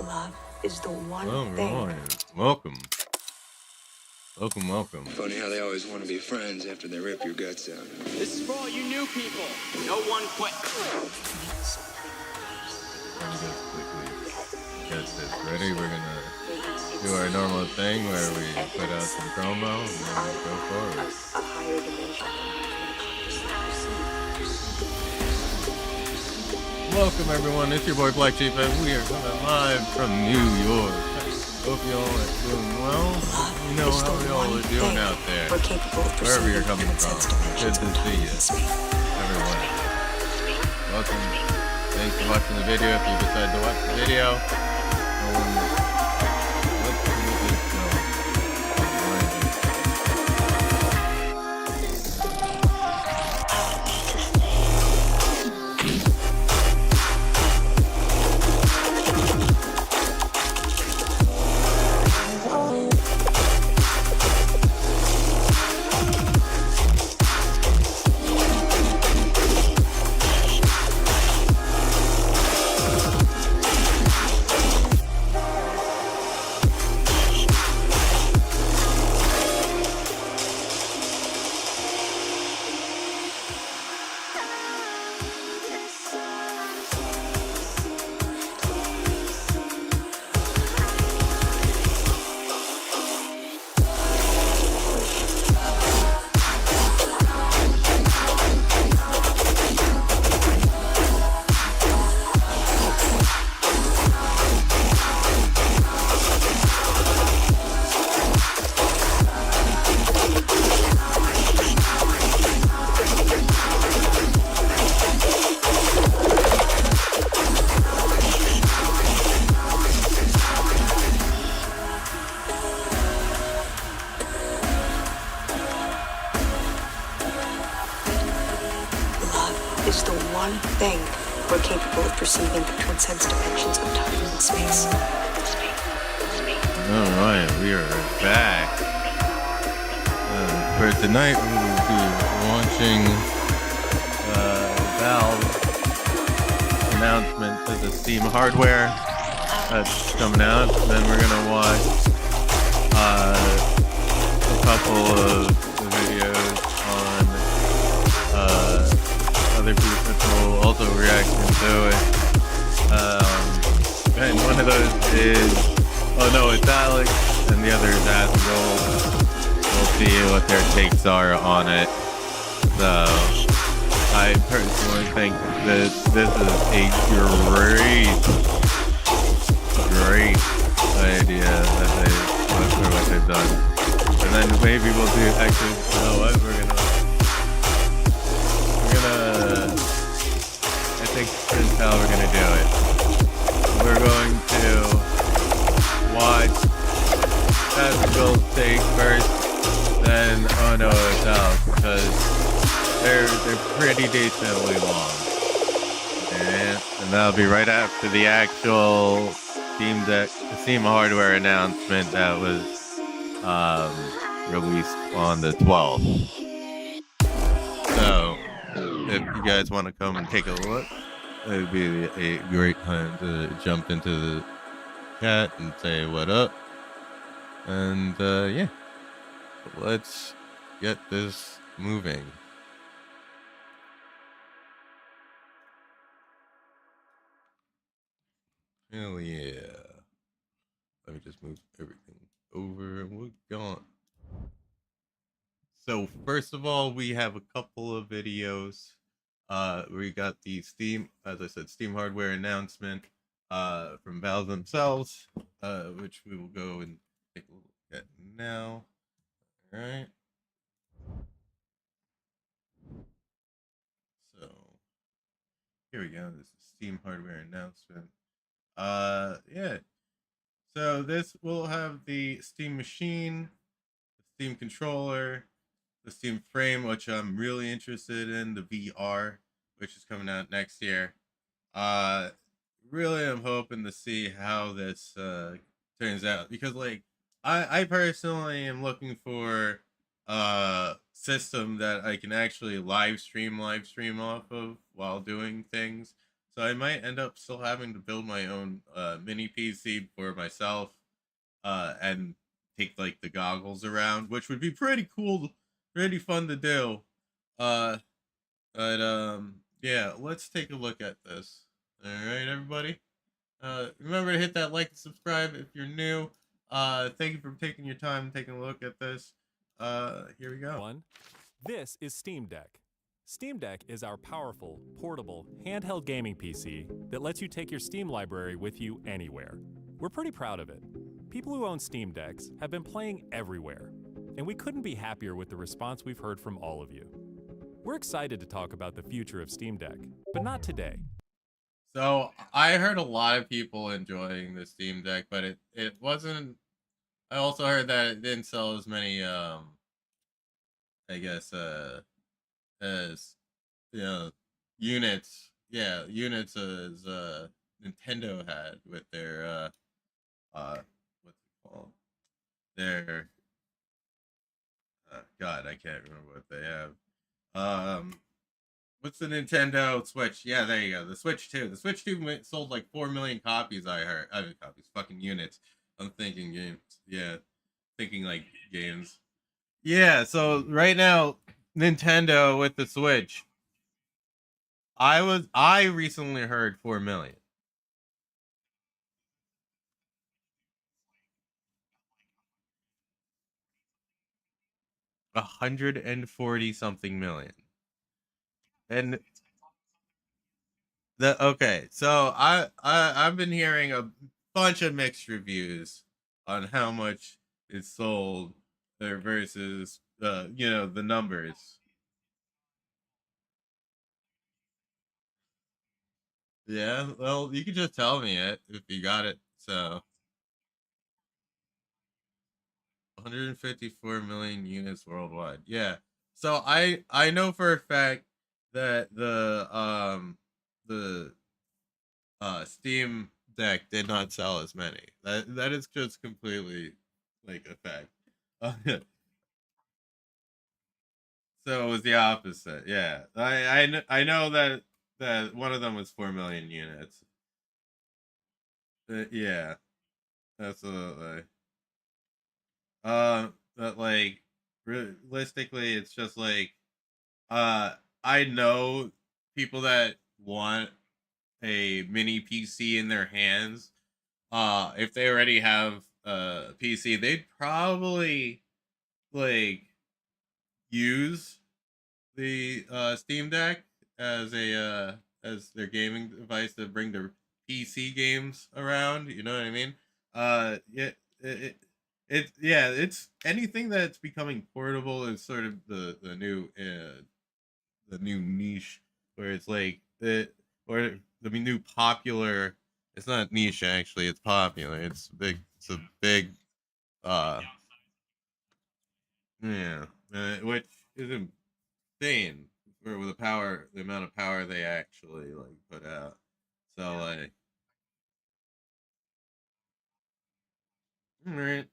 Love is the one thing. Welcome. Welcome. Funny how they always want to be friends after they rip your guts out. This is for all you new people. No one quit. Get this ready. We're gonna do our normal thing where we put out some promo and then we go forward. A higher dimension. Welcome everyone, it's your boy Blaqksheep and we are coming live from New York. Hope you all are doing well. You know how we all are doing out there. Wherever you're coming from. Good to see you. Everyone. Welcome. Thanks for watching the video. If you decide to watch the video. Is the one thing we're capable of perceiving that transcends dimensions of time and space. Alright, we are back. For tonight, we will be launching Valve's announcement to the Steam hardware that's coming out. Then we're going to watch a couple of videos on other people also reacting to it. And one of those is, oh no, it's Alex, and the other is Asgol. We'll see what their takes are on it. So, I personally think that this is a great idea that for what they've done. And then maybe we'll do, actually, you know what, I think this is how we're gonna do it. We're going to watch Asgol's take first, then oh no, it's out because they're pretty decently long, and that'll be right after the actual Steam hardware announcement that was released on the 12th. So, if you guys want to come and take a look, it would be a great time to jump into the chat and say what up. And yeah, let's get this moving. Hell yeah. Let me just move everything over and we're gone. So first of all, we have a couple of videos. We got the Steam, as I said, Steam hardware announcement from Valve themselves, which we will go and take a look at now. All right. So here we go. This is Steam hardware announcement. Yeah. So this will have the Steam machine, the Steam controller, the Steam frame, which I'm really interested in, the VR, which is coming out next year. Really I'm hoping to see how this turns out, because like I personally am looking for a system that I can actually live stream off of while doing things. So I might end up still having to build my own mini PC for myself, and take like the goggles around, which would be pretty cool, pretty fun to do. Uh, but yeah, let's take a look at this. All right, everybody. Remember to hit that like and subscribe if you're new. Thank you for taking your time and taking a look at this. Here we go. This is Steam Deck. Steam Deck is our powerful, portable, handheld gaming PC that lets you take your Steam library with you anywhere. We're pretty proud of it. People who own Steam Decks have been playing everywhere, and we couldn't be happier with the response we've heard from all of you. We're excited to talk about the future of Steam Deck, but not today. So I heard a lot of people enjoying the Steam Deck, but it wasn't. I also heard that it didn't sell as many I guess as units. Yeah, units as Nintendo had with their what's it called? Their God, I can't remember what they have. What's the Nintendo Switch? Yeah, there you go. The Switch 2. The Switch 2 sold like 4 million copies, I heard. I mean, copies. Fucking units. I'm thinking games. Yeah. Thinking like games. Yeah, so right now, Nintendo with the Switch. I recently heard 4 million. $140-something million. And okay, so I've been hearing a bunch of mixed reviews on how much it's sold versus the numbers. Yeah, well, you can just tell me it if you got it. So 154 million units worldwide. Yeah. So I know for a fact that the Steam Deck did not sell as many. That is just completely like a fact. So it was the opposite. Yeah. I know that one of them was 4 million units. Yeah. Absolutely. But like realistically, it's just like I know people that want a mini PC in their hands. If they already have a PC, they'd probably like use the Steam Deck as a as their gaming device to bring their PC games around. You know what I mean? Yeah, yeah, it's anything that's becoming portable is sort of the new niche where it's like or the new popular. It's not niche actually. It's popular. It's big. It's a big. Uh, yeah, which is insane for the amount of power they actually like put out. So like, all right,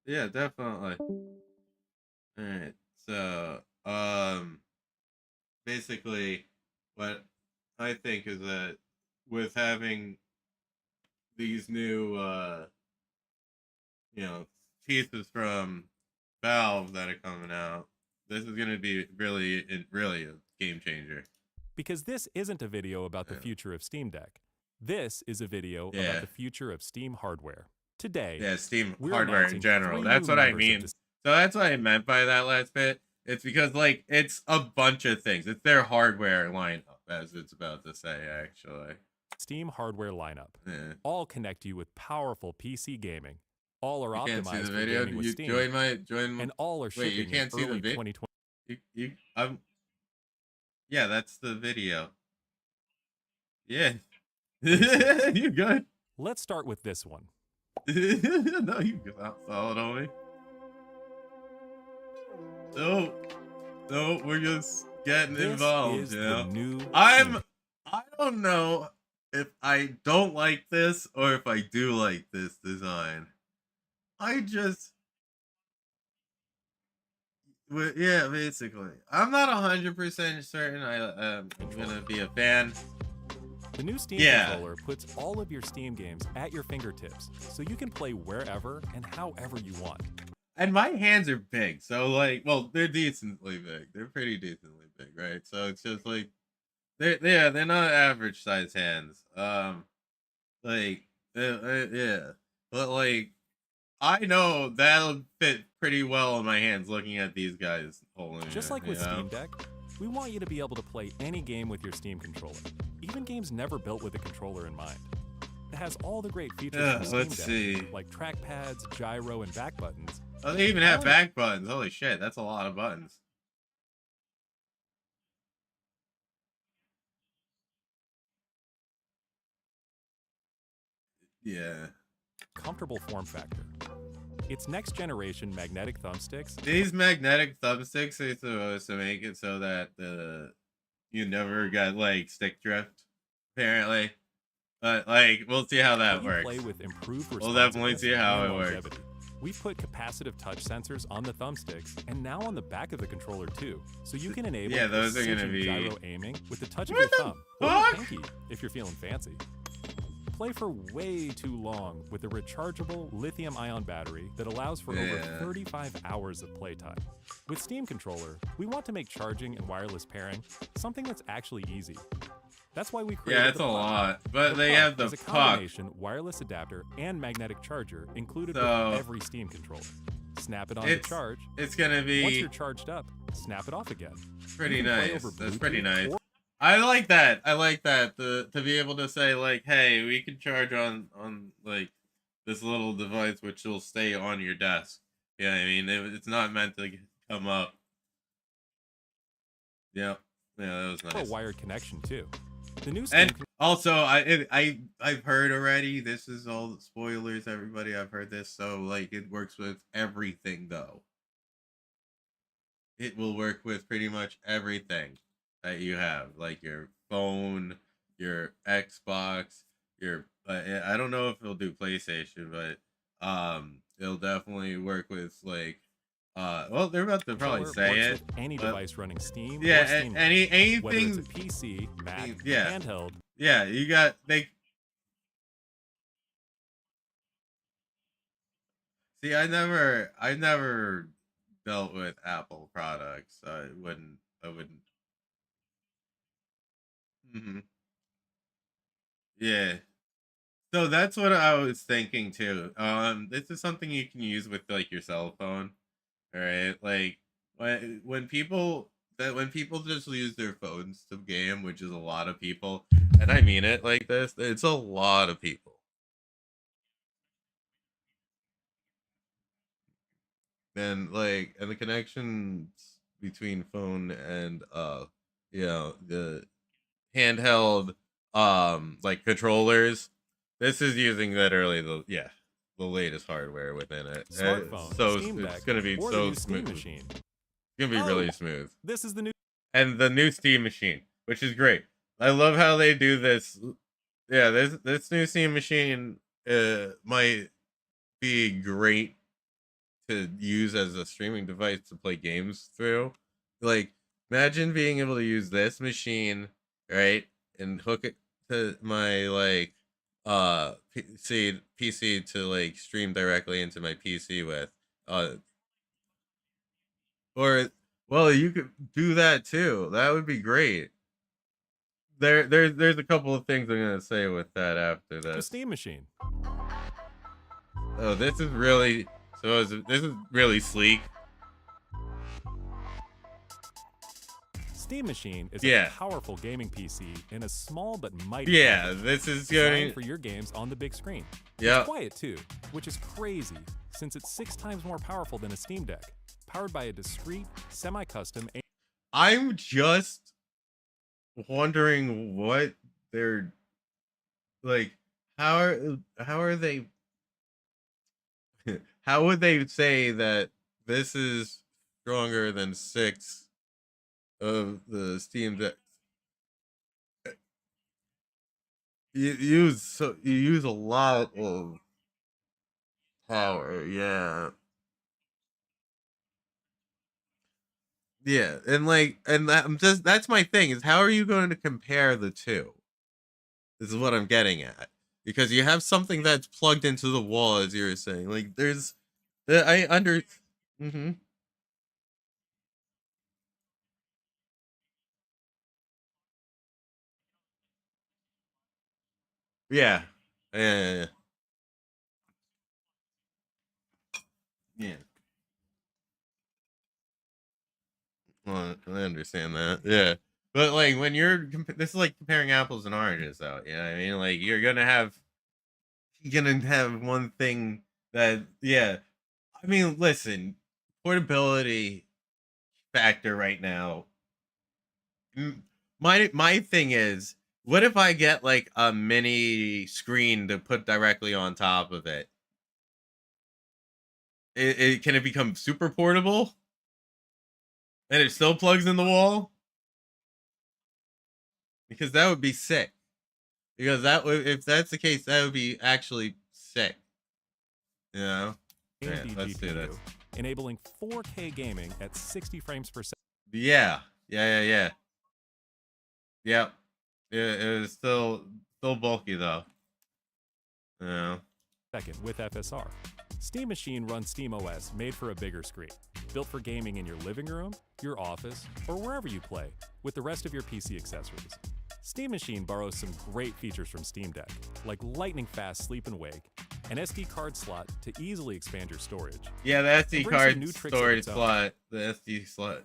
yeah, definitely. All right, so basically, what I think is that with having these new pieces from Valve that are coming out, this is going to be really a game changer. Because this isn't a video about the future of Steam Deck. This is a video about the future of Steam hardware. Today, yeah, Steam hardware in general. That's what I mean. So that's what I meant by that last bit. It's because like it's a bunch of things. It's their hardware lineup, as it's about to say, actually. Steam hardware lineup. Yeah. All connect you with powerful PC gaming. All are optimized can't see the for video. gaming with Steam. Join and all are shipping you can't in see early the 2020. Yeah, that's the video. Yeah. You good? Let's start with this one. No, you got solid on me. No, we're just getting involved, you know. I don't know if I don't like this or if I do like this design. Yeah, basically. I'm not 100% certain I'm gonna be a fan. The new Steam Yeah. controller puts all of your Steam games at your fingertips, so you can play wherever and however you want. And my hands are big, so like, well, they're decently big. They're pretty decently big, right? So it's just like, they're not average size hands. Like, yeah, but like, I know that'll fit pretty well in my hands looking at these guys holding Just it, like with you know? Steam Deck, we want you to be able to play any game with your Steam controller, even games never built with a controller in mind. It has all the great features from Steam Let's Deck, see. like trackpads, gyro, and back buttons. Oh, they even have back buttons. Holy shit, that's a lot of buttons. Yeah. Comfortable form factor. Its next generation magnetic thumbsticks. These magnetic thumbsticks are supposed to make it so that you never got like stick drift, apparently. But like, we'll see how that works. Play with improved we'll definitely see how it works. We've put capacitive touch sensors on the thumbsticks and now on the back of the controller too, so you can enable those are gonna be gyro aiming with the touch of your thumb or your pinky if you're feeling fancy. Play for way too long with a rechargeable lithium-ion battery that allows for over 35 hours of playtime. With Steam Controller, we want to make charging and wireless pairing something that's actually easy. That's why we created it's a lot, but they have the a combination wireless adapter and magnetic charger included with every Steam controller. Snap it on to charge. It's gonna be once you're charged up, snap it off again. Pretty nice. That's pretty nice. I like that. I like that to be able to say like, hey, we can charge on like this little device which will stay on your desk. Yeah, I mean it's not meant to come up. Yeah, that was nice. A wired connection too. The new and also I've heard already. This is all spoilers, everybody. I've heard this. So like it works with everything though. It will work with pretty much everything that you have, like your phone, your Xbox, your I don't know if it'll do PlayStation, but it'll definitely work with like well, they're about to probably say it. Any device running Steam. Yeah, or Steam anything. Whether it's a PC, Mac, handheld. Yeah, you got they. See, I never dealt with Apple products. I wouldn't. Yeah. So that's what I was thinking too. This is something you can use with like your cell phone. All right, like when people just use their phones to game, which is a lot of people, and I mean it like this, it's a lot of people. And like, and the connections between phone and the handheld like controllers, this is using literally the latest hardware within it. Smartphone, so Steam it's Deck, gonna be or so the new smooth. Steam machine. It's gonna be really smooth. This is the new the new Steam machine, which is great. I love how they do this. Yeah, this new Steam machine might be great to use as a streaming device to play games through. Like, imagine being able to use this machine, right, and hook it to my like PC to like stream directly into my PC with or well, you could do that too. That would be great. There's a couple of things I'm gonna say with that after the this. Steam machine. Oh, this is really this is really sleek. Steam Machine is a powerful gaming PC in a small but mighty package, this is designed for your games on the big screen. Yeah, it's quiet too, which is crazy since it's 6 times more powerful than a Steam Deck, powered by a discrete, semi-custom. I'm just wondering what they're like. How are they? How would they say that this is stronger than 6 of the Steam Deck? You use a lot of power, yeah. Yeah, and like, and that's my thing is how are you going to compare the two? This is what I'm getting at because you have something that's plugged into the wall, as you were saying. Like, there's, I under, mm-hmm. Yeah, yeah, yeah. Well, I understand that. Yeah. But like when this is like comparing apples and oranges, though. You know what I mean? Like you're gonna have one thing that, yeah. I mean, listen, portability factor right now. My thing is, what if I get like a mini screen to put directly on top of it? Can it become super portable? And it still plugs in the wall? Because that would be sick. Because that would, if that's the case, that would be actually sick. You know? Yeah, AMD let's do GPU, this. enabling 4K gaming at 60 frames per second. Yeah. Yeah. Yep. It was still bulky though. Yeah. With FSR. Steam Machine runs SteamOS made for a bigger screen, built for gaming in your living room, your office, or wherever you play, with the rest of your PC accessories. Steam Machine borrows some great features from Steam Deck, like lightning-fast sleep and wake, an SD card slot to easily expand your storage. Yeah, the SD card new tricks of storage its own. slot, the SD slot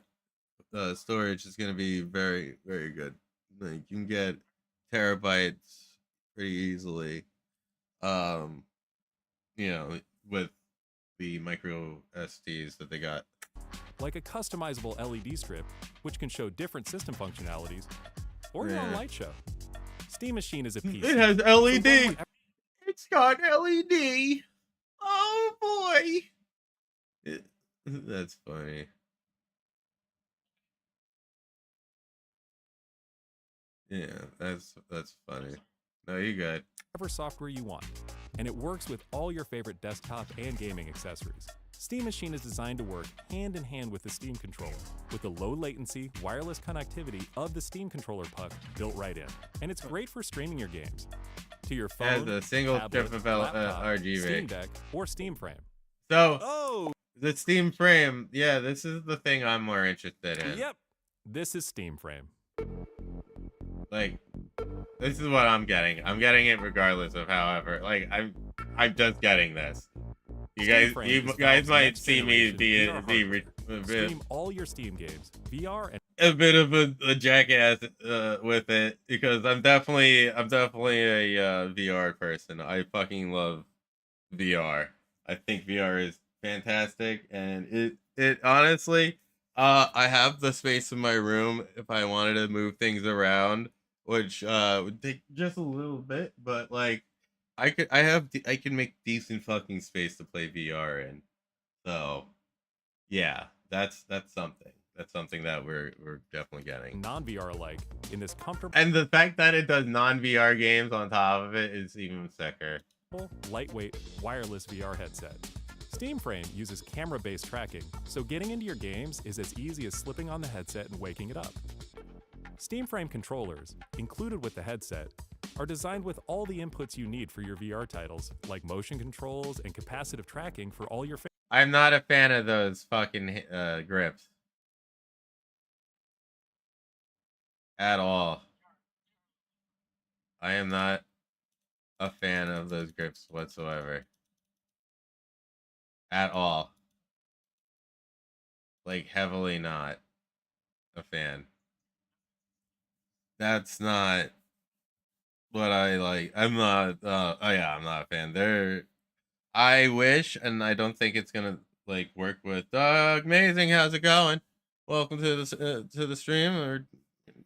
storage is going to be very, very good. Like you can get terabytes pretty easily. You know, with the micro SDs that they got. Like a customizable LED strip, which can show different system functionalities, or your own light show. Steam Machine is a piece. It has LED. It's got LED. Oh boy. That's funny. Yeah, that's funny. No, you good. Whatever software you want, and it works with all your favorite desktop and gaming accessories. Steam Machine is designed to work hand in hand with the Steam controller, with the low latency, wireless connectivity of the Steam controller puck built right in. And it's great for streaming your games to your phone, has a single tablet, strip of laptop, RGB. Steam Deck, or Steam Frame. So, the Steam Frame, yeah, this is the thing I'm more interested in. Yep, this is Steam Frame. Like, this is what I'm getting. I'm getting it regardless of however. Like, I'm just getting this. You guys might see me stream all your Steam games, VR, and a bit of a jackass with it because I'm definitely a VR person. I fucking love VR. I think VR is fantastic, and it honestly, I have the space in my room if I wanted to move things around, which would take just a little bit, but like I can make decent fucking space to play VR in. So yeah, that's something. That's something that we're definitely getting. non-VR alike in this comfortable, And the fact that it does non-VR games on top of it is even sicker. lightweight, wireless VR headset. Steam Frame uses camera-based tracking, so getting into your games is as easy as slipping on the headset and waking it up. Steam Frame controllers, included with the headset, are designed with all the inputs you need for your VR titles, like motion controls and capacitive tracking for all your I'm not a fan of those fucking grips. At all. I am not a fan of those grips whatsoever. At all. Like, heavily not a fan. That's not what I like. I'm not, I'm not a fan. I wish, and I don't think it's gonna, like, work with, amazing, how's it going? Welcome to the stream,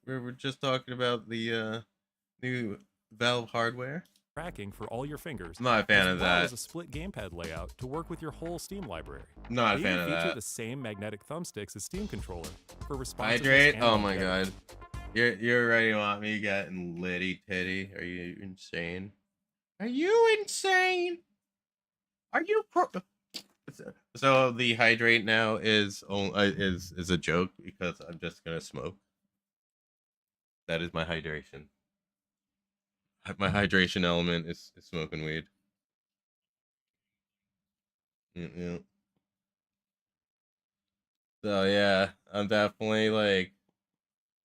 we're just talking about the, new Valve hardware. tracking for all your fingers. I'm not a fan of as well that. as a split gamepad layout to work with your whole Steam library. Not a They fan even of feature that. the same magnetic thumbsticks as Steam controller for responsiveness. Hydrate? and Oh my longevity. god. You already want me getting litty titty? Are you insane? Are you insane? Are you So the hydrate now is a joke because I'm just gonna smoke. That is my hydration. My hydration element is smoking weed. Yeah. So yeah, I'm definitely like,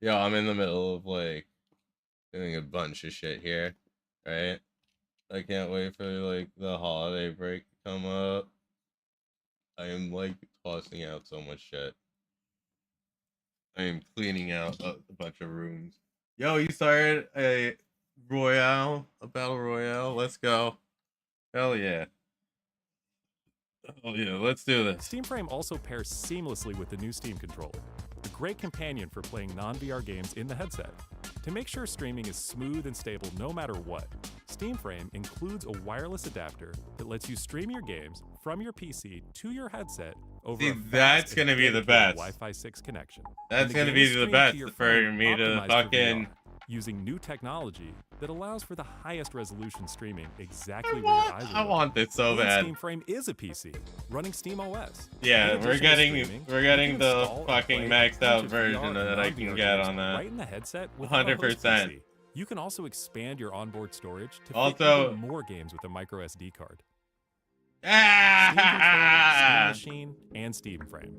yo, I'm in the middle of like doing a bunch of shit here, right? I can't wait for like the holiday break to come up. I am like tossing out so much shit. I am cleaning out a bunch of rooms. Yo, you started a battle royale. Let's go. Hell yeah. Oh yeah, let's do this. Steam Frame also pairs seamlessly with the new Steam controller, a great companion for playing non-VR games in the headset. To make sure streaming is smooth and stable no matter what, Steam Frame includes a wireless adapter that lets you stream your games from your PC to your headset over a fast That's and gonna be the dedicated best. Wi-Fi 6 connection. That's And the gonna game be is the streamed best your for phone, me to optimized for fucking. VR, using new technology that allows for the highest resolution streaming exactly I where your want, eyes are. I want this so And bad. Steam Frame is a PC running Steam OS. Yeah, In we're addition to getting streaming, we're you getting can the install and fucking play a maxed bunch out of version VR that and I can non-VR get games on that. right in the headset without a host 100%. PC. You can also expand your onboard storage to fit Also- even more games with a micro SD card. Steam Ah! Controller, Steam Machine, and Steam Frame.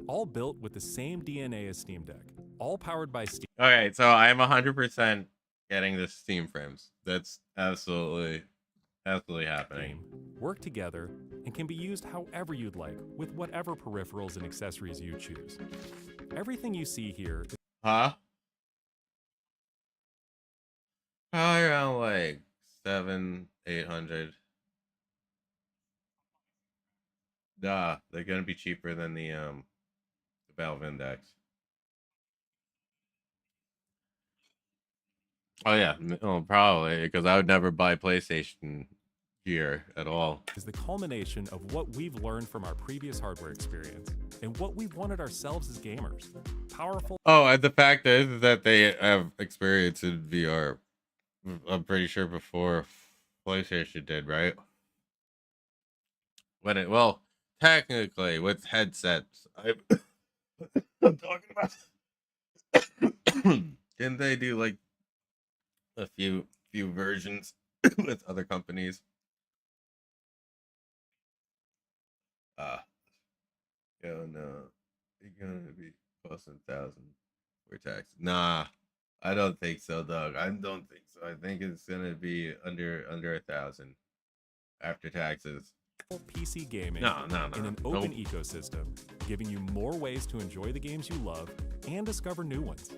All built with the same DNA as Steam Deck. All powered by Steam. Okay, so I'm 100% getting the Steam frames. That's absolutely happening. Work together and can be used however you'd like with whatever peripherals and accessories you choose. Everything you see here is Huh? Probably around like 700-800. Duh, they're gonna be cheaper than the Valve Index. Oh yeah, probably because I would never buy PlayStation gear at all. the culmination of what we've learned from our previous hardware experience and what we've wanted ourselves as gamers. Powerful. Oh, and the fact is that they have experience in VR. I'm pretty sure before PlayStation did, right? Well, technically with headsets, I'm talking about. Didn't they do like a few versions with other companies? No, it's gonna be costing 1,000 for tax. Nah, I don't think so, Doug. I don't think so. I think it's gonna be under 1,000 after taxes. PC gaming No. in an open ecosystem, giving you more ways to enjoy the games you love and discover new ones.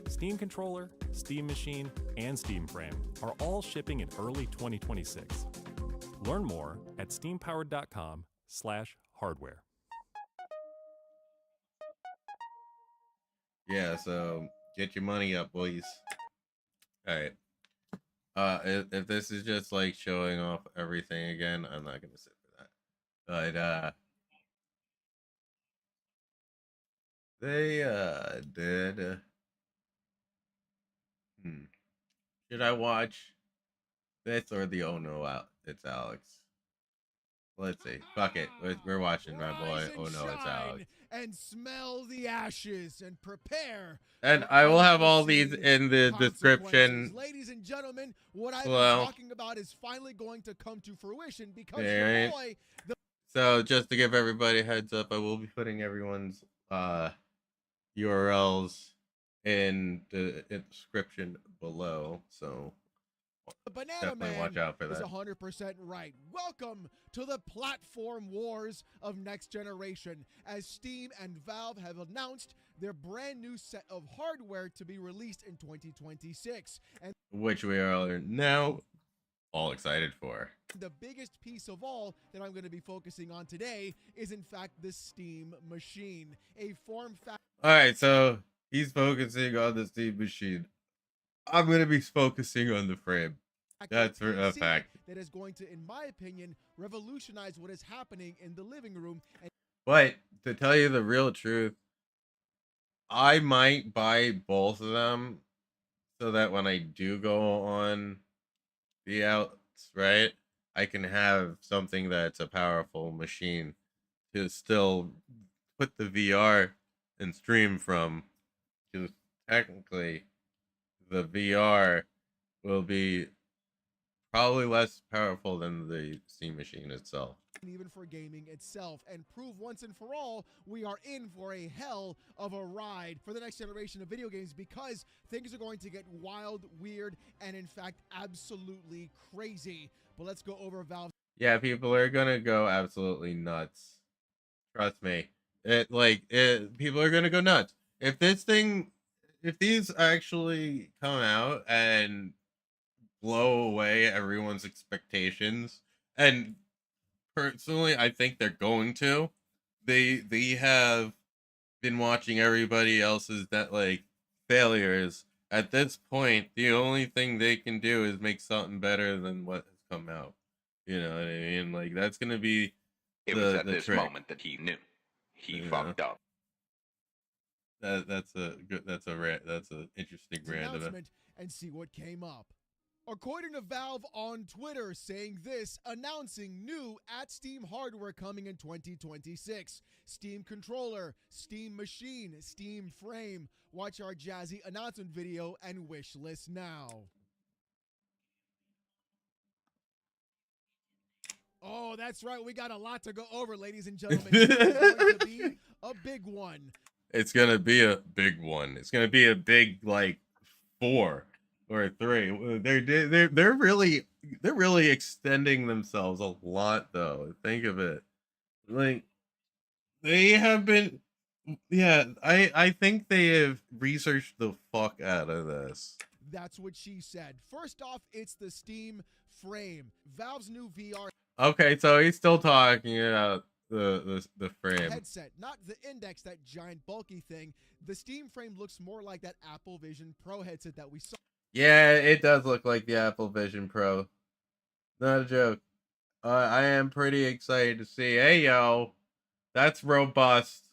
Steam Controller, Steam Machine, and Steam Frame are all shipping in early 2026. Learn more at steampowered.com/hardware. Yeah, so get your money up, boys. All right. If this is just like showing off everything again, I'm not gonna sit for that. But they did. Should I watch this or the Oh No It's Alex? Let's see. Fuck it. We're watching my boy. Oh No It's Alex. And smell the ashes and prepare. And for I will have all these unforeseen in the description. consequences. Ladies and gentlemen, what I've Well. been talking about is finally going to come to fruition because Alright. your boy, the So just to give everybody a heads up, I will be putting everyone's URLs in the description below. So Banana definitely Man watch out for is that. 100% right. Welcome to the platform wars of next generation, as Steam and Valve have announced their brand new set of hardware to be released in 2026. And Which we are now all excited for. the biggest piece of all that I'm going to be focusing on today is, in fact, the Steam Machine, a form factor. All right, so he's focusing on the Steam Machine. I'm gonna be focusing on the frame. That's for a PC fact. that is going to, in my opinion, revolutionize what is happening in the living room. And But to tell you the real truth, I might buy both of them so that when I do go on the outs, right, I can have something that's a powerful machine to still put the VR and stream from, because technically the VR will be probably less powerful than the Steam machine itself. Even for gaming itself, and prove once and for all we are in for a hell of a ride for the next generation of video games, because things are going to get wild, weird, and in fact absolutely crazy. But let's go over Valve. Yeah, people are gonna go absolutely nuts. Trust me. People are gonna go nuts. If these actually come out and blow away everyone's expectations, and personally, I think they're going to. They have been watching everybody else's failures. At this point, the only thing they can do is make something better than what has come out. You know what I mean? Like, that's gonna be It was at the this trick. moment that he knew. He fucked up. That's an interesting random Announcement and see what came up. According to Valve on Twitter, saying this, announcing new at Steam hardware coming in 2026. Steam controller, Steam machine, Steam frame. Watch our jazzy announcement video and wish list now. Oh, that's right. We got a lot to go over, ladies and gentlemen. It's going to be a big one. It's gonna be a big one. It's gonna be a big 4 or 3. They're really extending themselves a lot, though. Think of it. Like, they have been. Yeah, I think they have researched the fuck out of this. That's what she said. First off, it's the Steam frame. Valve's new VR Okay, so he's still talking about the frame headset, not the Index, that giant bulky thing. The Steam frame looks more like that Apple Vision Pro headset that we saw. Yeah, it does look like the Apple Vision Pro. Not a joke. I am pretty excited to see. Hey, yo, that's robust.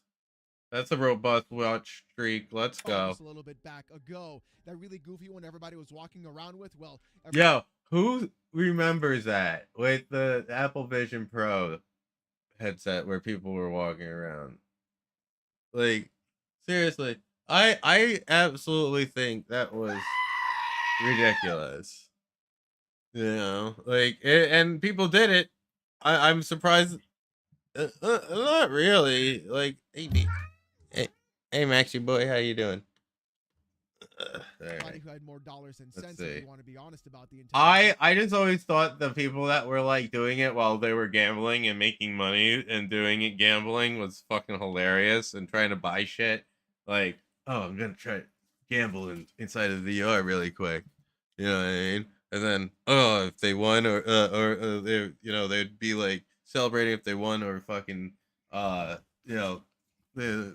That's a robust watch streak. Let's go. Just a little bit back ago, that really goofy one everybody was walking around with. Well, yo, who remembers that with the Apple Vision Pro headset where people were walking around? Like, seriously, I absolutely think that was ridiculous. You know, and people did it. I'm surprised. Not really. Like, hey, Maxie boy, how you doing? Somebody who had more dollars than cents, if you want to be honest about the entire I just always thought the people that were doing it while they were gambling and making money and doing it gambling was fucking hilarious, and trying to buy shit. Like, oh, I'm gonna try to gamble inside of the VR really quick. You know what I mean? And then, oh, if they won or they, they'd be celebrating if they won, or fucking they'd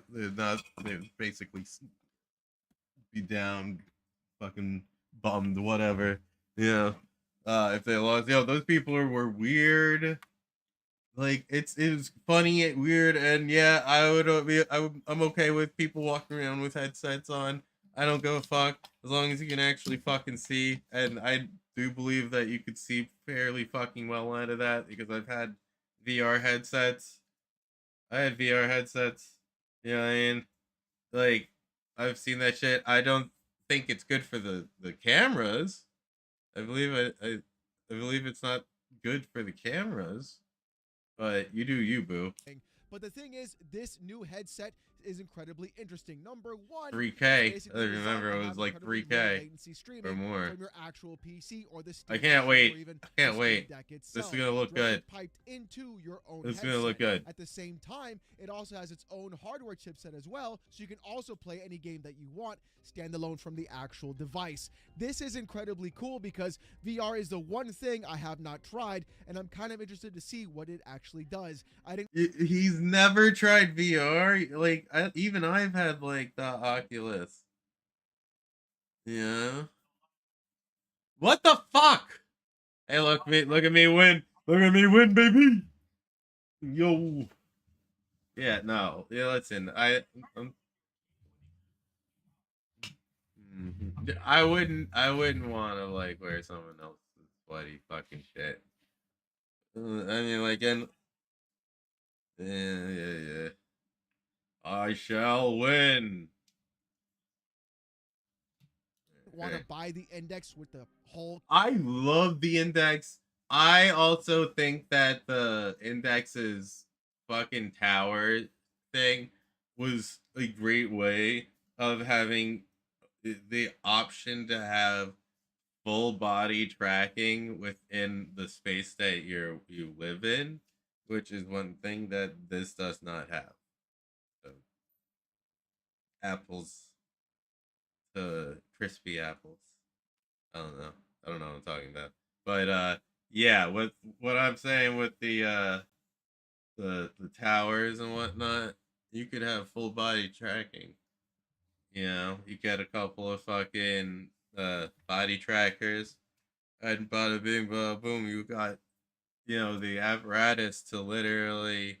basically be down, fucking bummed, whatever. If they lost, those people were weird. Like, it was funny, weird, and yeah, I'm okay with people walking around with headsets on. I don't give a fuck as long as you can actually fucking see, and I do believe that you could see fairly fucking well out of that, because I've had VR headsets. I had VR headsets. You know what I mean? Like, I've seen that shit. I don't think it's good for the cameras. I believe I believe it's not good for the cameras. But you do you, boo. But the thing is, this new headset is incredibly interesting. Number one, 3K. I remember it was like 3K or more. From your actual PC or the I can't wait. I can't wait. This is gonna look good. Piped into your own This is headset. gonna look good. At the same time, it also has its own hardware chipset as well, so you can also play any game that you want standalone from the actual device. This is incredibly cool because VR is the one thing I have not tried, and I'm kind of interested to see what it actually does. He's never tried VR. Like, even I've had the Oculus. Yeah. What the fuck? Hey, look at me win. Look at me win, baby. Yo. Yeah, no. Yeah, listen. I wouldn't want to wear someone else's sweaty fucking shit. I mean, Yeah. I shall win. Want to buy the index with the whole. I love the index. I also think that the index's fucking tower thing was a great way of having the option to have full body tracking within the space that you live in, which is one thing that this does not have. So, apples to crispy apples. I don't know. I don't know what I'm talking about. But yeah, what I'm saying with the towers and whatnot, you could have full body tracking. You know, you get a couple of fucking body trackers, and bada bing bada boom, you got, you know, the apparatus to literally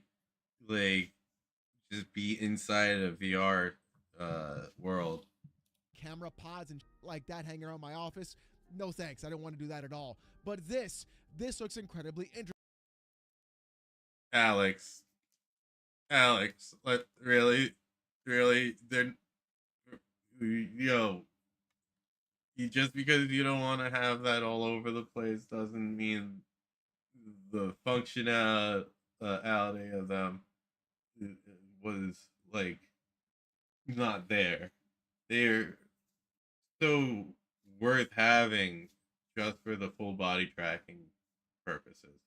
like just be inside a VR world. Camera pods and like that hanging around my office. No thanks. I don't want to do that at all. But this looks incredibly interesting. Alex, like really, they're yo. Just because you don't want to have that all over the place doesn't mean the functionality of them was like not there. They're so worth having just for the full body tracking purposes.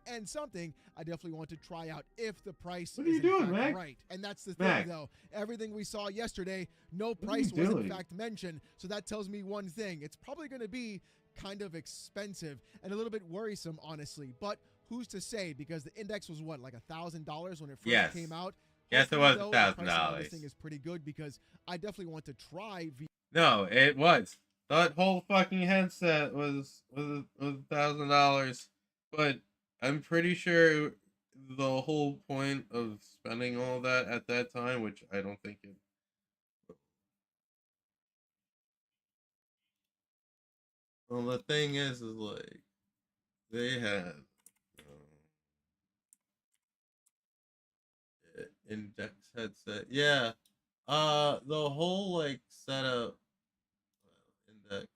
And something I definitely want to try out if the price What are you is in doing, fact Mac? right. And that's the thing, Mac. though. Everything we saw yesterday, no are price you was in doing? fact mentioned. So that tells me one thing. It's probably going to be kind of expensive and a little bit worrisome, honestly. But who's to say? Because the index was what, like $1,000 when it first Yes. came out? Yes, it Hopefully, was though, the pricing on $1,000. This thing is pretty good because I definitely want to try No, it was. That whole fucking headset was $1,000, but I'm pretty sure the whole point of spending all that at that time, which I don't think it. Well, the thing is like they had index headset. Yeah, the whole like setup index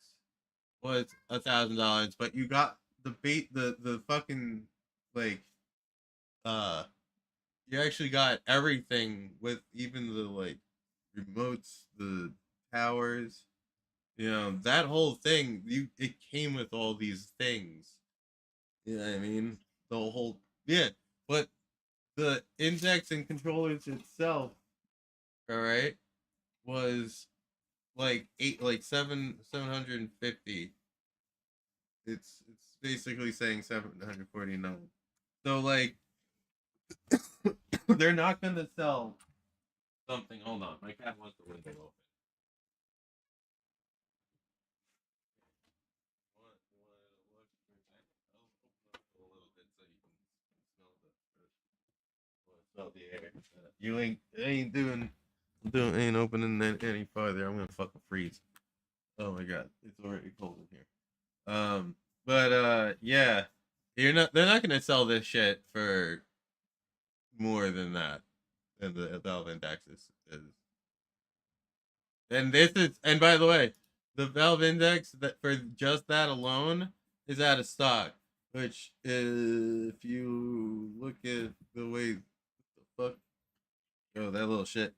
was $1,000, but you got the fucking like you actually got everything with even the like remotes, the towers, you know, that whole thing. It came with all these things. You know what I mean? The whole yeah, but the index and controllers itself, all right, was like 750. It's basically saying 749. So like they're not gonna sell something. Hold on, my cat wants the window open. I'll open up a little bit so you can smell the air. You ain't opening that any farther. I'm gonna fucking freeze. Oh my god, it's already cold in here. But yeah, they're not gonna sell this shit for more than that. Than the Valve Index is. And by the way, the Valve Index that for just that alone is out of stock. Which, if you look at the way, the fuck, oh, that little shit.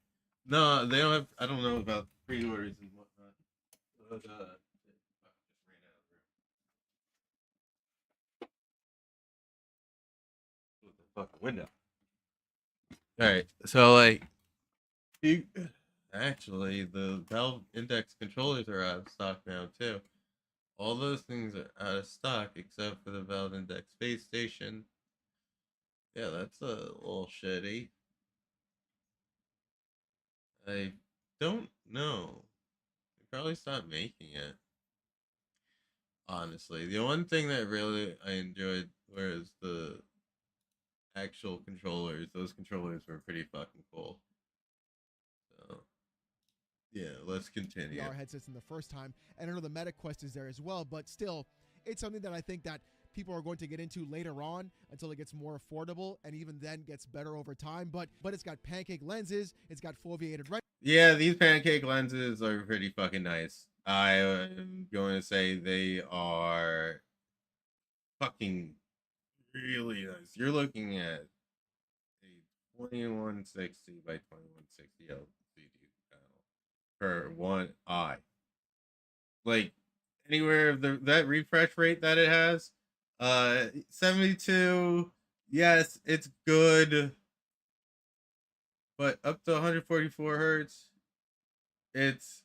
No, they don't have. I don't know about pre-orders and whatnot. But just ran out of the fucking window. All right, so like, actually, the Valve Index controllers are out of stock now too. All those things are out of stock except for the Valve Index Space Station. Yeah, that's a little shitty. I don't know. They probably stopped making it. Honestly, the one thing that really I enjoyed was the actual controllers. Those controllers were pretty fucking cool. So, yeah, let's continue. VR headsets in the first time. And I know the Meta Quest is there as well, but still, it's something that I think that people are going to get into later on until it gets more affordable and even then gets better over time. But it's got pancake lenses, it's got foveated Yeah, these pancake lenses are pretty fucking nice. I am going to say they are fucking really nice. You're looking at a 2160 by 2160 LCD panel per one eye. Like anywhere of that refresh rate that it has, 72, yes, it's good, but up to 144 hertz, it's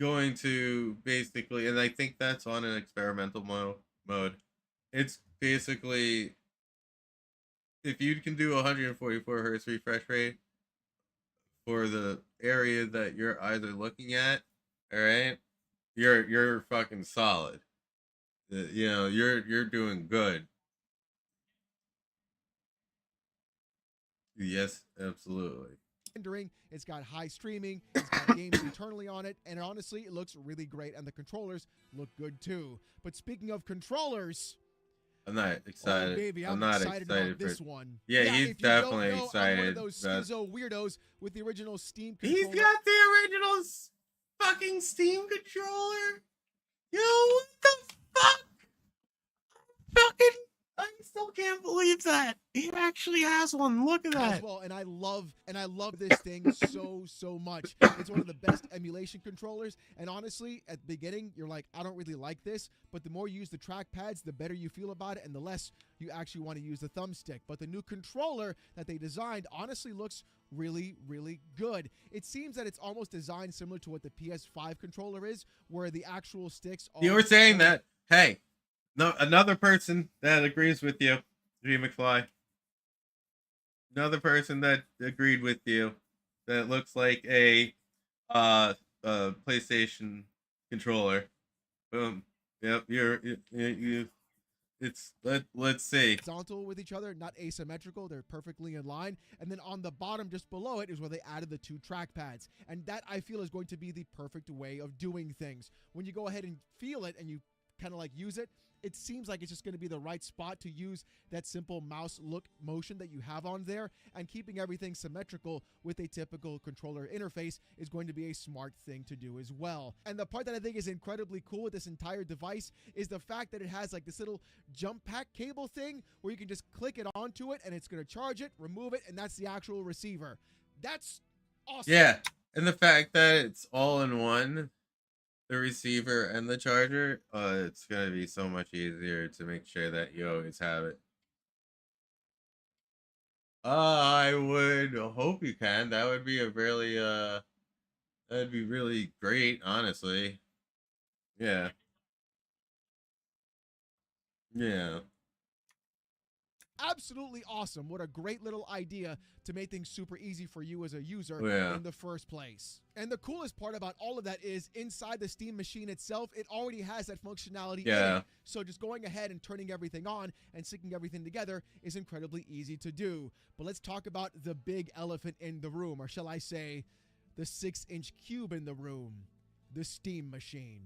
going to basically, and I think that's on an experimental mode. It's basically, if you can do 144 hertz refresh rate for the area that you're either looking at, all right, you're fucking solid. You know, you're doing good. Yes, absolutely. rendering, it's got high streaming, it's got games internally on it, and honestly, it looks really great, and the controllers look good too. But speaking of controllers, I'm not excited. oh baby, I'm not excited about this one. Yeah, he's if you definitely don't know, excited. I'm one of those schizo weirdos with the original Steam controller. He's got the original fucking Steam controller. Yo, what the fuck? Fucking, I still can't believe that he actually has one. Look at that. As well, and I love this thing so much. It's one of the best emulation controllers, and honestly, at the beginning, you're like, I don't really like this, but the more you use the trackpads, the better you feel about it, and the less you actually want to use the thumbstick. But the new controller that they designed honestly looks really good. It seems that it's almost designed similar to what the PS5 controller is, where the actual sticks are... You were saying that, hey, no, another person that agrees with you, G McFly. Another person that agreed with you that looks like a PlayStation controller. Boom. Yep, you it's let's see. Horizontal with each other, not asymmetrical. They're perfectly in line. And then on the bottom, just below it, is where they added the two trackpads. And that, I feel, is going to be the perfect way of doing things. When you go ahead and feel it and you kind of like use it, it seems like it's just going to be the right spot to use that simple mouse look motion that you have on there, and keeping everything symmetrical with a typical controller interface is going to be a smart thing to do as well. And the part that I think is incredibly cool with this entire device is the fact that it has like this little jump pack cable thing where you can just click it onto it and it's going to charge it, remove it, and that's the actual receiver. That's awesome. Yeah, and the fact that it's all in one, the receiver and the charger, it's gonna be so much easier to make sure that you always have it. I would hope you can. That would be a really that'd be really great, honestly. Yeah. Yeah. Absolutely awesome. What a great little idea to make things super easy for you as a user in the first place. And the coolest part about all of that is inside the Steam machine itself, it already has that functionality in it. So just going ahead and turning everything on and syncing everything together is incredibly easy to do. But let's talk about the big elephant in the room, or shall I say, the 6-inch cube in the room, the Steam machine.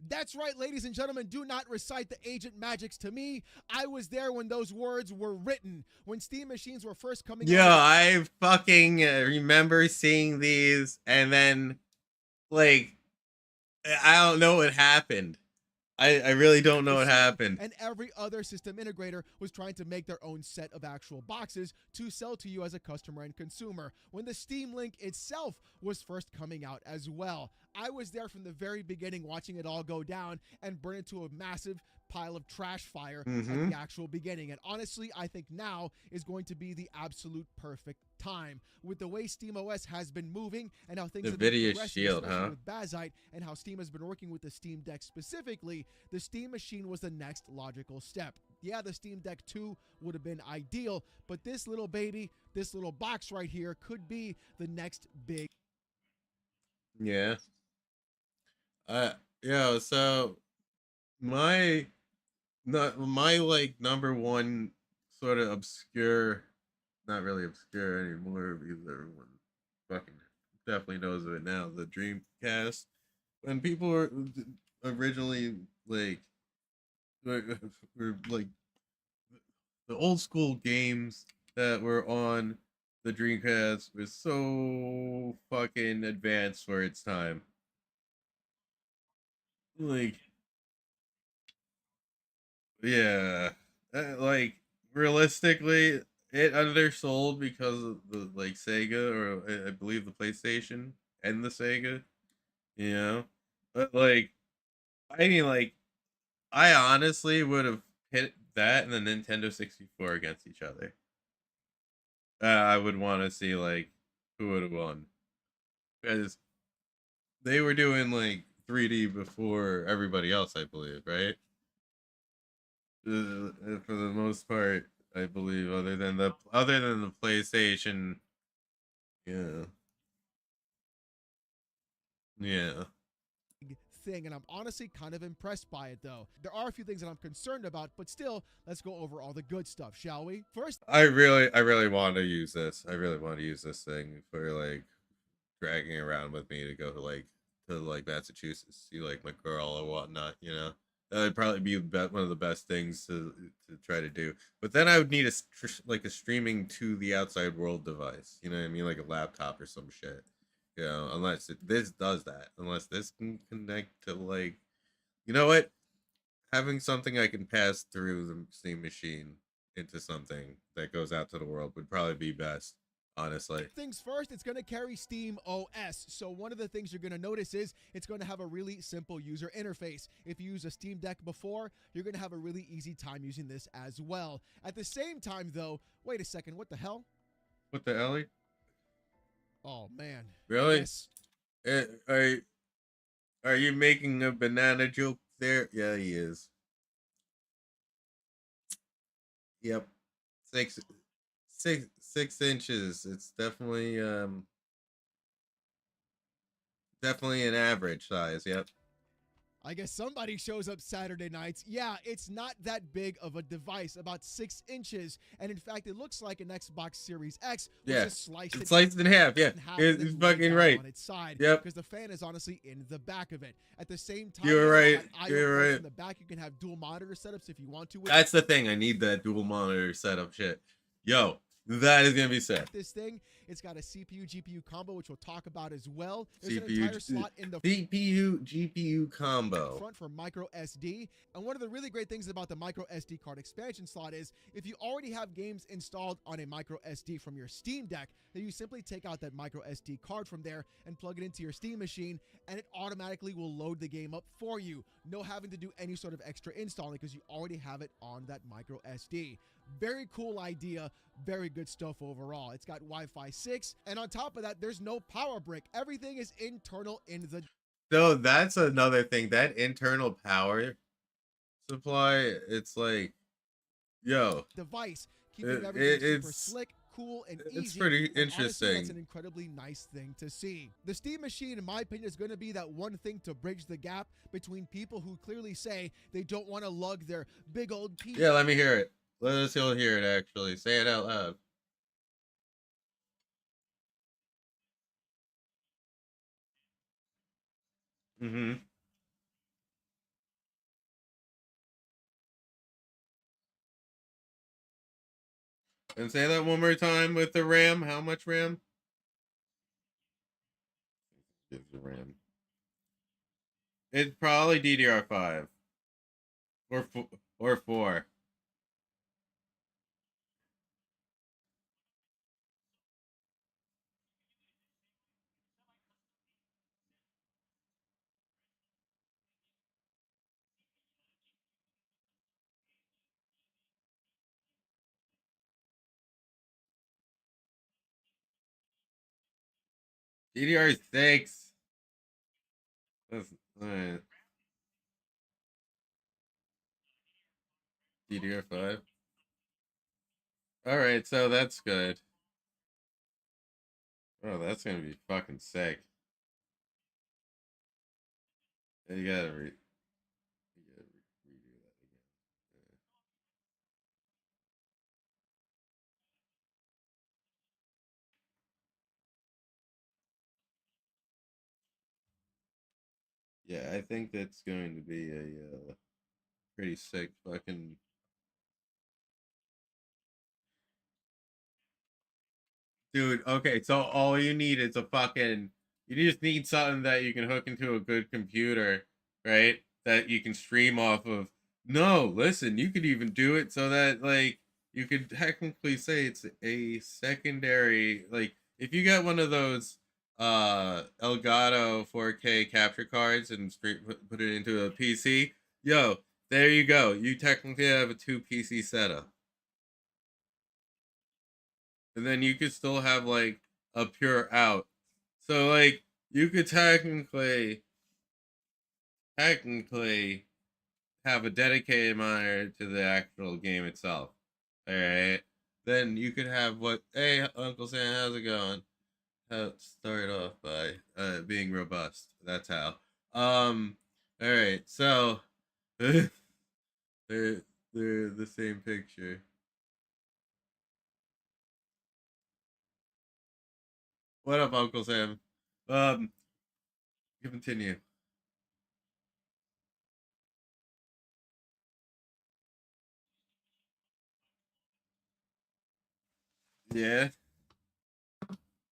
That's right, ladies and gentlemen, do not recite the agent magics to me. I was there when those words were written, when Steam machines were first coming out. Yeah, I fucking remember seeing these, and then, like, I don't know what happened. I really don't know what happened. And every other system integrator was trying to make their own set of actual boxes to sell to you as a customer and consumer, when the Steam Link itself was first coming out as well. I was there from the very beginning, watching it all go down and burn into a massive pile of trash fire at the actual beginning. And honestly, I think now is going to be the absolute perfect time with the way SteamOS has been moving and how things have been progressing, especially with Bazite, and how Steam has been working with the Steam Deck specifically. The Steam machine was the next logical step. Yeah, the Steam Deck 2 would have been ideal, but this little baby, this little box right here, could be the next big. Yeah. Yeah, so my like number one sort of obscure, not really obscure anymore because everyone fucking definitely knows of it now, the Dreamcast. When people were originally like the old school games that were on the Dreamcast was so fucking advanced for its time. Like, yeah, like realistically, it undersold because of the like Sega or I believe the PlayStation and the Sega, you know. But like, I mean, like, I honestly would have hit that and the Nintendo 64 against each other. I would want to see like who would have won because they were doing like 3D before everybody else, I believe, right? For the most part, I believe, other than the PlayStation, yeah, yeah. thing, and I'm honestly kind of impressed by it though. There are a few things that I'm concerned about, but still, let's go over all the good stuff, shall we? First, I really want to use this. I really want to use this thing for like dragging around with me to go to like Massachusetts, see like my girl or whatnot. You know, that'd probably be one of the best things to try to do. But then I would need like a streaming to the outside world device. You know what I mean, like a laptop or some shit. You know, this does that. Unless this can connect to like, you know what? Having something I can pass through the Steam machine into something that goes out to the world would probably be best, honestly. things first, it's going to carry Steam OS. So one of the things you're going to notice is it's going to have a really simple user interface. If you use a Steam Deck before, you're going to have a really easy time using this as well. At the same time, though, wait a second, what the hell? What the Ellie? Oh man, Really? Yes. Are you making a banana joke there? Yeah, he is. Yep. Six 6 inches. It's definitely an average size. Yep. I guess somebody shows up Saturday nights. Yeah, it's not that big of a device, about 6 inches. And in fact, it looks like an Xbox Series X was Yeah. just It's sliced in half. Yeah. and It's then laid fucking down right. on its side. Yep. Because the fan is honestly in the back of it. At the same time, You're right. that IO You're ports right. in the back, you can have dual monitor setups if you want to. That's the thing. I need that dual monitor setup shit. Yo, that is gonna be sick. This thing, it's got a CPU GPU combo, which we'll talk about as well. There's an CPU entire slot in the CPU GPU combo. front for micro SD. And one of the really great things about the micro SD card expansion slot is if you already have games installed on a micro SD from your Steam Deck, then you simply take out that micro SD card from there and plug it into your Steam machine, and it automatically will load the game up for you. No having to do any sort of extra installing because you already have it on that micro SD. Very cool idea. Very good stuff overall. It's got Wi-Fi 6, and on top of that, there's no power brick. Everything is internal in the So that's another thing. That internal power supply, it's like, yo, device, keeping everything super it's slick, cool, and easy. it's pretty And honestly, interesting. that's an incredibly nice thing to see. The Steam machine, in my opinion, is going to be that one thing to bridge the gap between people who clearly say they don't want to lug their big old PC. Yeah, let me hear it. Let us all hear it. Actually, say it out loud. Mm-hmm. And say that one more time with the RAM. How much RAM? Gives the RAM. It's probably DDR5 or 4. DDR6. That's all right. DDR5. All right, so that's good. Oh, that's gonna be fucking sick. You gotta redo that again. Yeah, I think that's going to be a pretty sick fucking Dude, okay, so all you need is a fucking, you just need something that you can hook into a good computer, right? That you can stream off of. No, listen, you could even do it so that, like, you could technically say it's a secondary, like, if you get one of those Elgato 4K capture cards and put it into a PC, yo, there you go. You technically have a 2 PC setup. And then you could still have like a pure out. So like you could technically have a dedicated monitor to the actual game itself. Alright. Then you could have what, hey Uncle Sam, how's it going? Start off by being robust. That's how. Alright, so they're the same picture. What up, Uncle Sam? Continue. Yeah.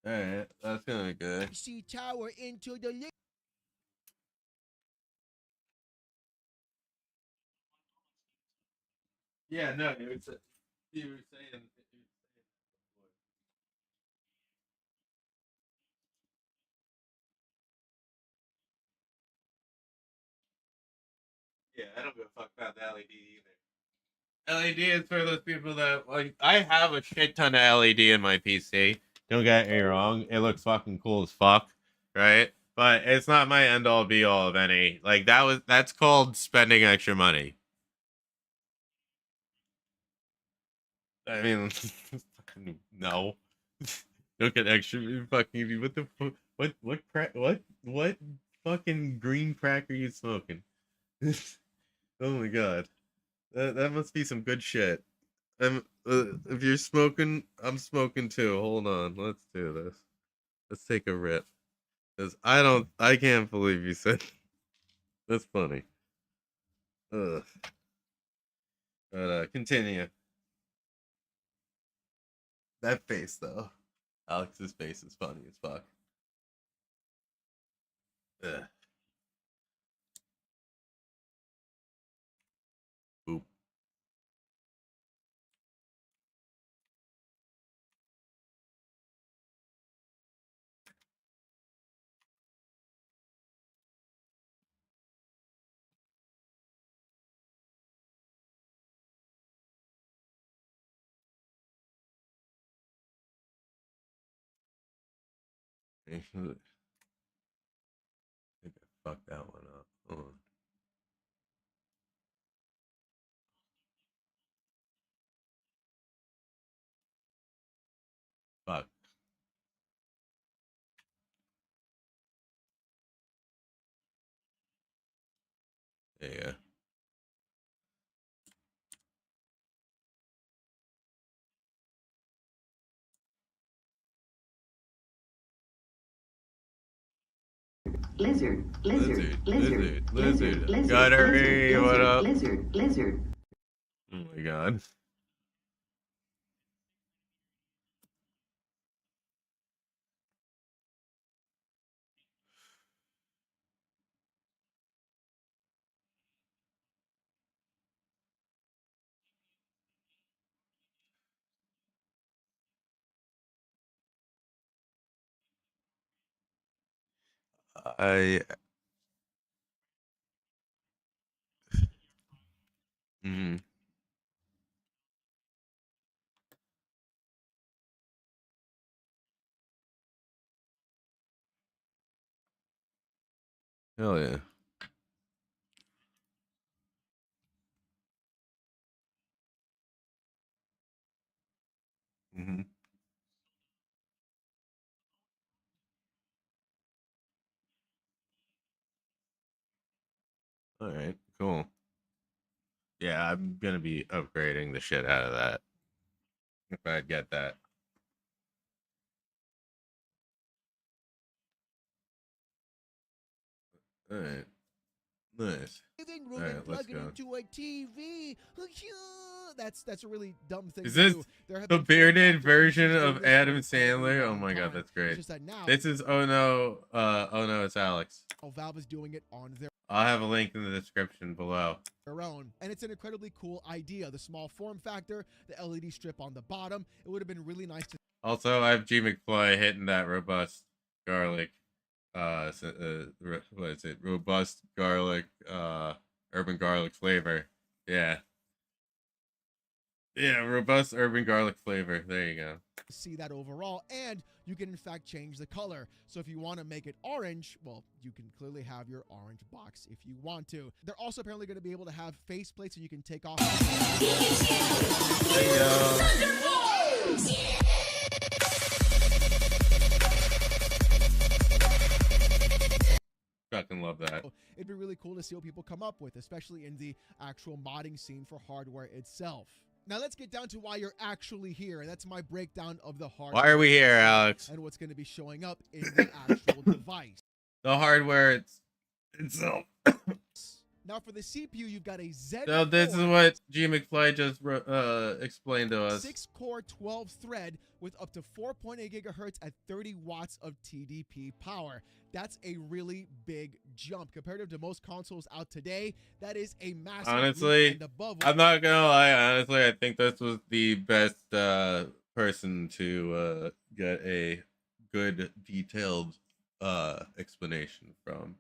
Alright, that's gonna be good. See tower into the Yeah, no, you were saying. Yeah, I don't give a fuck about the LED either. LED is for those people that like. I have a shit ton of LED in my PC. Don't get me wrong; it looks fucking cool as fuck, right? But it's not my end all be all of any. Like that's called spending extra money. I mean, no. Don't get extra fucking. What the fuck? What crack? What fucking green crack are you smoking? Oh my god, that must be some good shit. If you're smoking, I'm smoking too. Hold on, let's do this. Let's take a rip. Cause I can't believe you said. That's funny. Ugh. But continue. That face though. Alex's face is funny as fuck. Ugh. Boop. I think I fucked that one up. Hold on. Fuck. Yeah. Lizard. Guttery, what up? Lizard. Oh my god. I. Mm, hell yeah. Mm-hmm. All right. Cool. Yeah, I'm gonna be upgrading the shit out of that if I get that. All right. Nice. living All room and right, let's plug it go. into a TV. that's a really dumb thing Is to this do. There have the been bearded form factor version issues doing of this Adam for a very Sandler? Oh long my god, time. that's It's great. just that now, This is oh no, it's Alex. Valve is doing it on I'll have a link in the description below. their own, and it's an incredibly cool idea. The small form factor, the LED strip on the bottom. It would have been really nice to Also, I have G McFly hitting that robust garlic. What is it? Robust garlic, urban garlic flavor. Yeah. Yeah, robust urban garlic flavor. There you go. see that overall, and you can in fact change the color. So if you want to make it orange, well, you can clearly have your orange box if you want to. They're also apparently going to be able to have face plates so you can take off. Fucking love that. It'd be really cool to see what people come up with, especially in the actual modding scene for hardware itself. Now let's get down to why you're actually here. That's my breakdown of the hardware. Why are we here, Alex? And what's going to be showing up in the actual device. The hardware itself. Now for the CPU, you've got a Z4. So this is what G McFly just explained to us. 6-core 12-thread with up to 4.8 gigahertz at 30 watts of TDP power. That's a really big jump compared to most consoles out today. That is a massive Honestly, leap, and above I'm not gonna lie. Honestly, I think this was the best person to get a good detailed explanation from.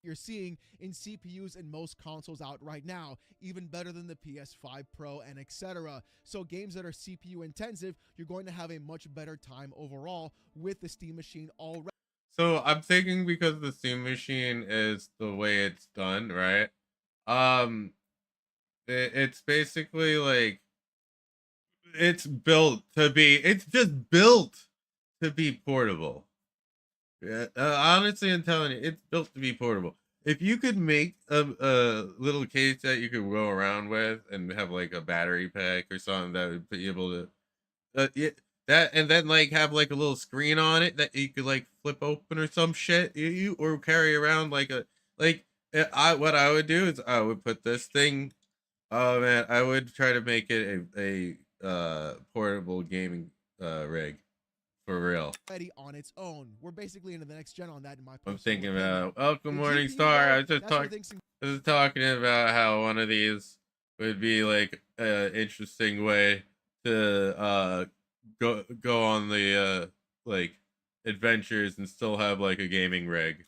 you're seeing in CPUs in most consoles out right now, even better than the PS5 Pro and etc. So games that are CPU intensive, you're going to have a much better time overall with the Steam Machine already. So I'm thinking because the Steam Machine is the way it's done, right? It's basically like it's just built to be portable. Yeah, honestly, I'm telling you, it's built to be portable. If you could make a little case that you could go around with and have like a battery pack or something that would be able to, that and then like have like a little screen on it that you could like flip open or some shit, or carry around like what I would do is I would put this thing. Oh man, I would try to make it a portable gaming rig. For real. Ready on its own. We're basically into the next gen on that in my I'm personal thinking opinion. about Welcome The Morning GPU, Star. I was that's just where things talking about how one of these would be like an interesting way to go on the like adventures and still have like a gaming rig.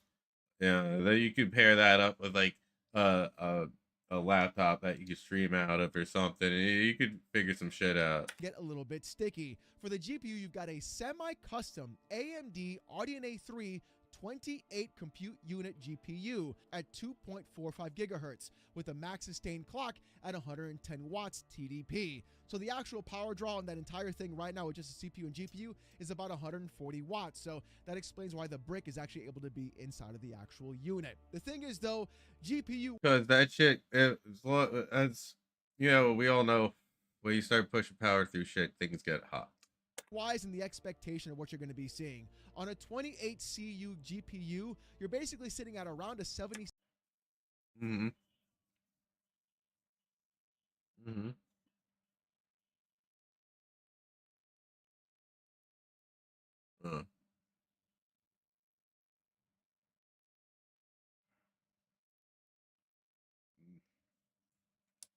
Yeah, that you could pair that up with like a laptop that you could stream out of or something. You could figure some shit out. get a little bit sticky. For the GPU, you've got a semi-custom AMD RDNA 3 28 compute unit GPU at 2.45 gigahertz with a max sustained clock at 110 watts TDP. So the actual power draw on that entire thing right now with just a CPU and GPU is about 140 watts. So that explains why the brick is actually able to be inside of the actual unit. The thing is though, GPU, because that shit, as you know, we all know when you start pushing power through shit, things get hot. wise in the expectation of what you're going to be seeing. On a 28 CU GPU, you're basically sitting at around a 70. Mm-hmm. Mm-hmm. Uh.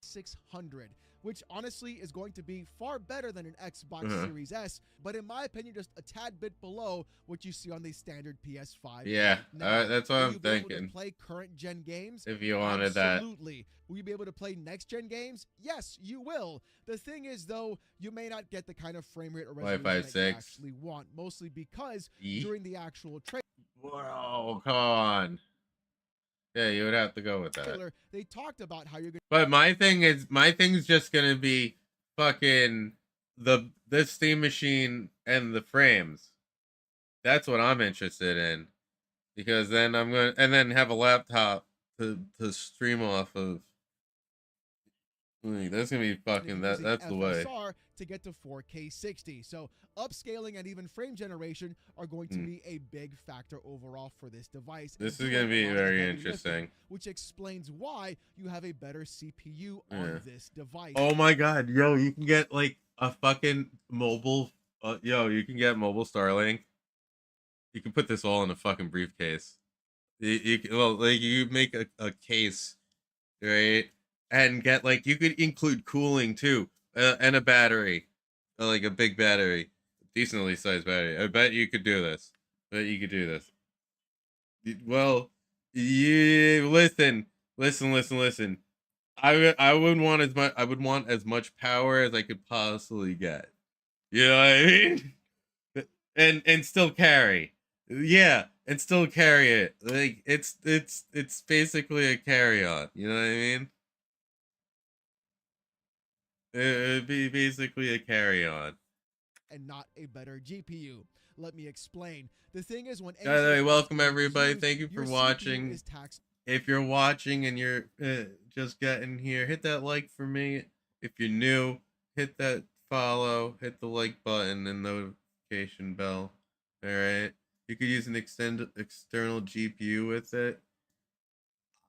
600, which honestly is going to be far better than an Xbox Series S, but in my opinion, just a tad bit below what you see on the standard PS5. Yeah, Now, that's what will I'm you be able thinking. to play current gen games? If you wanted that. Absolutely. Will you be able to play next gen games? Yes, you will. The thing is, though, you may not get the kind of frame rate or resolution Wi-Fi that 6. you actually want, mostly because during the actual Whoa, come on. Yeah, you would have to go with that. trailer, they talked about how you're going But my thing's just gonna be fucking this Steam Machine and the frames. That's what I'm interested in, because then I'm gonna then have a laptop to stream off of. That's gonna be fucking that's the way. to get to 4K 60. So upscaling and even frame generation are going to be a big factor overall for this device. This and is going to doing be a lot of the very heavy interesting. lifting, which explains why you have a better CPU on this device. Oh my god, yo, you can get like a fucking mobile, you can get mobile Starlink. You can put this all in a fucking briefcase. You make a case, right? And get like, you could include cooling too, and a battery, like a big battery, decently sized battery. I bet you could do this. Well, yeah, listen. I would want as much power as I could possibly get. You know what I mean? And still carry. Yeah, and still carry it. Like it's basically a carry-on. You know what I mean? It'd be basically a carry-on. And not a better GPU. Let me explain. The thing is, when By the way, welcome is everybody. used, Thank you your for CPU watching. is taxed. If you're watching and you're just getting here, hit that like for me. If you're new, hit that follow, hit the like button and notification bell. All right. You could use an external GPU with it.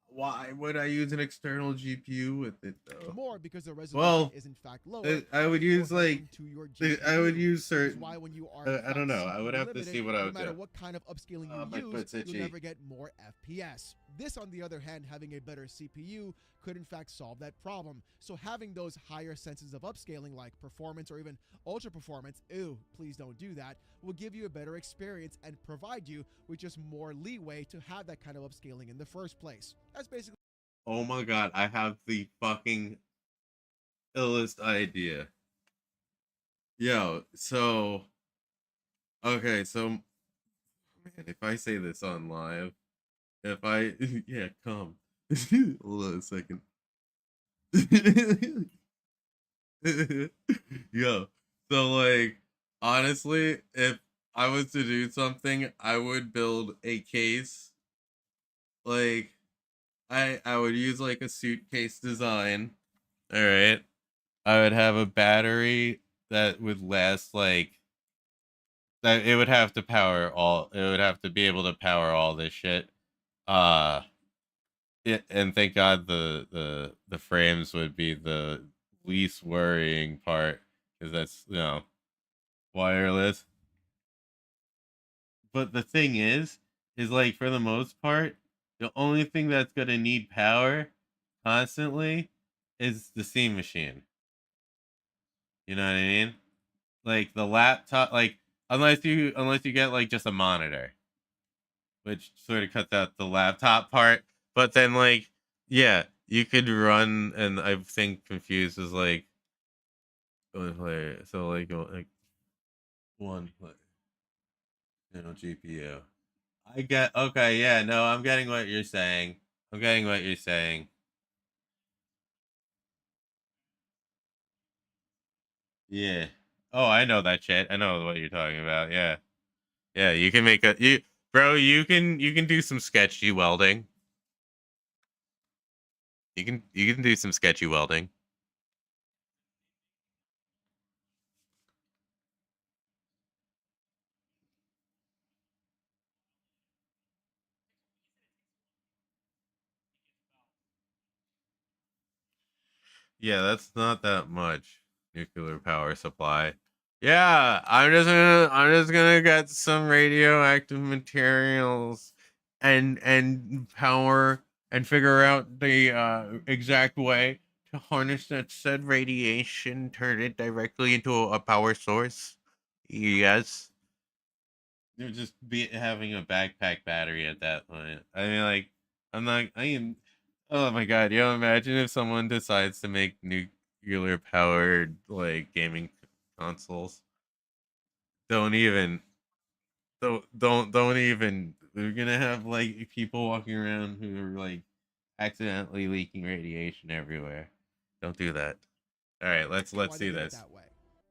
Why would I use an external GPU with it though? More because the resolution is in fact lower. I would use like I would use certain. Why when you are I don't know. I would have to see what I would no matter do. what kind of upscaling My you foot's use, itchy. you'll never get more FPS. This, on the other hand, having a better CPU could in fact solve that problem. So having those higher senses of upscaling like performance or even ultra performance, please don't do that, will give you a better experience and provide you with just more leeway to have that kind of upscaling in the first place. That's basically. Oh my god, I have the fucking illest idea. Yo, so okay, so man, if I say this on live, yeah, come. Hold on a second. Yo, so like honestly, if I was to do something, I would build a case. Like I would use like a suitcase design. All right. I would have a battery that would last like that. It would have to be able to power all this shit. And thank God the frames would be the least worrying part because that's wireless. But the thing is like for the most part, the only thing that's gonna need power constantly is the steam machine. You know what I mean? Like the laptop, like unless you get like just a monitor, which sort of cuts out the laptop part. But then like, yeah, you could run, and I think Confused is like one player. So like one player, GPU. I get okay, yeah, no, I'm getting what you're saying. Yeah. Oh, I know that shit. I know what you're talking about. Yeah. Yeah, you can make you can do some sketchy welding. You can do some sketchy welding. Yeah, that's not that much nuclear power supply. Yeah, I'm just gonna get some radioactive materials and power and figure out the exact way to harness that said radiation, turn it directly into a power source. Yes. You're just having a backpack battery at that point. I mean, like, oh my god, imagine if someone decides to make nuclear powered, like, gaming consoles. Don't even. We're gonna have, like, people walking around who are, like, accidentally leaking radiation everywhere. Don't do that. Alright, let's see this. That way.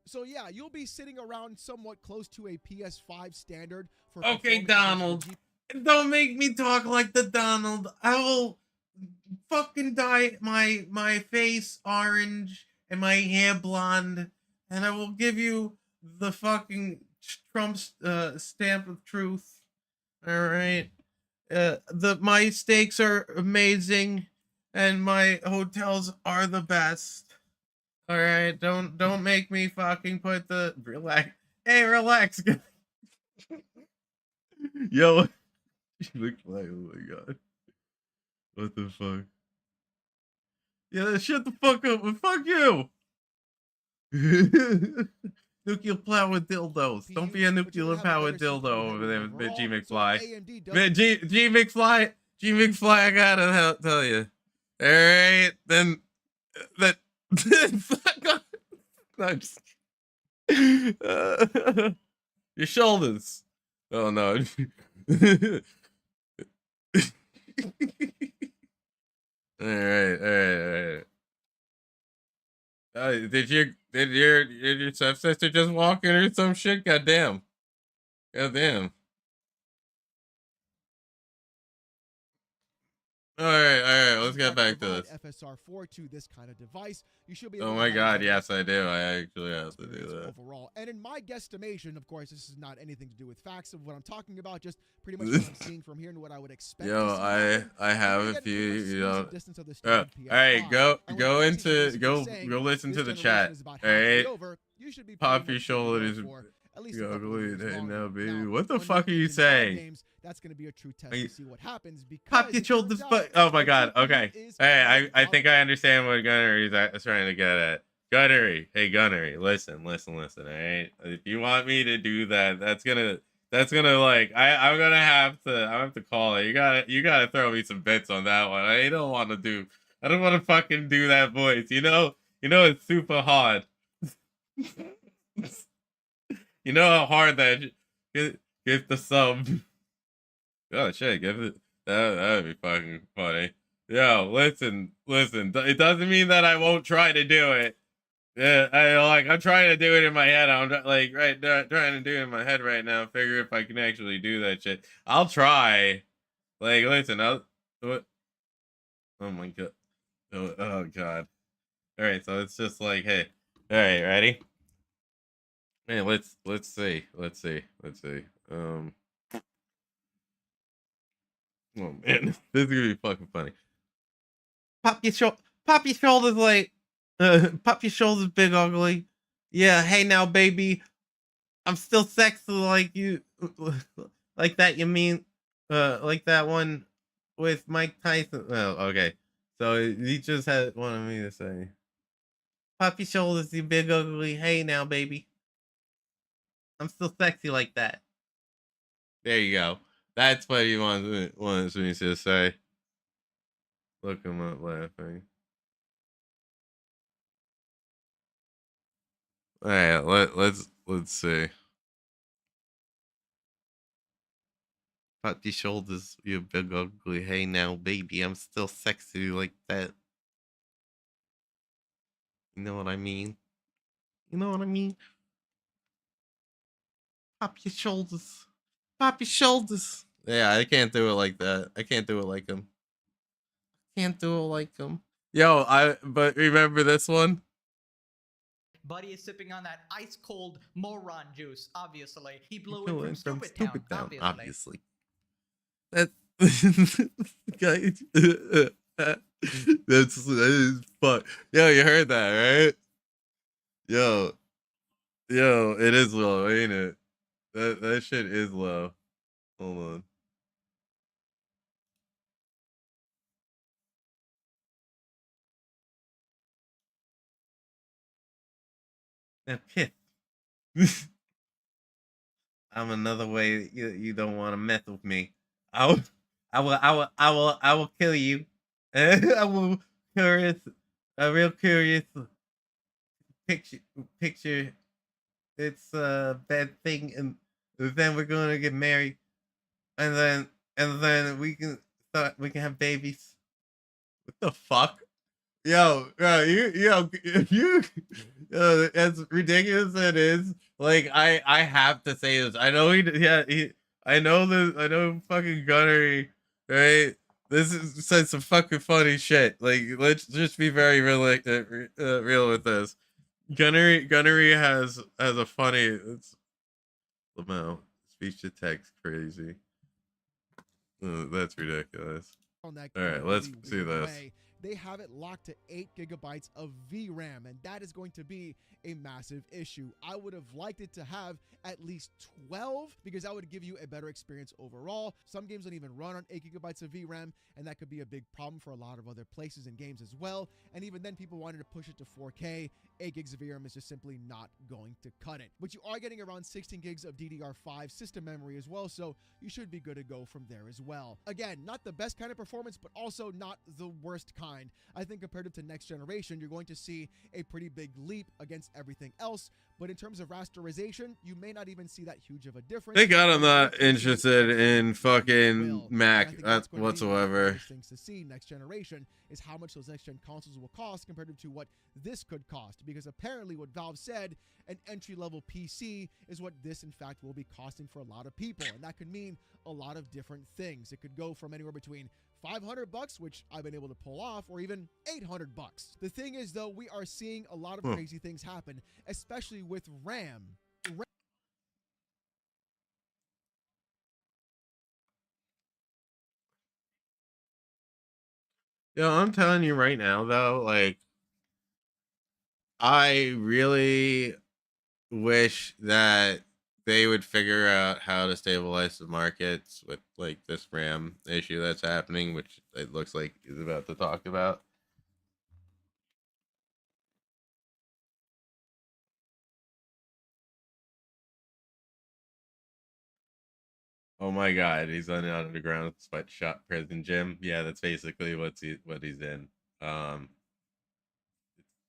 So yeah, you'll be sitting around somewhat close to a PS5 standard for. Okay, Donald. Don't make me talk like the Donald. I will fucking dye my face orange and my hair blonde and I will give you the fucking Trump's stamp of truth. All right. My steaks are amazing, and my hotels are the best. All right, don't make me fucking put the relax. Hey, relax. Yo, you look like, oh my god, what the fuck? Yeah, shut the fuck up. Fuck you. Nuclear powered dildos. Don't be a nuclear powered dildo over there with G McFly. G McFly. G McFly, I gotta tell you. All right, then fuck off. No, I'm just your shoulders. Oh no. All right. Did your stepsister just walk in or some shit? Goddamn. All right. Let's get back to this. FSR4 to this kind of device. You should be. Oh my god, yes, I do. I actually have to do that. Overall, and in my guesstimation, of course, this is not anything to do with facts of what I'm talking about. Just pretty much what I'm seeing from here and what I would expect. Yo, I have a few. You know. All right, go listen to the chat. All right. Pop your shoulders. Ugly now, baby. What the fuck are you saying? That's going to be a true test to see what happens. Pop your shoulders, but oh my god. Okay. Hey, I think I understand what Gunnery is trying to get at. Gunnery, hey Gunnery, listen. All right. If you want me to do that, that's gonna like I'm gonna have to call it. You gotta throw me some bits on that one. I don't want to fucking do that voice. You know it's super hard. You know how hard that give the sub. Oh shit, give it. That'd be fucking funny. Yo, listen. It doesn't mean that I won't try to do it. Yeah, I'm trying to do it in my head. I'm trying to do it in my head right now. Figure if I can actually do that shit. I'll try. Like, listen. What? Oh my god. Oh god. All right, so it's just like, hey. All right, ready? Hey, let's see. Oh man, this is gonna be fucking funny. Pop your shoulders, like, pop your shoulders, big ugly. Yeah, hey now, baby, I'm still sexy like you, like that. You mean, like that one with Mike Tyson? Oh, okay. So he just had wanted me to say, pop your shoulders, you big ugly. Hey now, baby. I'm still sexy like that. There you go. That's what he wants me to say. Look him up laughing. All right, let's see. Pop your shoulders, you big ugly. Hey now, baby, I'm still sexy like that. You know what I mean? Pop your shoulders. Pop your shoulders. Yeah, I can't do it like that. I can't do it like him. Yo, but remember this one? Buddy is sipping on that ice cold moron juice, obviously. He blew it from Stupid Town, obviously. That's that is fuck. Yo, you heard that, right? Yo, it is low, ain't it? That shit is low. Hold on. Now piss. I'm another way you don't want to mess with me. I will kill you. I will a real curious picture. It's a bad thing, and then we're gonna get married, and then we can have babies. What the fuck? Yo, you as ridiculous as it is, like I have to say this. I know I know fucking Gunnery, right? This is said some fucking funny shit. Like, let's just be very real with this. Gunnery has a funny. It's Lamau speech to text crazy. That's ridiculous. On that All right, really let's see weird this. way. They have it locked to 8 gigabytes of VRAM, and that is going to be a massive issue. I would have liked it to have at least 12 because that would give you a better experience overall. Some games don't even run on 8 gigabytes of VRAM, and that could be a big problem for a lot of other places and games as well. And even then, people wanted to push it to 4K. 8 gigs of VRAM is just simply not going to cut it. But you are getting around 16 gigs of DDR5 system memory as well, so you should be good to go from there as well. Again, not the best kind of performance, but also not the worst kind. I think comparative to next generation, you're going to see a pretty big leap against everything else. But in terms of rasterization, you may not even see that huge of a difference. Thank God I'm not interested in fucking Mac whatsoever. Things to see next generation is how much those next gen consoles will cost compared to what this could cost. Because apparently what Valve said, an entry-level PC is what this in fact will be costing for a lot of people. And that could mean a lot of different things. It could go from anywhere between $500, which I've been able to pull off, or even $800. The thing is, though, we are seeing a lot of crazy things happen, especially with RAM. Yo, I'm telling you right now, though, like, I really wish that they would figure out how to stabilize the markets with like this RAM issue that's happening, which it looks like is about to talk about. Oh my God, he's on an underground sweatshop prison gym. Yeah, that's basically what he's in.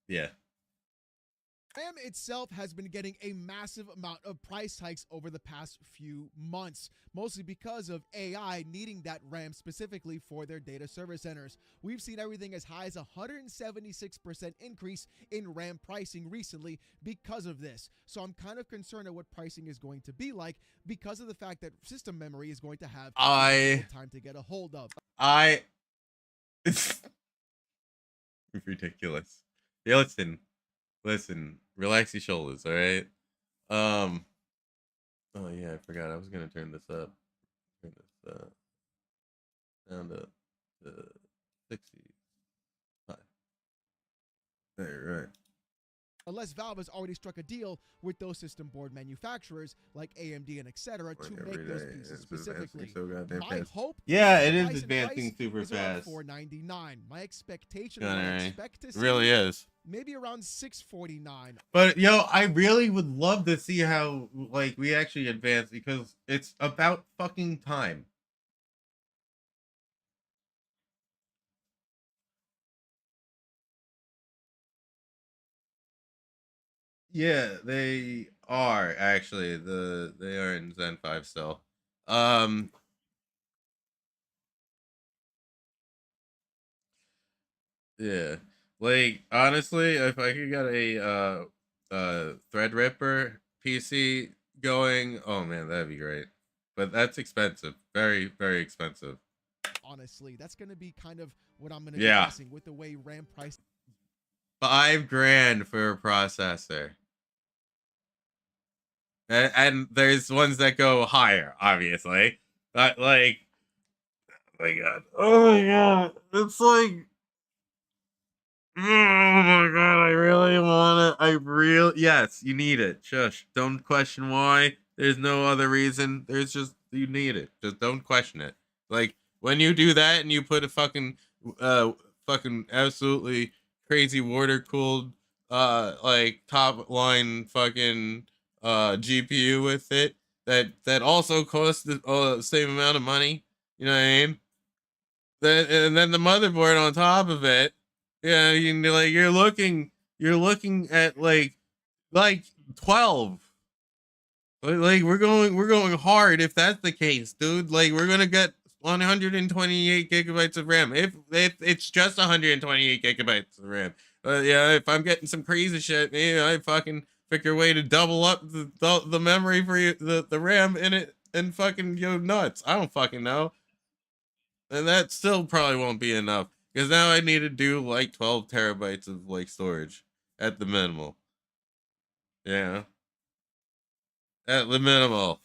Yeah. RAM itself has been getting a massive amount of price hikes over the past few months, mostly because of AI needing that RAM specifically for their data service centers. We've seen everything as high as 176% increase in RAM pricing recently because of this. So I'm kind of concerned at what pricing is going to be like because of the fact that system memory is going to have time to get a hold of. It's ridiculous. Yeah, listen, relax your shoulders, all right? Oh yeah, I forgot. I was gonna turn this up. Turn this down to 60. Right. Unless Valve has already struck a deal with those system board manufacturers like AMD and etc. to make those pieces specifically. My hope, yeah, it is advancing super fast. $499. My expectation, really is maybe around $649. But yo, I really would love to see how like we actually advance because it's about fucking time. Yeah, they are actually they are in Zen 5 still. Yeah. Like honestly, if I could get a Threadripper PC going, oh man, that'd be great. But that's expensive. Very, very expensive. Honestly, that's going to be kind of what I'm going to be guessing with the way RAM price. $5,000 for a processor. And there's ones that go higher, obviously. Like, oh my God. Oh my God. It's like, oh my God, I really want it. Yes, you need it. Shush. Don't question why. There's no other reason. There's just, you need it. Just don't question it. Like, when you do that and you put a fucking absolutely crazy water-cooled, like, top-line fucking, GPU with it, that also costs the same amount of money, you know what I mean? And then the motherboard on top of it, yeah, you're looking at like 12. Like we're going hard if that's the case, dude. Like we're gonna get 128 gigabytes of RAM. If it's just 128 gigabytes of RAM. Yeah, if I'm getting some crazy shit, maybe I fucking figure a way to double up the memory for the RAM in it and fucking go nuts. I don't fucking know. And that still probably won't be enough because now I need to do like 12 terabytes of like storage at the minimal. Yeah. At the minimal.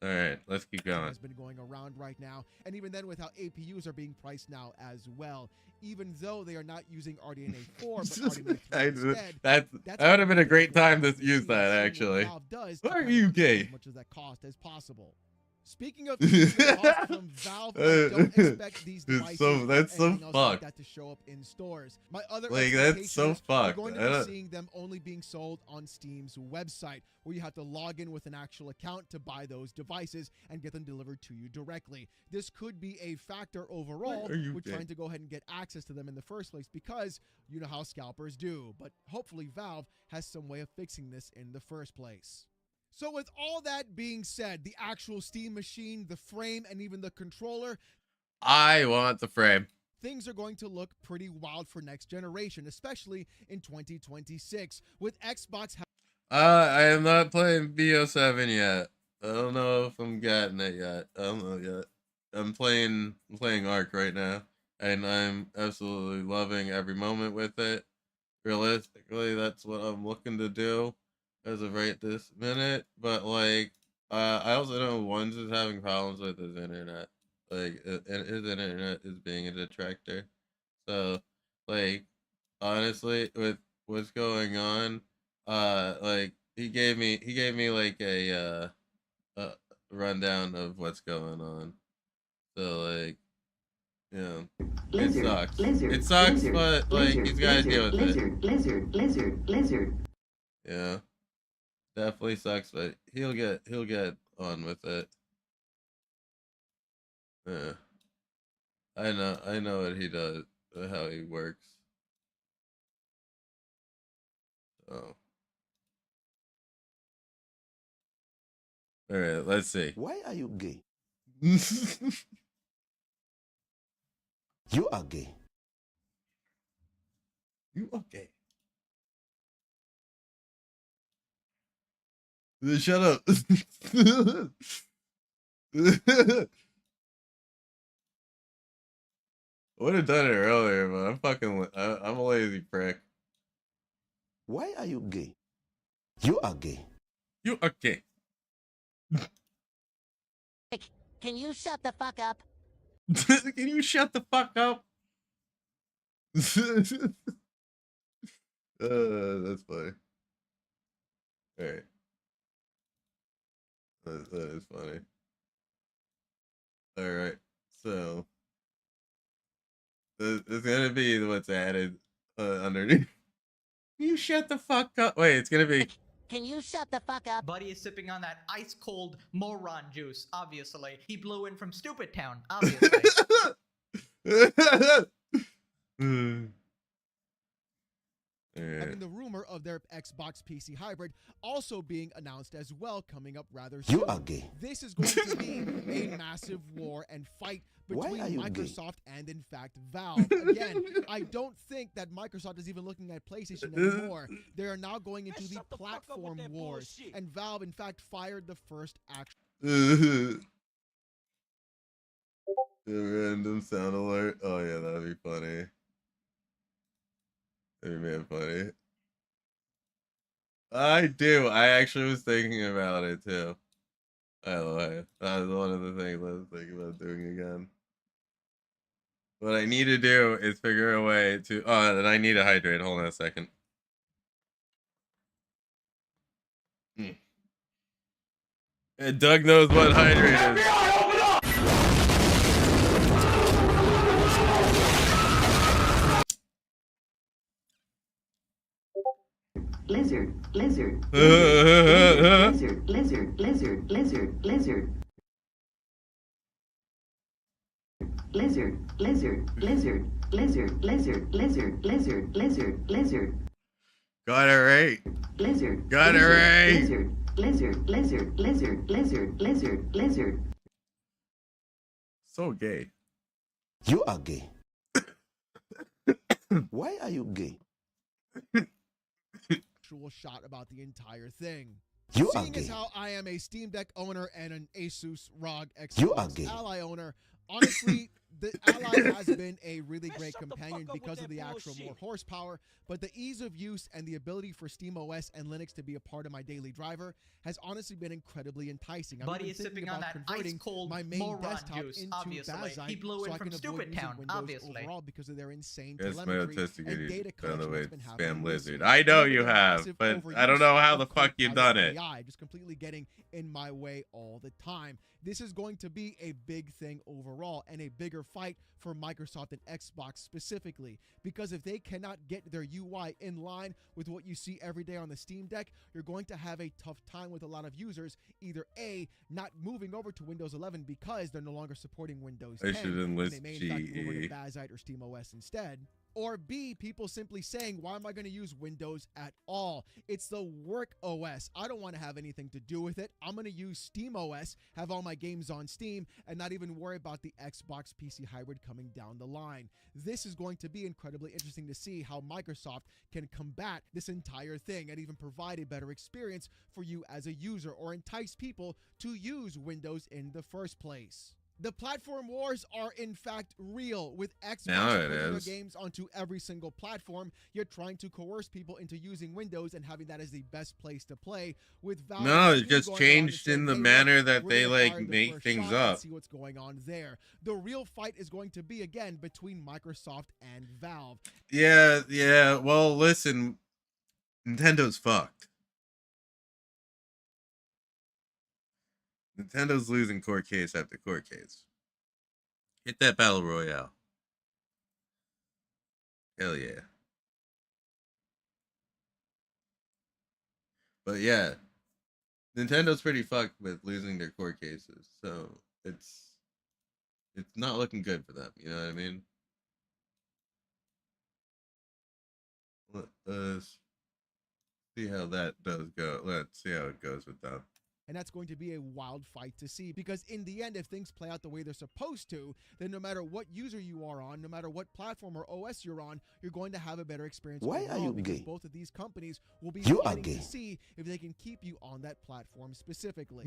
All right, let's keep going. Has been going around right now, and even then with how APUs are being priced now as well, even though they are not using RDNA 4 but RDNA 3 instead. That would have been a great time to use that, actually. Why are you gay? As much as that cost as possible. Speaking of the cost from Valve, I don't expect these devices that's so like fucked. that to show up in stores. My other Like, that's so expectations fucked. are going to be seeing them only being sold on Steam's website, where you have to log in with an actual account to buy those devices and get them delivered to you directly. This could be a factor overall with trying to go ahead and get access to them in the first place, because you know how scalpers do. But hopefully Valve has some way of fixing this in the first place. So with all that being said, the actual Steam machine, the frame, and even the controller, I want the frame. things are going to look pretty wild for next generation, especially in 2026, with Xbox. I am not playing BO7 yet. I don't know if I'm getting it yet. I don't know yet. I'm playing Arc right now, and I'm absolutely loving every moment with it. Realistically, that's what I'm looking to do as of right this minute. But like, I also know Ones is having problems with his internet. Like, and his internet is being a detractor. So, like, honestly, with what's going on, like he gave me like a rundown of what's going on. So like, you know, it sucks. It sucks, but like he's got to deal with it. Yeah, definitely sucks, but he'll get on with it. Yeah, I know what he does, how he works. So, all right, let's see. Why are you gay? You are gay. You are gay. Shut up. I would have done it earlier, but I'm a lazy prick. Why are you gay? You are gay. You are gay. Can you shut the fuck up? Can you shut the fuck up? That's funny. Alright. That is funny. Alright, so it's gonna be what's added underneath. Can you shut the fuck up? Wait, it's gonna be. Can you shut the fuck up? Buddy is sipping on that ice cold moron juice, obviously. He blew in from Stupid Town, obviously. Having the rumor of their Xbox PC hybrid also being announced as well, coming up rather soon. You are gay. This is going to be a massive war and fight between Microsoft and, in fact, Valve. Again, I don't think that Microsoft is even looking at PlayStation anymore. They are now going into the platform wars, and Valve, in fact, fired the first action. The random sound alert. Oh yeah, that'd be funny. That'd be man funny. I do. I actually was thinking about it too. By the way, that was one of the things I was thinking about doing again. What I need to do is figure a way to. Oh, and I need to hydrate. Hold on a second. And Doug knows what hydrate is. Lizard, lizard, lizard, lizard, lizard, lizard, lizard. Lizard, lizard, lizard, lizard, lizard, lizard, lizard, lizard, lizard. Got it right. Lizard. Got it right. Lizard, lizard, lizard, lizard, lizard, lizard, lizard. So gay. You are gay. Why are you gay? Shot about the entire thing. You are Seeing gay. as how I am a Steam Deck owner and an Asus ROG You are Xbox gay. Ally owner, honestly, The Ally has been a really great companion because of the actual more horsepower, but the ease of use and the ability for SteamOS and Linux to be a part of my daily driver has honestly been incredibly enticing. Buddy is sipping on that ice-cold my main moron desktop juice, into obviously. Bazite He blew so in I from can avoid Stupid using Town, Windows obviously. overall because of their insane That's my telemetry autistic and idiot. data By the collection way, that's been happening spam lizard. recently. I know Even you the have, massive but I overuse don't know how the of fuck you've done it. AI just completely getting in my way all the time. This is going to be a big thing overall and a bigger fight for Microsoft and Xbox specifically, because if they cannot get their UI in line with what you see every day on the Steam Deck, you're going to have a tough time with a lot of users either A, not moving over to Windows 11 because they're no longer supporting Windows 10, I should and enlist they may in fact move over to GE. Bazite or SteamOS instead. Or B, people simply saying, why am I going to use Windows at all? It's the work OS. I don't want to have anything to do with it. I'm going to use SteamOS, have all my games on Steam, and not even worry about the Xbox PC hybrid coming down the line. This is going to be incredibly interesting to see how Microsoft can combat this entire thing and even provide a better experience for you as a user or entice people to use Windows in the first place. The platform wars are in fact real, with Now Xbox it putting their is. games onto every single platform. You're trying to coerce people into using Windows and having that as the best place to play. With Valve, No, and it Steam just going around and changed saying, in the "Hey, look, manner that we're they gonna like fire the make first things shot and up. see what's going on there." The real fight is going to be again between Microsoft and Valve. Yeah. Well, listen, Nintendo's fucked. Nintendo's losing court case after court case. Hit that battle royale. Hell yeah. But yeah, Nintendo's pretty fucked with losing their court cases, so it's not looking good for them. You know what I mean? Let's see how that does go. Let's see how it goes with them. And that's going to be a wild fight to see, because in the end, if things play out the way they're supposed to, then no matter what user you are on, no matter what platform or OS you're on, you're going to have a better experience. Why are you because gay? both of these companies will be You are fighting gay. to see if they can keep you on that platform specifically.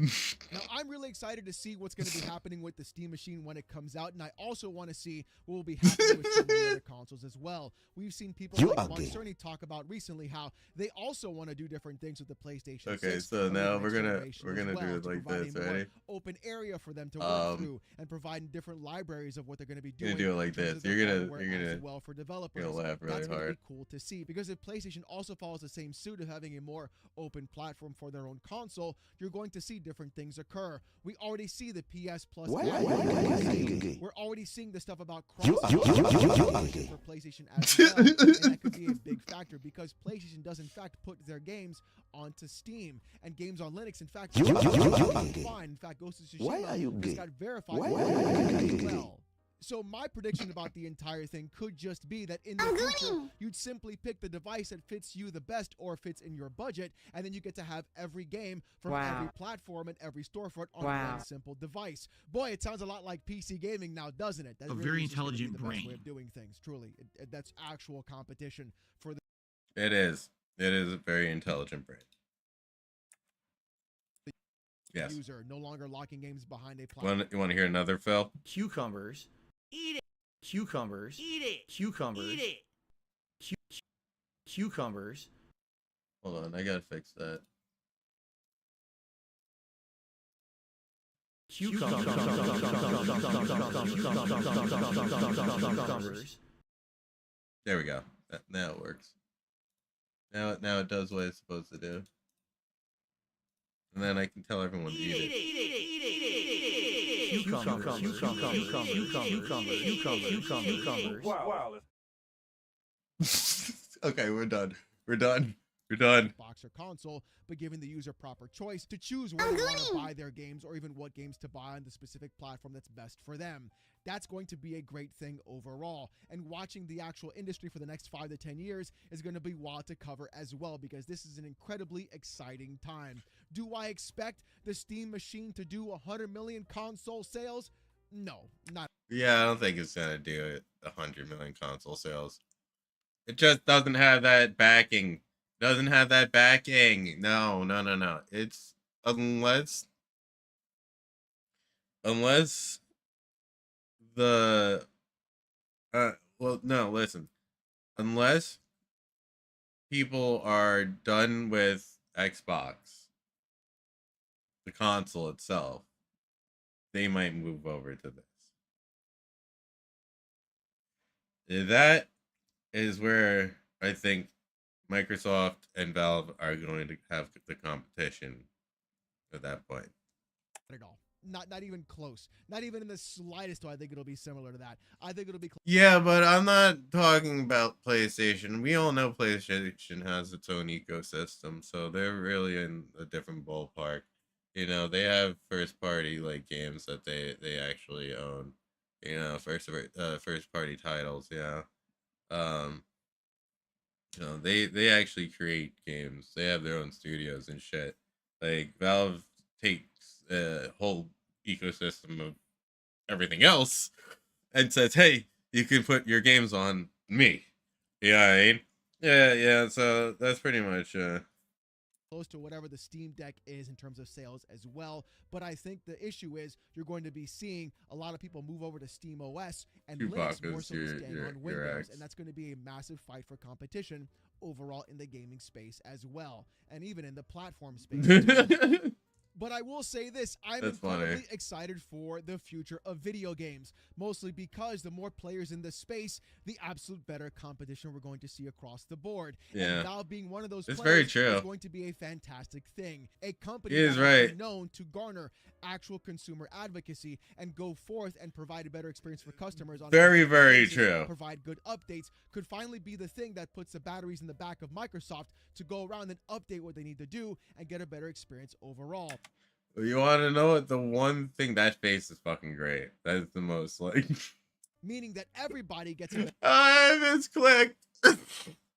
Now, I'm really excited to see what's going to be happening with the Steam machine when it comes out, and I also want to see what will be happening with some of the other consoles as well. We've seen people You like are Von gay. Cerny talk about recently how they also want to do different things with the PlayStation 6. Okay, so and with now the we're next gonna generation we're as gonna well, do it to like provide this, a more ready? open area for them to work through and provide different libraries of what they're going to be doing. You're gonna do it like in terms this. of their You're hardware gonna as well for developers. you're gonna laugh really That's going to hard. be cool to see, because if PlayStation also follows the same suit of having a more open platform for their own console, you're going to see different things occur. We already see the PS Plus. Why add-on are for you PlayStation. gay? We're already seeing the stuff about You are gay. for PlayStation as well, and that could be a big factor because PlayStation does in fact put their games onto Steam, and games on Linux in fact You are are gay. fine. In fact, Ghost of Tsushima Why are you just gay? got verified Why by are you as gay? well. So my prediction about the entire thing could just be that in the future, you'd simply pick the device that fits you the best or fits in your budget, and then you get to have every game from every platform and every storefront on one simple device. Boy, it sounds a lot like PC gaming now, doesn't it? That A really very is just gonna be intelligent the best way brain. of doing things, truly. That's actual competition for the It is a very intelligent brain. Yes. user, no longer locking games behind a platform. You want to hear another, Phil? Cucumbers. Eat it. Cucumbers. Eat it. Cucumbers. Eat it. Cucumbers. Hold on, I gotta fix that. Cucumbers. There we go. Now it works. Now it does what it's supposed to do. And then I can tell everyone to eat it. Cucumbers. Wow. Okay, we're done. We're done. Box or console, but giving the user proper choice to choose where they want to buy their games or even what games to buy on the specific platform that's best for them. That's going to be a great thing overall. And watching the actual industry for the next 5 to 10 years is going to be wild to cover as well, because this is an incredibly exciting time. Do I expect the Steam machine to do 100 million console sales? No, not. Yeah, I don't think it's gonna do it. 100 million console sales. It just doesn't have that backing. No. It's unless the well, no, listen. Unless people are done with Xbox, the console itself, they might move over to this. That is where I think Microsoft and Valve are going to have the competition at that point. Not at all. Not even close. Not even in the slightest do I think it'll be similar to that. I think it'll be Yeah, but I'm not talking about PlayStation. We all know PlayStation has its own ecosystem, so they're really in a different ballpark. You know, they have first party like games that they actually own. You know, first party titles, yeah. You know, they actually create games. They have their own studios and shit. Like Valve takes a whole ecosystem of everything else and says, "Hey, you can put your games on me." You know what I mean? Yeah. So that's pretty much close to whatever the Steam Deck is in terms of sales as well. But I think the issue is you're going to be seeing a lot of people move over to Steam OS and Linux more so staying on Windows. And that's going to be a massive fight for competition overall in the gaming space as well. And even in the platform space. But I will say this, I'm incredibly excited for the future of video games, mostly because the more players in the space, the absolute better competition we're going to see across the board. Yeah. And now being one of those it's players very true. is going to be a fantastic thing. A company that is known to garner actual consumer advocacy and go forth and provide a better experience for customers on very basis, true. Provide good updates could finally be the thing that puts the batteries in the back of Microsoft to go around and update what they need to do and get a better experience overall. You want to know what the one thing that face is fucking great? That is the most like meaning that everybody gets it. I misclicked. Oh,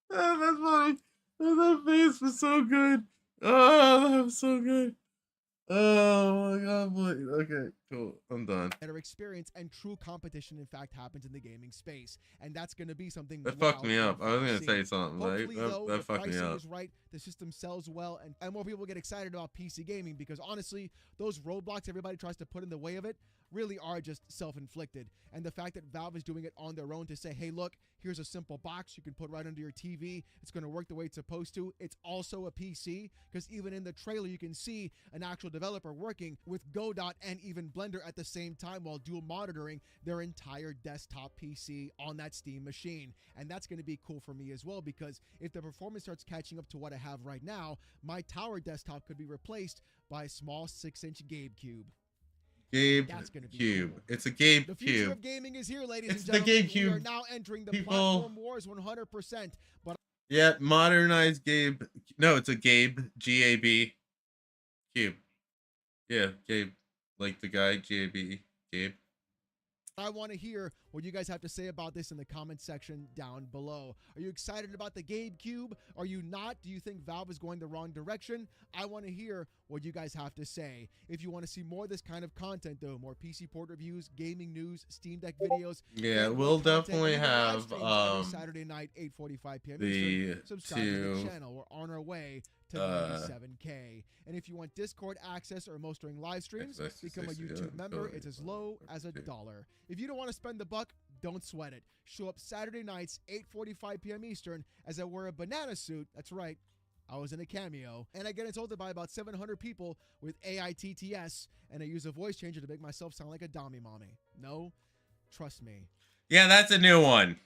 that's funny. That face was so good. Oh, that was so good. Oh my god, boy. Okay, cool. I'm done. Better experience and true competition, in fact, happens in the gaming space, and that's going to be something that fucked me up. I was gonna say something. Hopefully, though, that fucked me up. Is right, the system sells well, and more people get excited about PC gaming because honestly, those roadblocks everybody tries to put in the way of it really are just self-inflicted. And the fact that Valve is doing it on their own to say, hey, look, here's a simple box you can put right under your TV. It's going to work the way it's supposed to. It's also a PC because even in the trailer, you can see an actual developer working with Godot and even Blender at the same time while dual monitoring their entire desktop PC on that Steam machine. And that's going to be cool for me as well because if the performance starts catching up to what I have right now, my tower desktop could be replaced by a small 6-inch Gabe Cube. Gabe Cube. Cool. It's a Gabe Cube. The future of gaming is here, ladies and gentlemen. The Gabe Cube. We are now entering the platform wars 100%. But yeah, modernized Gabe. No, it's a Gabe. G-A-B. Cube. Yeah, Gabe. Like the guy, G-A-B. Gabe. I want to hear what you guys have to say about this in the comment section down below. Are you excited about the Gabe Cube? Are you not? Do you think Valve is going the wrong direction? I want to hear what you guys have to say. If you want to see more of this kind of content, though, more PC port reviews, gaming news, Steam Deck videos. Yeah, we'll definitely have Saturday night, 8:45 p.m. The Eastern. Subscribe to the channel. We're on our way to 97K. And if you want Discord access or most during live streams, become a YouTube member. It's as low as $1. If you don't want to spend the buck, don't sweat it. Show up Saturday nights, 8:45 p.m. Eastern, as I wear a banana suit. That's right. I was in a cameo. And I get insulted by about 700 people with AITTS, and I use a voice changer to make myself sound like a Dommy Mommy. No, trust me. Yeah, that's a new one.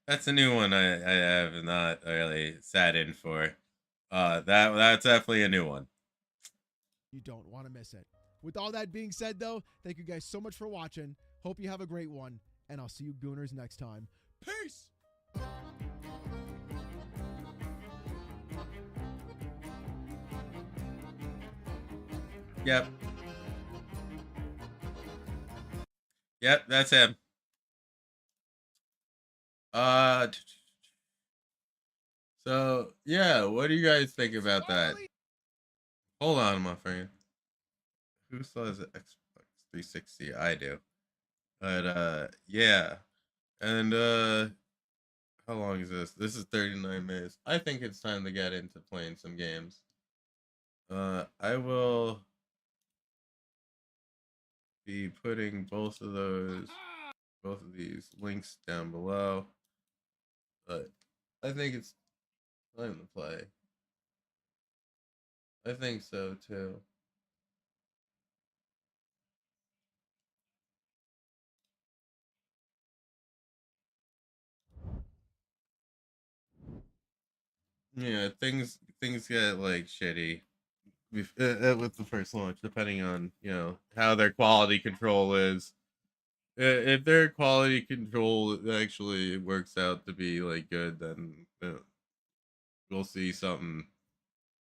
That's a new one I have not really sat in for. That's definitely a new one. You don't want to miss it. With all that being said, though, thank you guys so much for watching. Hope you have a great one, and I'll see you gooners next time. Peace! Yep. Yep, that's him. So, yeah, what do you guys think about that? Hold on, my friend. Who still has an Xbox 360? I do. But, yeah. And, how long is this? This is 39 minutes. I think it's time to get into playing some games. I will be putting both of these links down below. But I think it's time to play. I think so too. Yeah, things get like shitty with the first launch, depending on how their quality control is. If their quality control actually works out to be like good, then we'll see something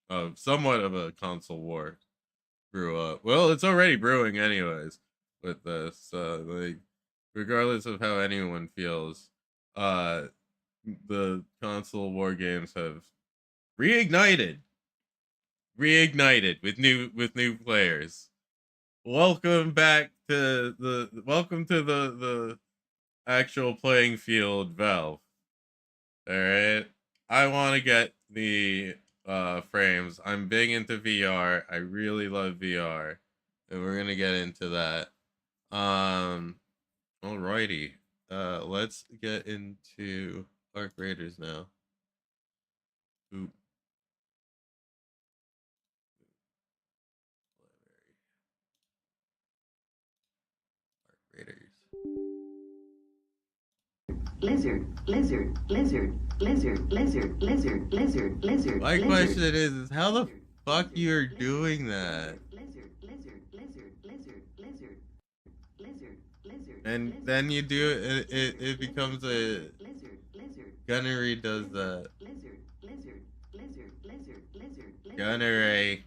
of somewhat of a console war brew up. Well, it's already brewing anyways with this. Like, regardless of how anyone feels, the console war games have reignited with new players. Welcome back to the actual playing field, Valve. All right, I want to get the frames. I'm big into VR. I really love VR, and we're gonna get into that. Alrighty. Let's get into ArcRaiders now. Oop. ArcRaiders. Lizard, lizard, lizard, lizard, lizard, lizard, lizard, lizard. My question is how the fuck you're doing that? And then you do it becomes a gunnery does that. Gunnery.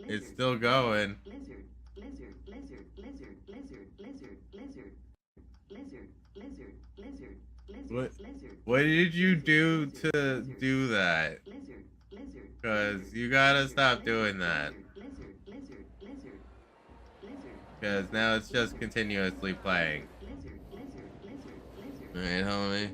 It's still going. What did you do to do that? Because you gotta stop doing that. Because now it's just continuously playing. Alright, homie.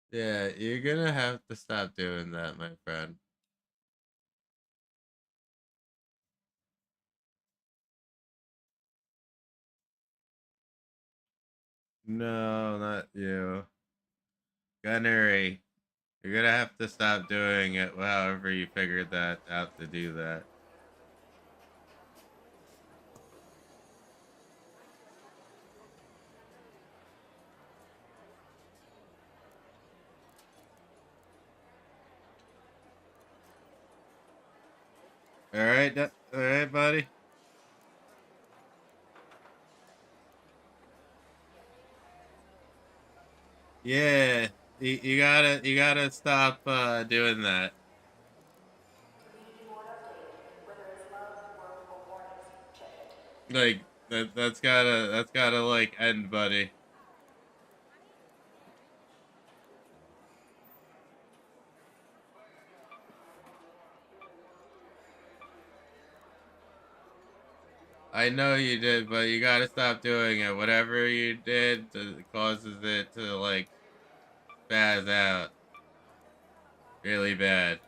Yeah, you're gonna have to stop doing that, my friend. No, not you. Gunnery. You're gonna have to stop doing it however you figured that out to do that. Alright, buddy. Yeah, you gotta stop doing that. Like that's gotta like end, buddy. I know you did, but you gotta stop doing it. Whatever you did causes it to like spaz out really bad,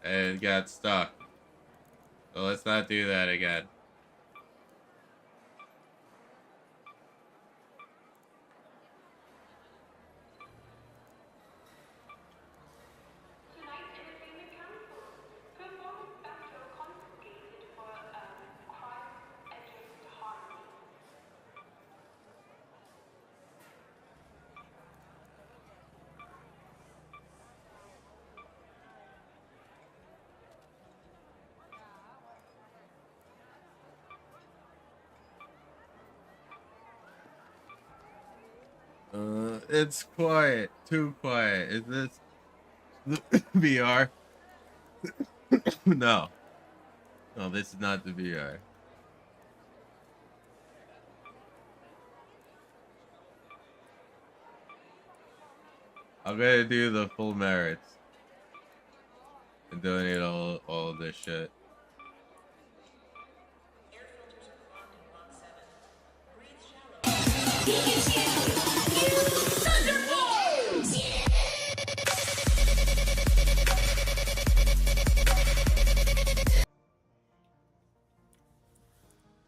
and it got stuck. So let's not do that again. It's quiet. Too quiet. Is this the VR? No. No, this is not the VR. I'm gonna do the full merits and donate all of this shit.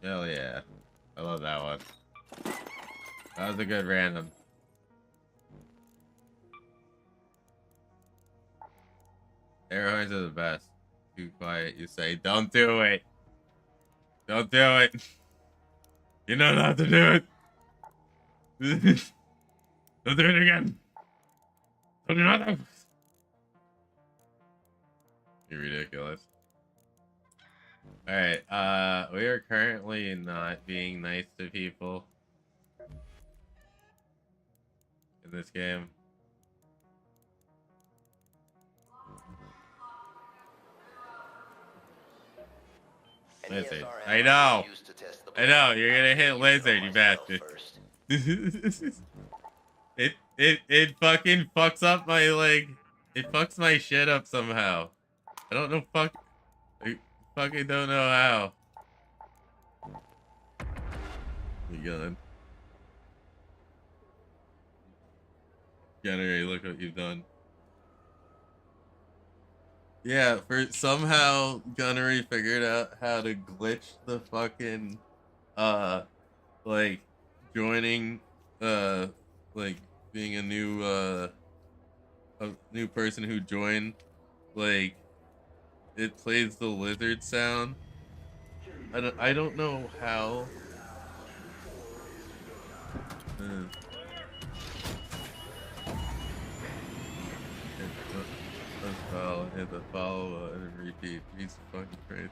Hell yeah. I love that one. That was a good random. Air horns are the best. Too quiet, you say. Don't do it. Don't do it. You know not to do it. Don't do it again. Don't do nothing. You're ridiculous. Alright, we are currently not being nice to people in this game. Lizard. I know. You're gonna hit lizard, you bastard. it fucking fucks up my it fucks my shit up somehow. I don't know I fucking don't know how. You gun. Gunnery, look what you've done. Yeah, somehow Gunnery figured out how to glitch the fucking joining being a new person who joined, it plays the lizard sound. I don't know how. Hit the follow and repeat. He's fucking crazy.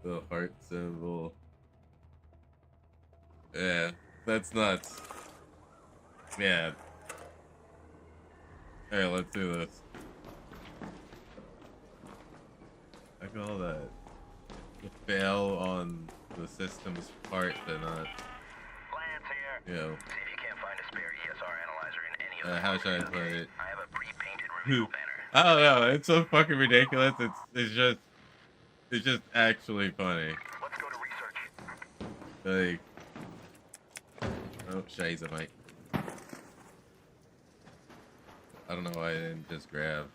The heart symbol. Yeah, that's nuts. Yeah. Alright, let's do this. I call that the fail on the system's part to not. You know. See if you can't find a spare ESR analyzer in any of the How should I put it? I have a pre-painted reveal banner. I don't know. It's so fucking ridiculous. It's just actually funny. Let's go to research. Oh, shades of Mike. I don't know why I didn't just grab.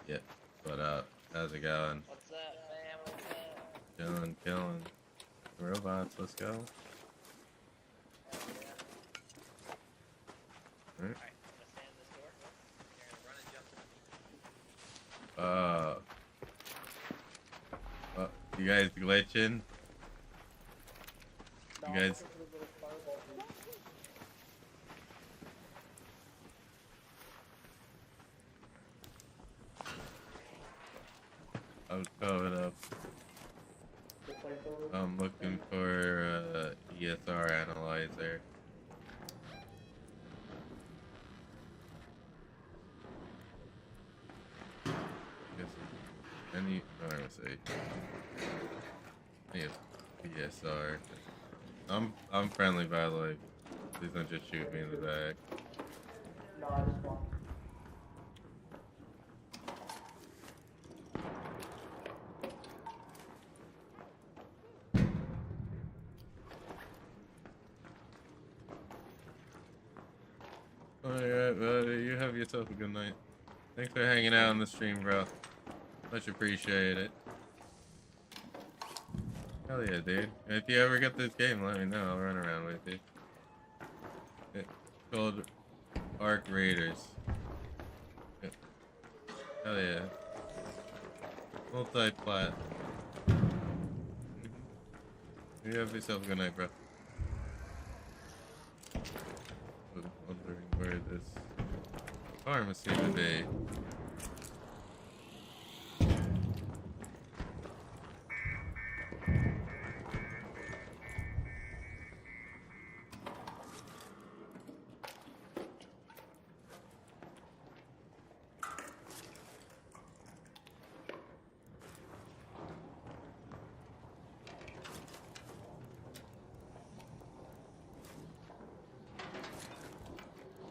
Yep. What up? How's it going? What's up, fam? What's up? Killing. Robots, let's go. Alright. You guys glitching? You guys? I'll cover it up. I'm looking for ESR analyzer. Let me see. ESR. I'm friendly, by the way. Please don't just shoot me in the back. No, I just want. Alright, buddy. You have yourself a good night. Thanks for hanging out on the stream, bro. Much appreciated. Hell yeah, dude. If you ever get this game, let me know. I'll run around with you. It's called ArcRaiders. Hell yeah. Multi-plat. You have yourself a good night, bro. I'm wondering where this pharmacy would be.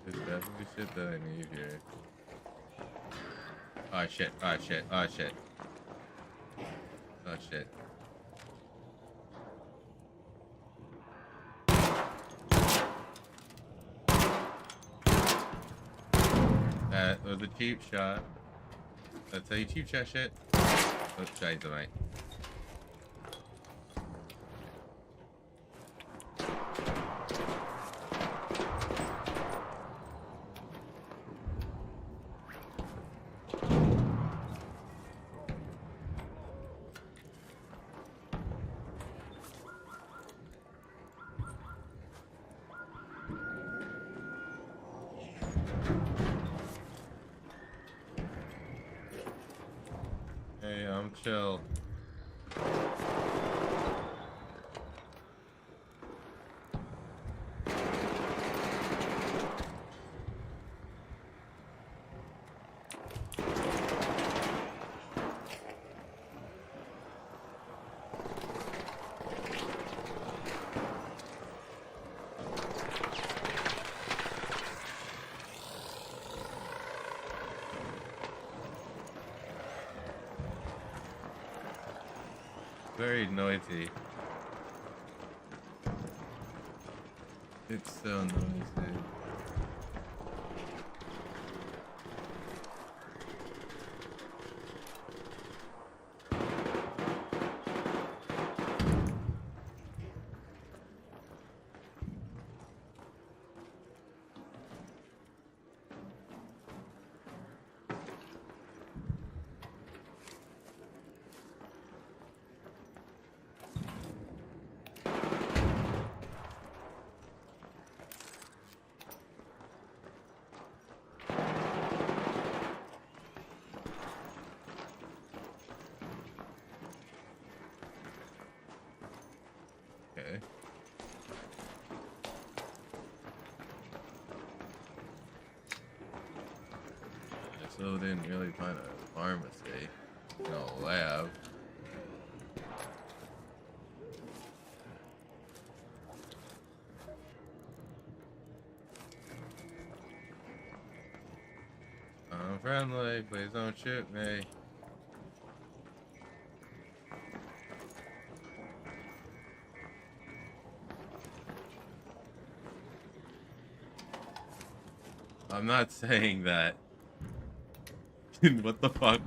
There's definitely shit that I need here. Oh shit, oh shit, oh shit. Oh shit. That was a cheap shot. That's how you cheap shot shit. Oh, scheiße, mate. Hey, I'm chill. Very noisy. It's so noisy. Okay. I still didn't really find a pharmacy. No lab. I'm friendly, please don't shoot me. I'm not saying that. What the fuck?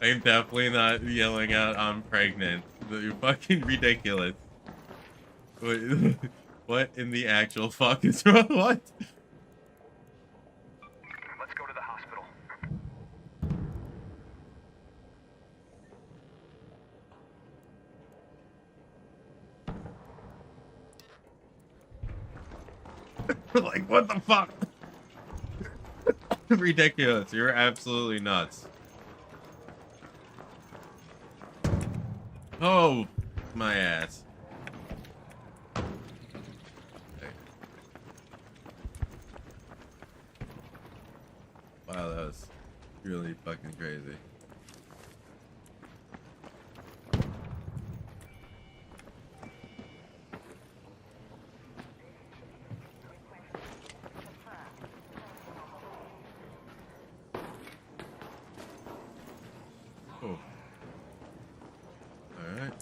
I'm definitely not yelling out I'm pregnant. You're fucking ridiculous. Wait, what in the actual fuck is wrong? What? Let's go to the hospital. Like, what the fuck? Ridiculous. You're absolutely nuts. Oh, my ass. Okay. Wow, that was really fucking crazy. Cool. All right.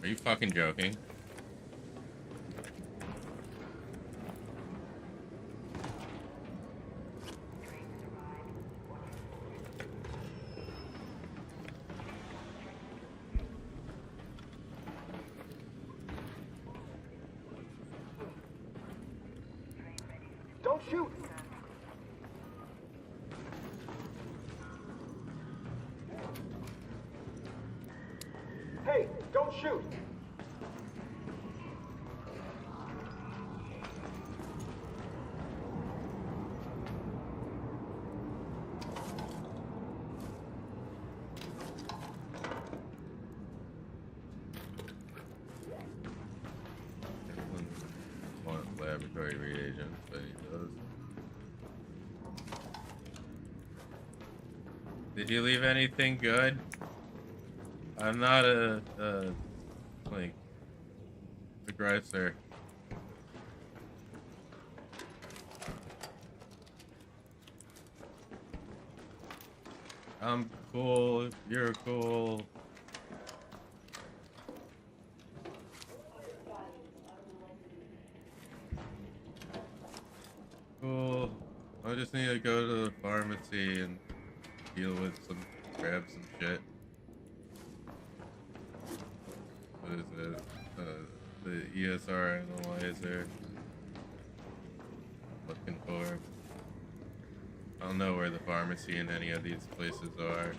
Are you fucking joking? Don't shoot! Hey, don't shoot! Want laboratory reagents, but he does. Did you leave anything good? I'm not a like aggressor. I'm cool. You're cool. Cool. I just need to go to the pharmacy and deal with grab some shit. What is it? The ESR analyzer. Looking for. I don't know where the pharmacy in any of these places are.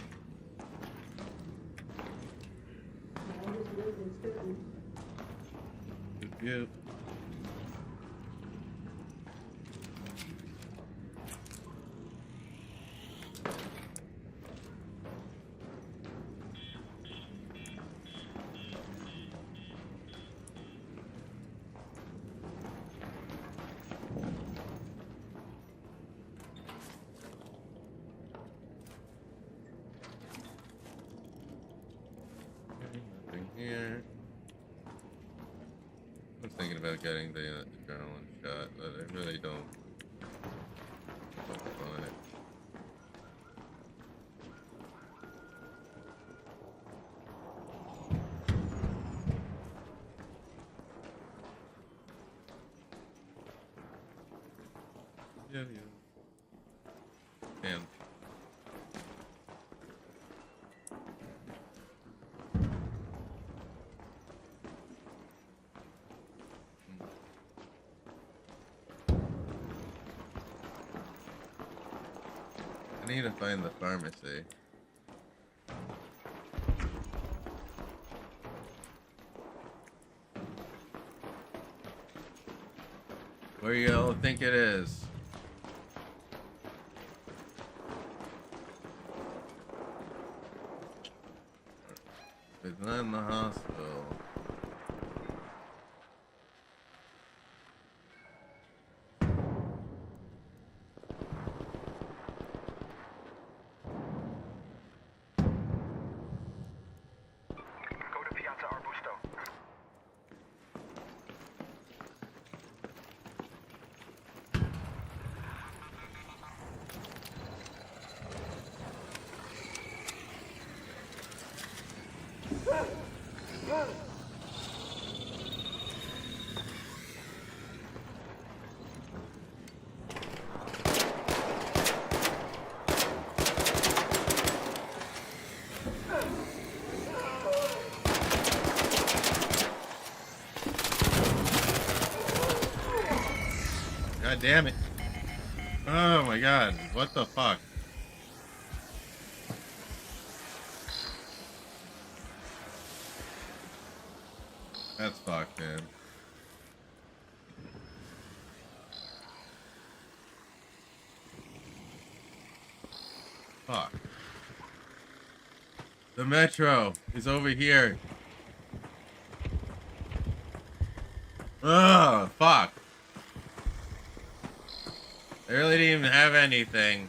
Yep. Nothing here. I was thinking about getting the adrenaline shot, but I really don't focus on it. Yeah. Damn. I need to find the pharmacy. Where y'all think it is? It's not in the hospital. Go to Piazza Arbusto. God damn it. Oh my god, what the fuck? That's fucked, man. Fuck. The metro is over here. Ugh, fuck. I really didn't even have anything.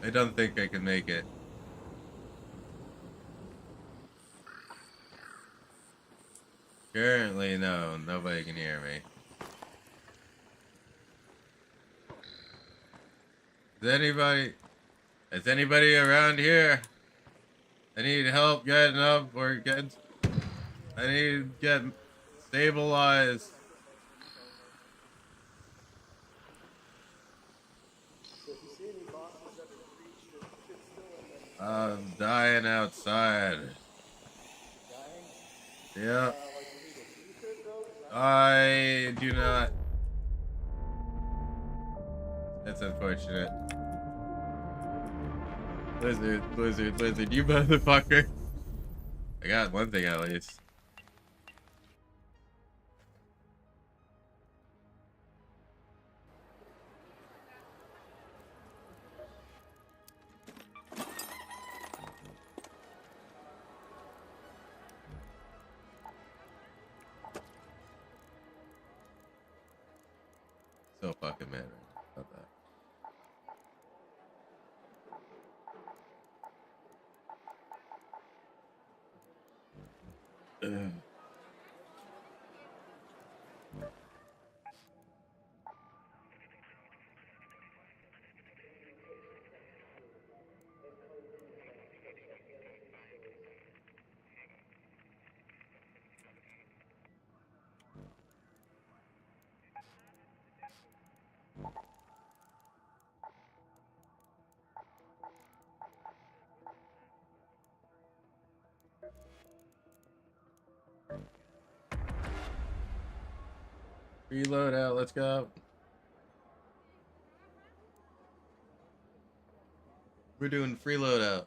I don't think I can make it. Currently, no. Nobody can hear me. Is anybody around here? I need help getting up or getting. I need to get stabilized. I'm dying outside. Yeah. I do not. That's unfortunate. Blizzard, you motherfucker. I got one thing at least. So fucking mad about that. Ugh. Reload out, let's go. We're doing free loadout.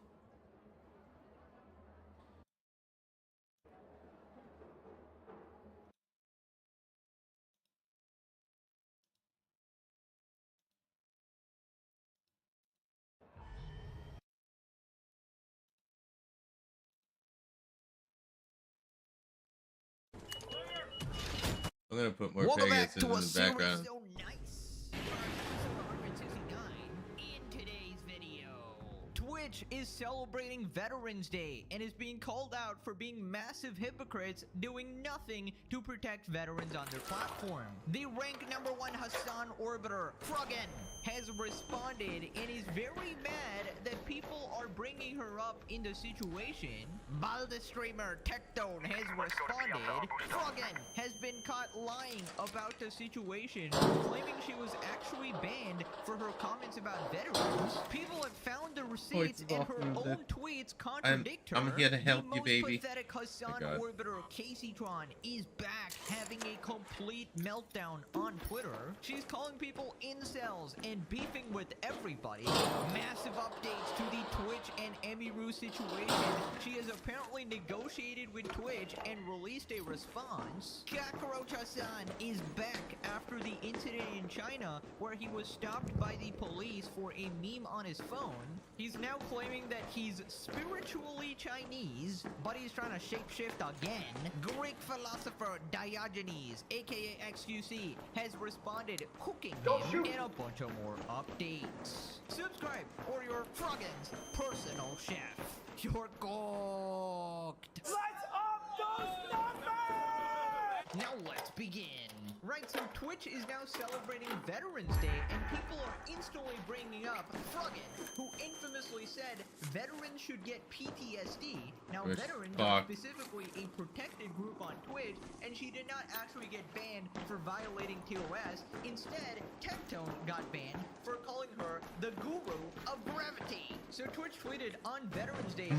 I'm gonna put more Pegasus in the background. So nice. In today's video, Twitch is celebrating Veterans Day and is being called out for being massive hypocrites doing nothing to protect veterans on their platform. The rank #1 Hassan Orbiter, Froggen, has responded and is very mad that people are bringing her up in the situation. Balda streamer Tectone has responded. Froggen has been caught lying about the situation, claiming she was actually banned for her comments about veterans. People have found the receipts and her own tweets contradict her. I'm here to help you, baby. The most pathetic Hassan Orbiter, Caseytron, is back having a complete meltdown on Twitter. She's calling people incels and beefing with everybody. Massive updates to the Twitch and Emiru situation. She has apparently negotiated with Twitch and released a response. Cockroach Hassan is back after the incident in China where he was stopped by the police for a meme on his phone. He's now claiming that he's spiritually Chinese, but he's trying to shapeshift again. Greek philosopher Diogenes, aka XQC, has responded cooking him and a bunch of more updates. Subscribe or your Froggen's personal chef. You're cooked. Let's up those numbers! Now let's begin. Right, so Twitch is now celebrating Veterans Day, and people are instantly bringing up Froggen, who infamously said veterans should get PTSD. Now, veterans are specifically a protected group on Twitch, and she did not actually get banned for violating TOS. Instead, Tectone got banned for calling her the guru of gravity. So Twitch tweeted on Veterans Day,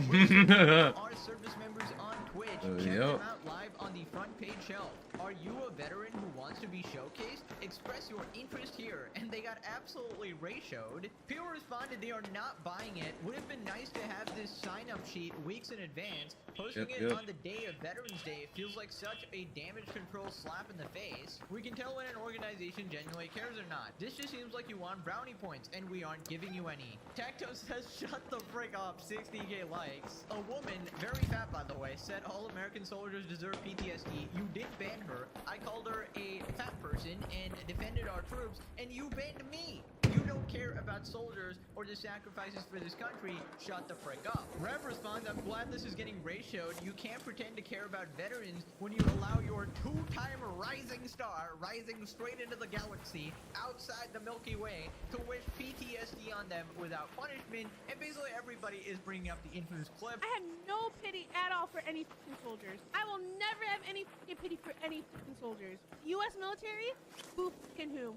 our service members on Twitch. Check them out live on the front page shelf. Are you a veteran who wants to be showcased? Express your interest here. And they got absolutely ratioed. People responded they are not buying it. Would have been nice to have this sign-up sheet weeks in advance. Posting it on the day of Veterans Day feels like such a damage control slap in the face. We can tell when an organization genuinely cares or not. This just seems like you want brownie points, and we aren't giving you any. Tacto says, shut the frick up, 60k likes. A woman, very fat by the way, said all American soldiers deserve PTSD. You did ban her. I called her a fat person and defended our troops, and you banned me. you don't care about soldiers or the sacrifices for this country, shut the frick up. Rev responds, I'm glad this is getting ratioed. You can't pretend to care about veterans when you allow your two-time rising star rising straight into the galaxy outside the Milky Way to wish PTSD on them without punishment. And basically everybody is bringing up the infamous clip. I have no pity at all for any fucking soldiers. I will never have any fucking pity for any fucking soldiers. U.S. military, boo fucking who.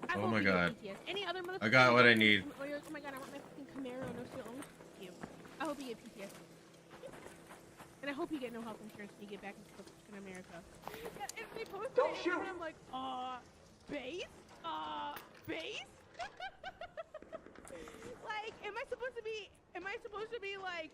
I Oh my god. Any other military? I got what I need. Oh my god, I want my fucking Camaro. No shit. You. I hope you get PTSD. And I hope you get no health insurance when you get back into fucking America. Yeah, if they posted Don't it, shoot. and I'm like, base? Base? Like, am I supposed to be like,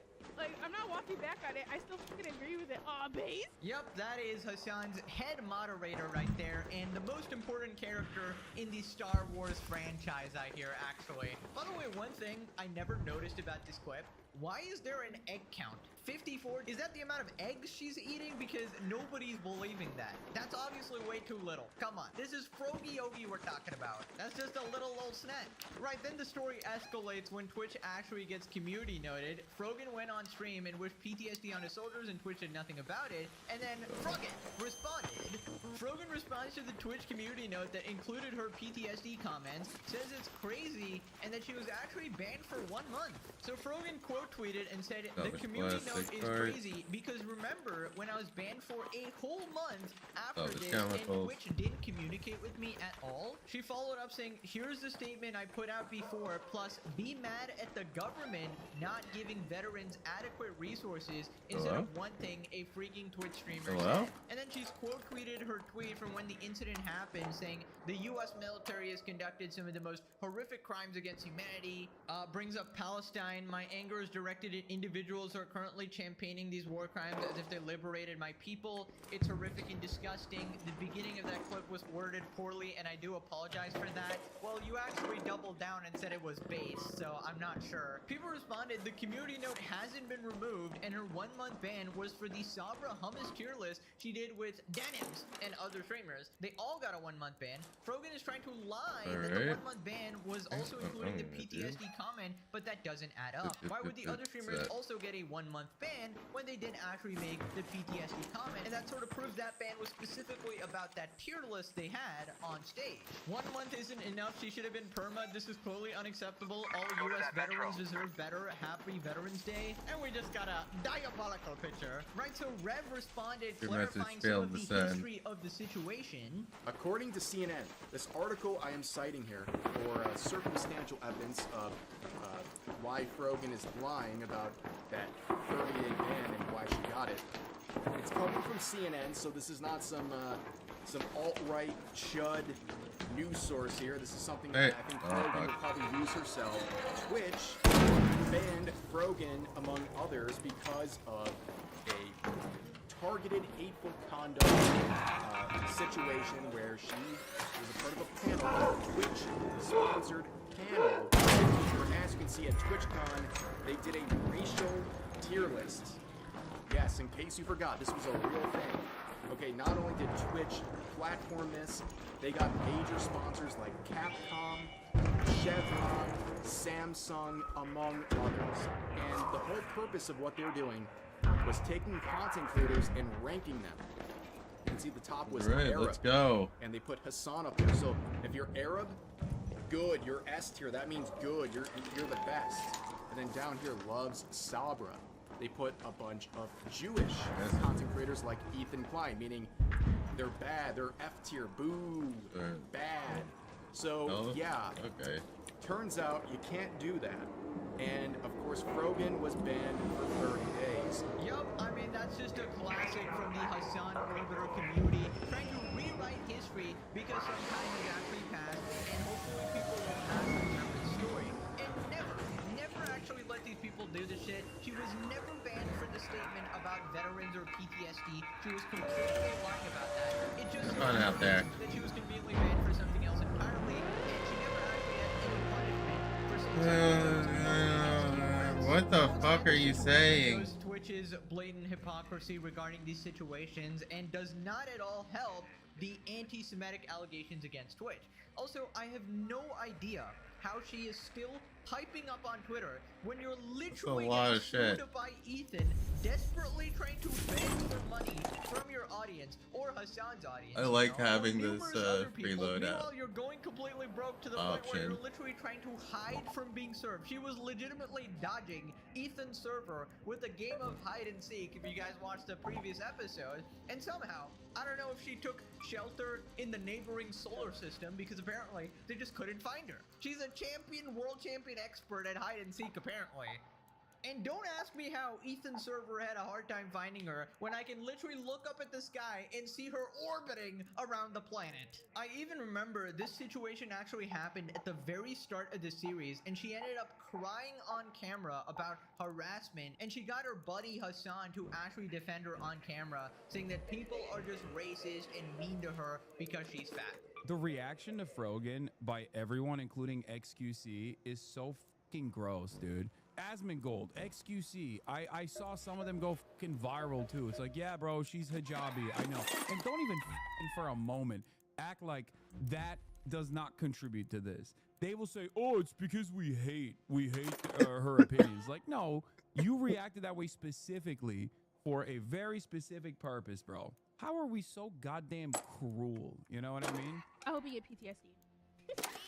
I'm not walking back on it. I still fucking agree with it. Base? Yep, that is Hassan's head moderator right there, and the most important character in the Star Wars franchise, I hear, actually. By the way, one thing I never noticed about this clip, why is there an egg count? 54? Is that the amount of eggs she's eating? Because nobody's believing that. That's obviously way too little. Come on. This is Frogi Yogi we're talking about. That's just a little old snack. Right, then the story escalates when Twitch actually gets community noted. Frogan went on stream and wished PTSD on his soldiers, and Twitch did nothing about it. And then Frogan responded. Frogan responds to the Twitch community note that included her PTSD comments, says it's crazy, and that she was actually banned for 1 month. So Frogan quote tweeted and said, the community note is crazy because remember when I was banned for a whole month after this and Twitch didn't communicate with me at all? She followed up saying, here's the statement I put out before, plus be mad at the government not giving veterans adequate resources instead of one thing a freaking Twitch streamer said. And then she's quote tweeted her tweet from when the incident happened saying the US military has conducted some of the most horrific crimes against humanity, brings up Palestine. My anger is directed at individuals who are currently championing these war crimes as if they liberated my people. It's horrific and disgusting. The beginning of that clip was worded poorly and I do apologize for that. Well, you actually doubled down and said it was base, so I'm not sure. People responded, the community note hasn't been removed and her 1 month ban was for the Sabra hummus tier list she did with Denims and other streamers. They all got a 1 month ban. Frogan is trying to lie that the 1 month ban was also including the PTSD comment, but that doesn't add up. Why would the other streamers also get a 1 month ban when they didn't actually make the PTSD comment? And that sort of proves that ban was specifically about that tier list they had on stage. 1 month isn't enough. She should have been perma. This is totally unacceptable. All US veterans deserve better. Happy Veterans Day. And we just got a diabolical picture. Right, so Rev responded clarifying some of the history of the situation. According to CNN, this article I am citing here for circumstantial evidence of why Frogan is lying about that 30-day ban and why she got it. It's coming from CNN, so this is not some alt-right chud news source here. This is something that I think Frogan would probably use herself. Twitch banned Frogan, among others, because of a targeted hateful conduct situation where she was a part of a panel, a Twitch-sponsored panel, where, as you can see at TwitchCon, they did a racial tier list. Yes, in case you forgot, this was a real thing. Okay, not only did Twitch platform this, they got major sponsors like Capcom, Chevron, Samsung, among others. And the whole purpose of what they're doing was taking content creators and ranking them. You can see the top was Arab. Let's go. And they put Hassan up there. So if you're Arab, good. You're S tier. That means good. You're the best. And then down here, loves Sabra. They put a bunch of Jewish content creators like Ethan Klein, meaning they're bad. They're F tier. Boo. Bad. So yeah. Okay. Turns out you can't do that. And of course, Frogan was banned for 30 days. Yup, I mean, that's just a classic from the Hassan Orbiter community, trying to rewrite history because some time has actually passed, and hopefully people will actually remember the story. And never actually let these people do this shit. She was never banned for the statement about veterans or PTSD. She was completely lying about that. It just so happens that she was conveniently banned for something else entirely, and she never actually had any punishment for something. What the fuck are you saying? Shows Twitch's blatant hypocrisy regarding these situations and does not at all help the anti-Semitic allegations against Twitch. Also, I have no idea how she is still hyping up on Twitter when you're literally lot of getting shit. sued by Ethan, desperately trying to beg for money from your audience or Hassan's audience. I like or having numerous this other people. preload Meanwhile, out you're going completely broke to the point where option. you're literally trying to hide from being served. She was legitimately dodging Ethan's server with a game of hide and seek, if you guys watched the previous episode, and somehow, I don't know if she took shelter in the neighboring solar system because apparently they just couldn't find her. She's a champion, world champion expert at hide and seek apparently. And don't ask me how Ethan's server had a hard time finding her when I can literally look up at the sky and see her orbiting around the planet. I even remember this situation actually happened at the very start of the series, and she ended up crying on camera about harassment, and she got her buddy Hassan to actually defend her on camera, saying that people are just racist and mean to her because she's fat. The reaction to Frogan by everyone, including XQC, is so fucking gross, dude. Asmongold, XQC, I saw some of them go fucking viral too. It's like, yeah, bro, she's hijabi, I know. And don't even for a moment act like that does not contribute to this. They will say, oh, it's because we hate her opinions. Like, no, you reacted that way specifically for a very specific purpose, bro. How are we so goddamn cruel? You know what I mean? I hope you get PTSD.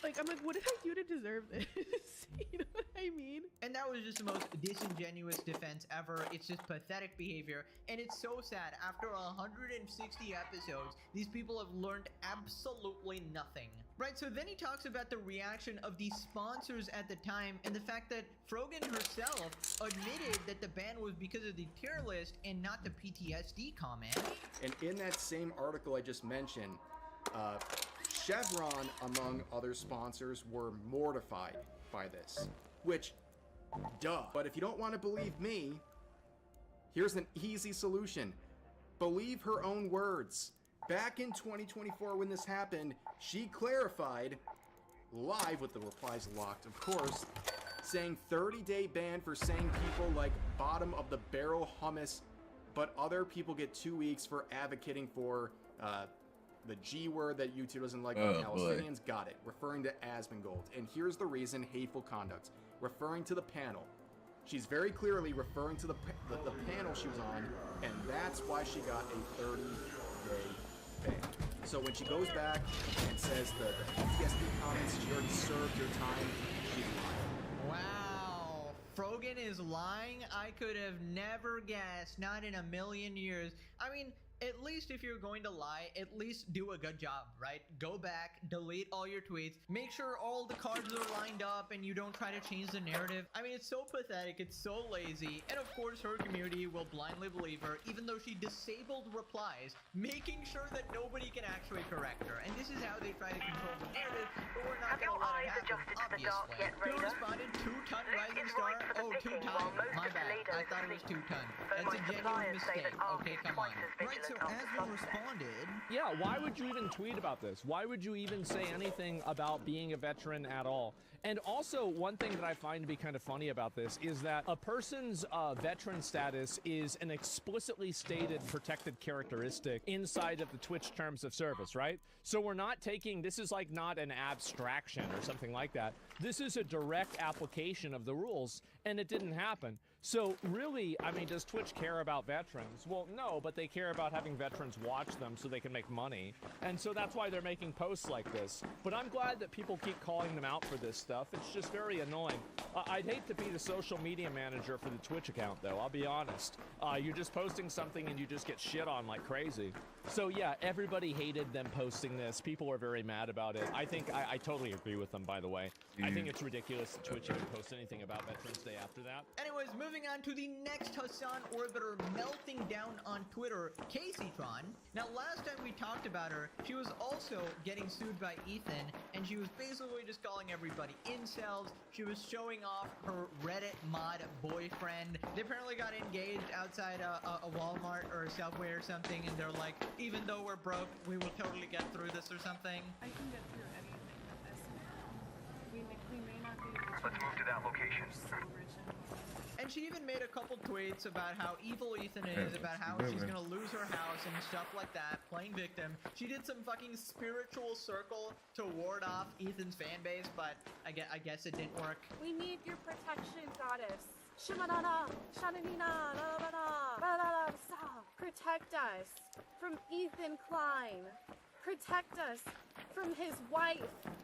Like, I'm like, what did I do to deserve this? You know what I mean? And that was just the most disingenuous defense ever. It's just pathetic behavior. And it's so sad. After 160 episodes, these people have learned absolutely nothing. Right, so then he talks about the reaction of the sponsors at the time and the fact that Frogan herself admitted that the ban was because of the tier list and not the PTSD comment. And in that same article I just mentioned, Chevron, among other sponsors, were mortified by this, which, duh. But if you don't want to believe me, here's an easy solution. Believe her own words. Back in 2024 when this happened, she clarified, live with the replies locked, of course, saying 30-day ban for saying people like bottom of the barrel hummus, but other people get 2 weeks for advocating for the G word that YouTube doesn't like. Palestinians boy. got it, referring to Asmongold. And here's the reason: hateful conduct, referring to the panel. She's very clearly referring to the panel she was on, and that's why she got a 30-day ban. So when she goes back and says the PTSD comments, she already served her time, she's lying. Wow, Frogan is lying? I could have never guessed, not in a million years. I mean, at least if you're going to lie, at least do a good job, right? Go back, delete all your tweets, make sure all the cards are lined up and you don't try to change the narrative. I mean, it's so pathetic, it's so lazy, and of course her community will blindly believe her, even though she disabled replies, making sure that nobody can actually correct her. And this is how they try to control the narrative, but we're not going to let it happen, obviously. Who responded? 2-ton rising star? Oh, 2-ton. My bad. I thought it was 2-ton. That's a genuine mistake. Okay, come on. Right, so Asmo responded. Yeah, why would you even tweet about this? Why would you even say anything about being a veteran at all? And also, one thing that I find to be kind of funny about this is that a person's veteran status is an explicitly stated protected characteristic inside of the Twitch terms of service, right? So we're not taking, this is like not an abstraction or something like that. This is a direct application of the rules, and it didn't happen. So really, I mean, does Twitch care about veterans? Well, no, but they care about having veterans watch them so they can make money. And so that's why they're making posts like this. But I'm glad that people keep calling them out for this stuff. It's just very annoying. I'd hate to be the social media manager for the Twitch account, though. I'll be honest. You're just posting something and you just get shit on like crazy. So yeah, everybody hated them posting this. People were very mad about it. I think I totally agree with them, by the way. I think it's ridiculous that Twitch even post anything about Veterans Day after that. Anyways, moving on to the next Hassan orbiter melting down on Twitter, Caseytron. Now, last time we talked about her, she was also getting sued by Ethan, and she was basically just calling everybody incels. She was showing off her Reddit mod boyfriend. They apparently got engaged outside a Walmart or a Subway or something, and they're like, even though we're broke, we will totally get through this or something. I can get through anything with this. We may not be able to. Let's move to that location. And she even made a couple tweets about how evil Ethan is, about how she's gonna lose her house and stuff like that, playing victim. She did some fucking spiritual circle to ward off Ethan's fan base, but I guess it didn't work. We need your protection, goddess. Shimanana, Shananina, protect us from Ethan Klein. Protect us from his wife.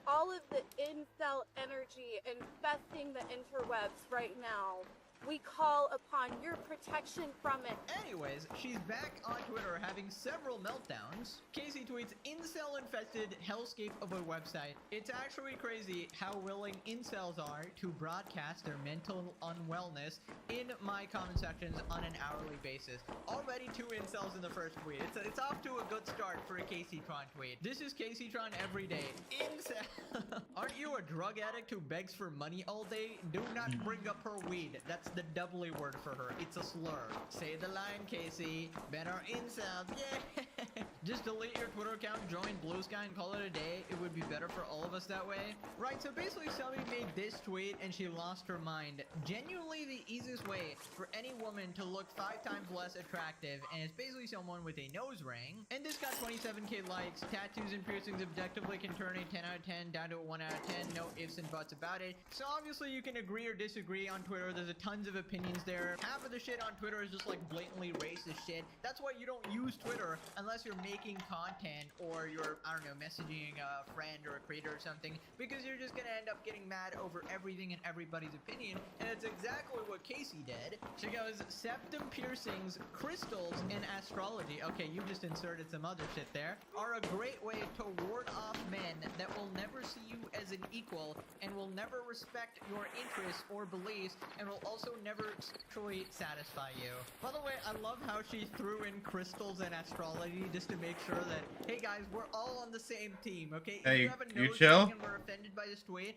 All of the incel energy infesting the interwebs right now. We call upon your protection from it. Anyways, she's back on Twitter having several meltdowns. Casey tweets, incel-infested hellscape of a website. It's actually crazy how willing incels are to broadcast their mental unwellness in my comment sections on an hourly basis. Already 2 incels in the first tweet. It's off to a good start for a Caseytron tweet. This is Caseytron every day. Incel. Aren't you a drug addict who begs for money all day? Do not bring up her weed. That's the doubly word for her. It's a slur. Say the line, Casey. Better incels. Yeah. Just delete your Twitter account, join Blue Sky, and call it a day. It would be better for all of us that way. Right, so basically somebody made this tweet and she lost her mind. Genuinely the easiest way for any woman to look 5 times less attractive, and it's basically someone with a nose ring. And this got 27k likes. Tattoos and piercings objectively can turn a 10 out of 10 down to a 1 out of 10. No ifs and buts about it. So obviously you can agree or disagree on Twitter. There's a tons of opinions there. Half of the shit on Twitter is just like blatantly racist shit. That's why you don't use Twitter unless you're making content or you're, I don't know, messaging a friend or a creator or something, because you're just gonna end up getting mad over everything and everybody's opinion. And it's exactly what Casey did. She goes, septum piercings, crystals, and astrology. Okay, you just inserted some other shit there. Are a great way to ward off men that will never see you as an equal and will never respect your interests or beliefs and will also never sexually satisfy you. By the way, I love how she threw in crystals and astrology just to make sure that, hey guys, we're all on the same team, okay? Hey, if you have a you nose chill? ring and we're offended by this tweet,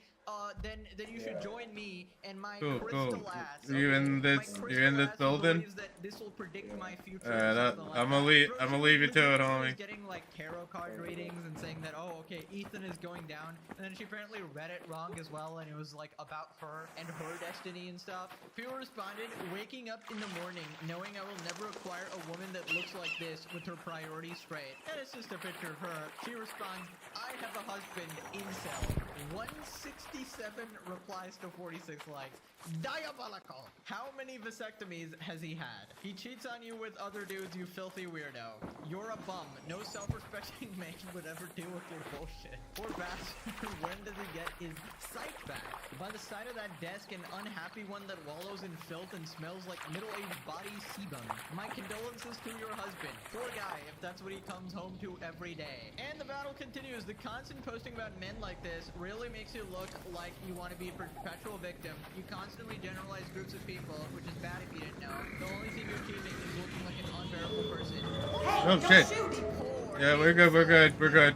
then you should join me and my Cool. crystal ass. You in this? You in this building? That this will predict my future. I'm gonna leave you to it, homie. Getting like tarot card readings and saying that, oh, okay, Ethan is going down, and then she apparently read it wrong as well, and it was like about her and her destiny and stuff. People responded, waking up in the morning knowing I will never acquire a woman that looks like this with her priorities straight. And it's just a picture of her. She responds, I have a husband, incel. 167 replies to 46 likes. Diabolical. How many vasectomies has he had? He cheats on you with other dudes, you filthy weirdo. You're a bum. No self-respecting man would ever deal with your bullshit. Poor bastard. When does he get his sight back? By the side of that desk, an unhappy one that wallows in filth and smells like middle-aged body sebum. My condolences to your husband. Poor guy, if that's what he comes home to every day. And the battle continues. The constant posting about men like this really makes you look like you want to be a perpetual victim. You constantly generalize groups of people, which is bad if you didn't know. The only thing you're achieving is looking like an unbearable person. Oh shit! Yeah, we're good. We're good. We're good.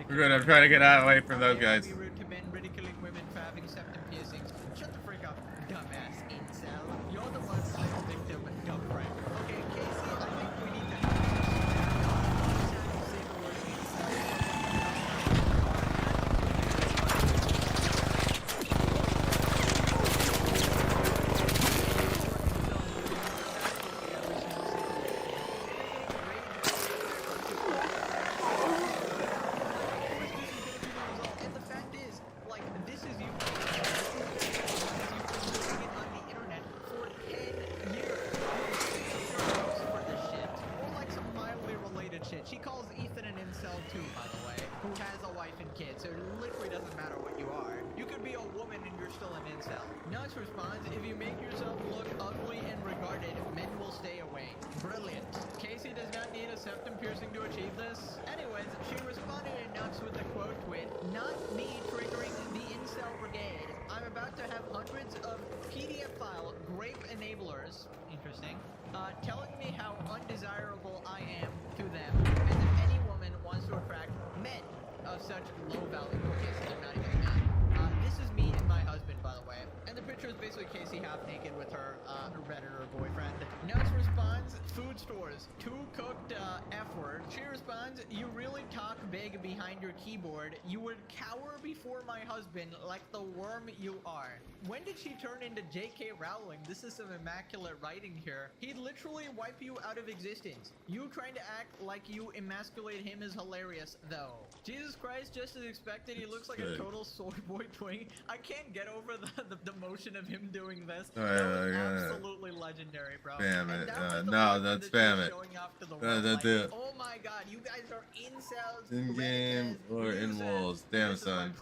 We're good. I'm trying to get out away from those guys. Be rude to men, ridiculing women for having septum piercings. Shut the frick up, dumbass incel. You're the one silent victim, dumb friend. Okay, Casey, I think we need to say the word incel. She calls Ethan an incel too, by the way, who has a wife and kids, so it literally doesn't matter what you are. You could be a woman and you're still an incel. Nuts responds, if you make yourself look ugly and regarded, men will stay away. Brilliant. Casey does not need a septum piercing to achieve this. Anyways, she responded in Nuts with the quote tweet, not me triggering the incel brigade. I'm about to have hundreds of PDF file grape enablers, interesting, telling me how undesirable I am to them, and if any woman wants to attract men of such low value. Okay, so they're not even men. This is me and my husband, by the way. And the picture is basically Casey half naked with her Redditor boyfriend. Nuts responds, food stores. Two cooked F-word. She responds, you really talk big behind your keyboard. You would cower before my husband like the worm you are. When did she turn into J.K. Rowling? This is some immaculate writing here. He'd literally wipe you out of existence. You trying to act like you emasculate him is hilarious, though. Jesus Christ, just as expected, he looks like a total soy boy twink. I can't get over the motion of him doing this. That was absolutely legendary, bro. Spam it. No, don't spam it. Don't do it. Oh my god, you guys are incels. In game or in walls. Damn, son.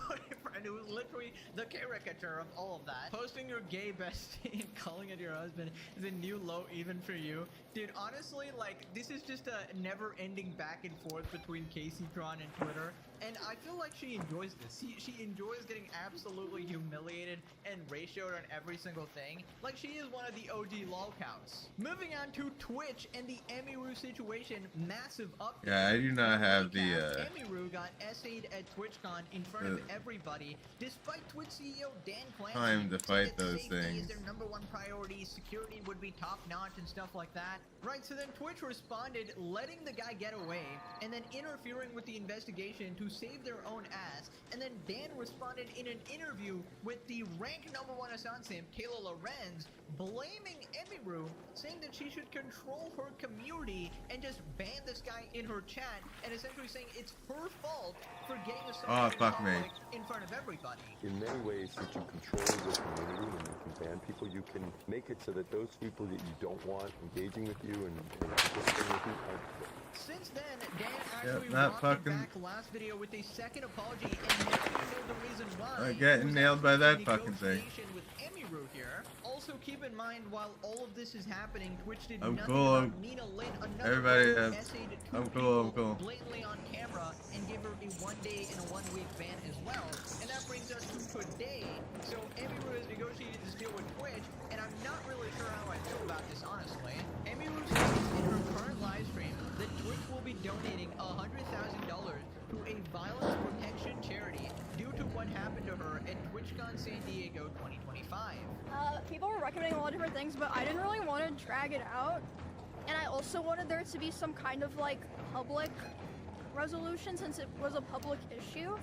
And it was literally the caricature of all of that. Posting your gay bestie and calling it your husband is a new low even for you. Dude, honestly, like, this is just a never-ending back and forth between Casey Tron and Twitter. And I feel like she enjoys this. She enjoys getting absolutely humiliated and ratioed on every single thing. Like, she is one of the OG lolcows. Moving on to Twitch and the Emiru situation. Massive update. Yeah, I do not have the Emiru got essayed at TwitchCon in front of everybody, despite Twitch CEO Dan Clancy time to fight those things. Is their #1 priority. Security would be top-notch and stuff like that. Right, so then Twitch responded, letting the guy get away, and then interfering with the investigation to save their own ass. And then Dan responded in an interview with the rank #1 assassin, Kayla Lorenz, blaming Emiru, saying that she should control her community and just ban this guy in her chat, and essentially saying it's her fault for getting assaulted in front of everybody. In many ways, if you control your community and you can ban people, you can make it so that those people that you don't want engaging with you and participating with you aren't. Since then, Dan actually walked back last video with a second apology and let you know the reason why. Getting nailed by that fucking thing. With Emiru here. Also, keep in mind, while all of this is happening, Twitch did I'm nothing cool. about Nina Lynn, Everybody another has. essayed two I'm cool. I'm people cool. blatantly on camera and give her a 1-day and a 1-week ban as well. And that brings us to today. So Emiru has negotiated this deal with Twitch, and I'm not really sure how I feel about this, honestly. Emiru says in her current live stream that Twitch will be donating $100,000 to a violence protection charity due to what happened to her at TwitchCon San Diego 2025. People were recommending a lot of different things, but I didn't really want to drag it out. And I also wanted there to be some kind of like public resolution since it was a public issue.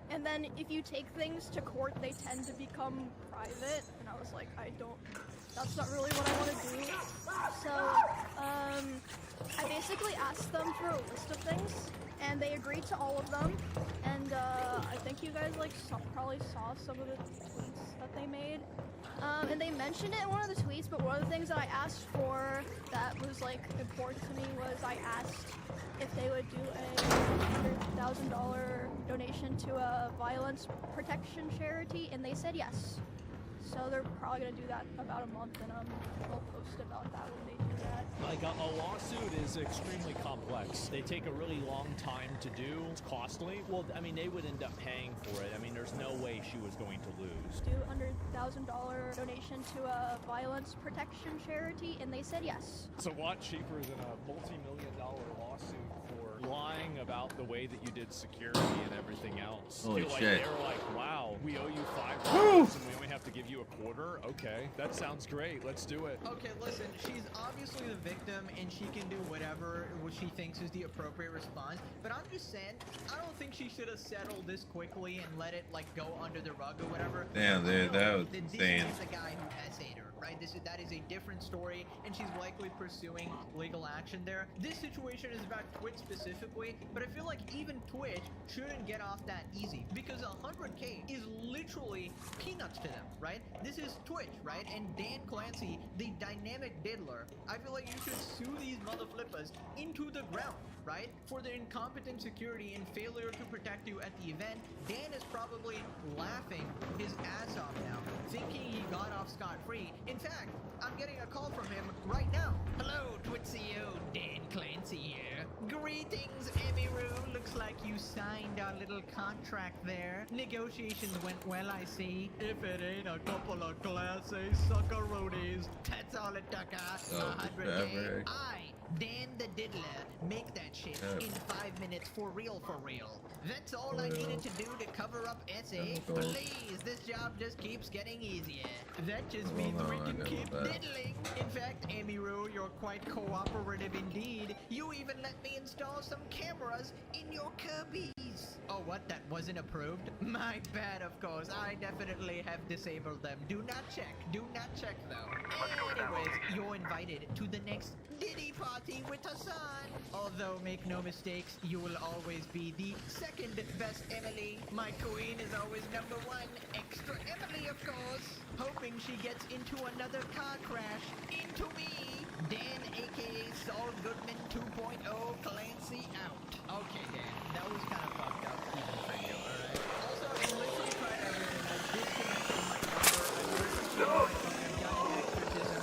And then if you take things to court, they tend to become private. And I was like, that's not really what I want to do. So, I basically asked them for a list of things, and they agreed to all of them. And I think you guys probably saw some of the tweets that they made. And they mentioned it in one of the tweets, but one of the things that I asked for that was like important to me was I asked if they would do a $100,000 donation to a violence protection charity, and they said yes. So they're probably gonna do that about a month, and they'll post about that when they do that. Like a lawsuit is extremely complex. They take a really long time to do. It's costly. Well, I mean, they would end up paying for it. I mean, there's no way she was going to lose. Do a $100,000 donation to a violence protection charity, and they said yes. It's a lot cheaper than a multi-million-dollar lawsuit for lying about the way that you did security and everything else. Holy like shit. They're like, wow, we owe you $5 and we only have to give you a quarter? Okay, that sounds great. Let's do it. Okay, listen, she's obviously the victim and she can do whatever what she thinks is the appropriate response, but I'm just saying, I don't think she should have settled this quickly and let it like go under the rug or whatever. Damn, dude, that was insane. This is the guy who essayed her, right? That is a different story, and she's likely pursuing legal action there. This situation is about Twitch specifically, but I feel like even Twitch shouldn't get off that easy because 100K is literally peanuts to them, right? This is Twitch, right? And Dan Clancy, the dynamic diddler, I feel like you should sue these motherflippers into the ground, right? For their incompetent security and failure to protect you at the event. Dan is probably laughing his ass off now, thinking he got off scot-free. In fact, I'm getting a call from him right now. Hello, Twitch CEO Dan Clancy here. Greetings, Emiru. Looks like you signed our little contract there. Negotiations went well, I see. If it ain't a couple of Class A suckaroonies. That's Solid Tucker, Oh, 100K. fabric. I, Dan the Diddler, make that shit in 5 minutes for real, for real. That's all I needed to do to cover up SA. Please, this job just keeps getting easier. That just means we can keep diddling. In fact, Amy Roo, you're quite cooperative indeed. You even let me install some cameras in your Kirby's. Oh, what? That wasn't approved? My bad, of course. I definitely have disabled them. Do not check. Do not check, though. Anyways, you're invited to the next Diddy party with Hassan. Although, make no mistakes, you will always be the second best Emily. My queen is always number one. Extra Emily, of course. Hoping she gets into another car crash. Into me. Dan, aka Saul Goodman 2.0, Clancy out. Okay, Dan, that was kind of fucked up even for you, alright? Also, I literally tried everything. I disconnected my number. I listened to my phone. I've done an exorcism.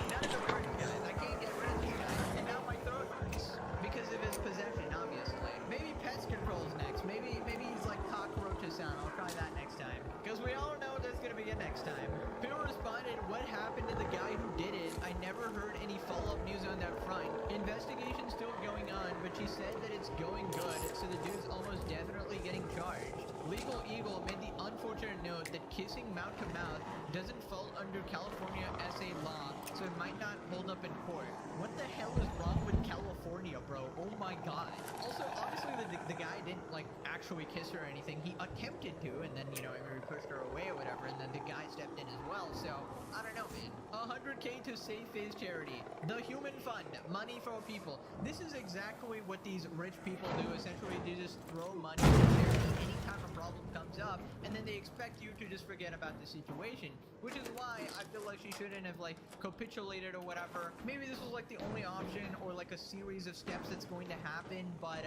None of it works, guys. I can't get rid of these guys. And now my throat hurts. Because of his possession, obviously. Maybe pest control's next. Maybe he's like cockroaches sound. I'll try that next time. Because we all know there's gonna be a next time. People responded, what happened to the guy who did it? I never heard any follow-up news on that front. Investigation's still going on, but she said that it's going good, so the dude's almost definitely getting charged. Legal Eagle made the unfortunate note that kissing mouth to mouth doesn't fall under California SA law, so it might not hold up in court. What the hell is wrong with California, bro? Oh my god. Also, obviously the guy didn't like actually kiss her or anything. He attempted to, and then, you know, maybe pushed her away or whatever, and then the guy stepped in as well, so I don't know, man. 100K to Safe Face Charity. The Human Fund. Money for people. This is exactly what these rich people do. Essentially, they just throw money to charity anytime a problem comes up, and then they expect you to just forget about the situation, which is why I feel like she shouldn't have, like, capitulated or whatever. Maybe this was, like, the only option or, like, a series of steps that's going to happen, but,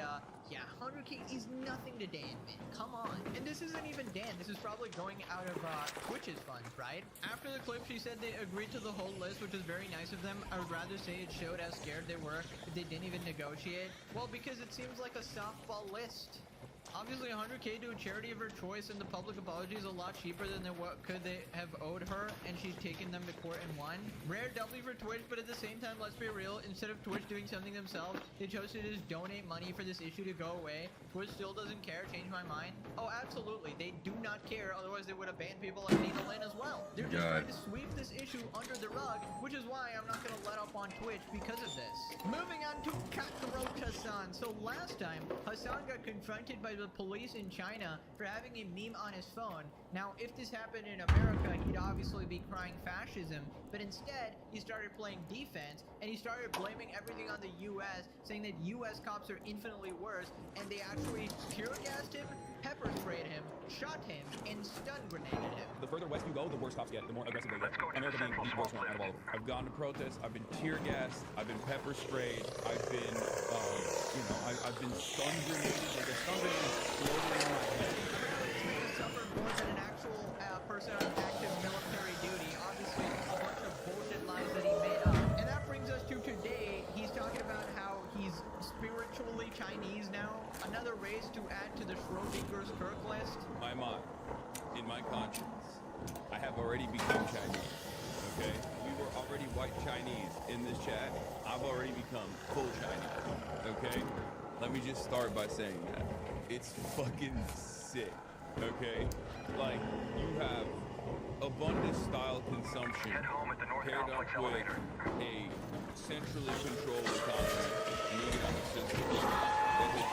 yeah, 100K is nothing to Dan, man. Come on. And this isn't even Dan. This is probably going out of, Twitch's funds, right? After the clip, she said they agreed to the whole list, which is very nice of them. I would rather say it showed how scared they were if they didn't even negotiate. Well, because it seems like a softball list. Obviously, 100K to a charity of her choice, and the public apology is a lot cheaper than what could they have owed her, and she's taken them to court and won. Rare W for Twitch, but at the same time, let's be real, instead of Twitch doing something themselves, they chose to just donate money for this issue to go away. Twitch still doesn't care, change my mind. Oh, absolutely, they do not care, otherwise they would have banned people like Nina Lynn as well. They're just trying to sweep this issue under the rug, which is why I'm not going to let up on Twitch because of this. Moving on to Cockroach Hassan. So last time, Hassan got confronted by the police in China for having a meme on his phone. Now, if this happened in America, he'd obviously be crying fascism, but instead, he started playing defense, and he started blaming everything on the US, saying that US cops are infinitely worse, and they actually tear gassed him, pepper sprayed him, shot him, and stun grenaded him. The further west you go, the worse cops get, the more aggressive they get. America being the worst one out of all of them. I've gone to protests, I've been tear gassed, I've been pepper sprayed, I've been, I've been stun grenaded, like a stun grenade exploded in my head. Apparently, this suffered more than an actual person on active military duty. Obviously, a bunch of bullshit lies that he made up. And that brings us to today. He's talking about how he's spiritually Chinese now. Another race to add to the Schrodinger's Kirk list. My mind, in my conscience, I have already become Chinese, okay? We were already white Chinese in this chat. I've already become full Chinese, okay? Let me just start by saying that. It's fucking sick, okay? Like, you have abundant style consumption paired up with a centrally controlled economy and economic system that has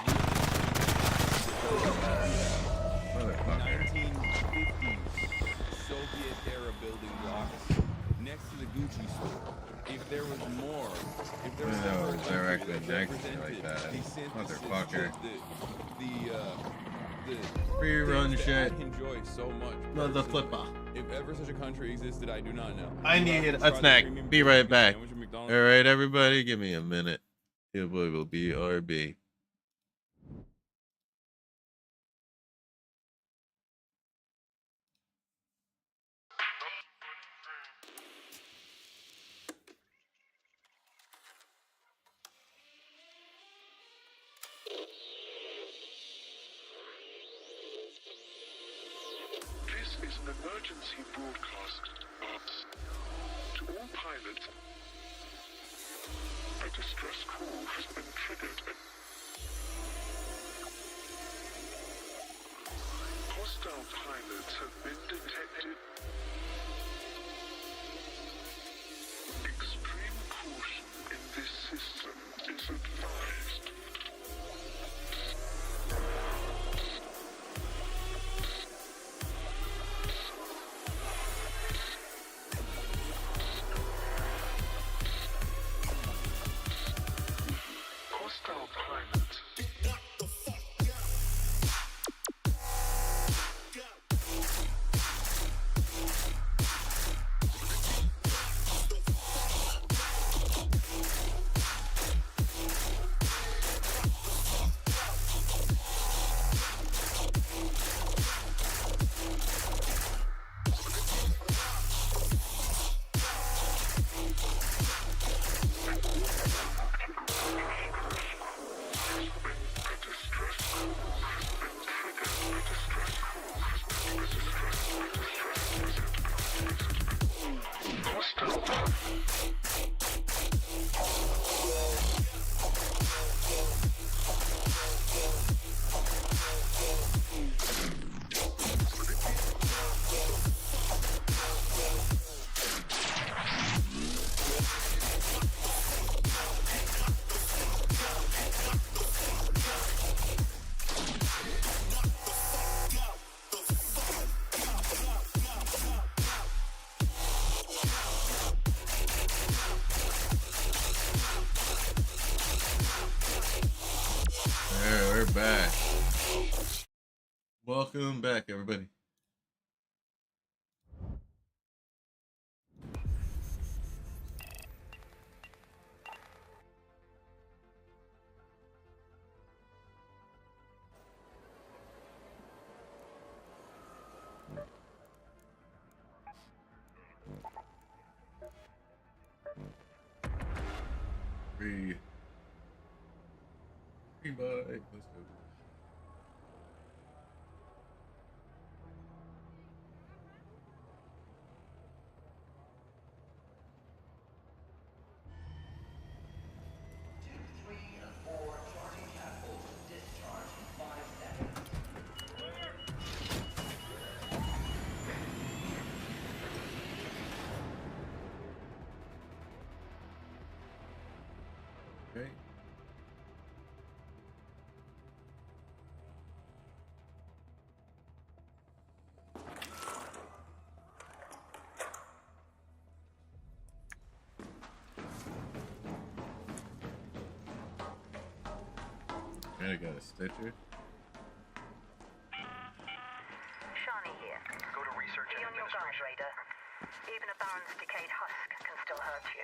1950s Soviet-era building blocks next to the Gucci store. If there was more, if there was more directly next to you like that, motherfucker. The free run shit. I enjoy so much. Mother flipper. If ever such a country existed, I do not know. I need a snack. Be right back. All right, everybody, give me a minute. It will be RB. This is an emergency broadcast distress call has been triggered. Hostile pilots have been detected. Extreme caution in this system is advised. Hostile pilots. We're back. Welcome back, everybody. Free bike. Let's go. Okay. And I got a Stitcher. Shani here. Go to research Be and on your guard, administration. Raider. Even a Baron's decayed husk can still hurt you.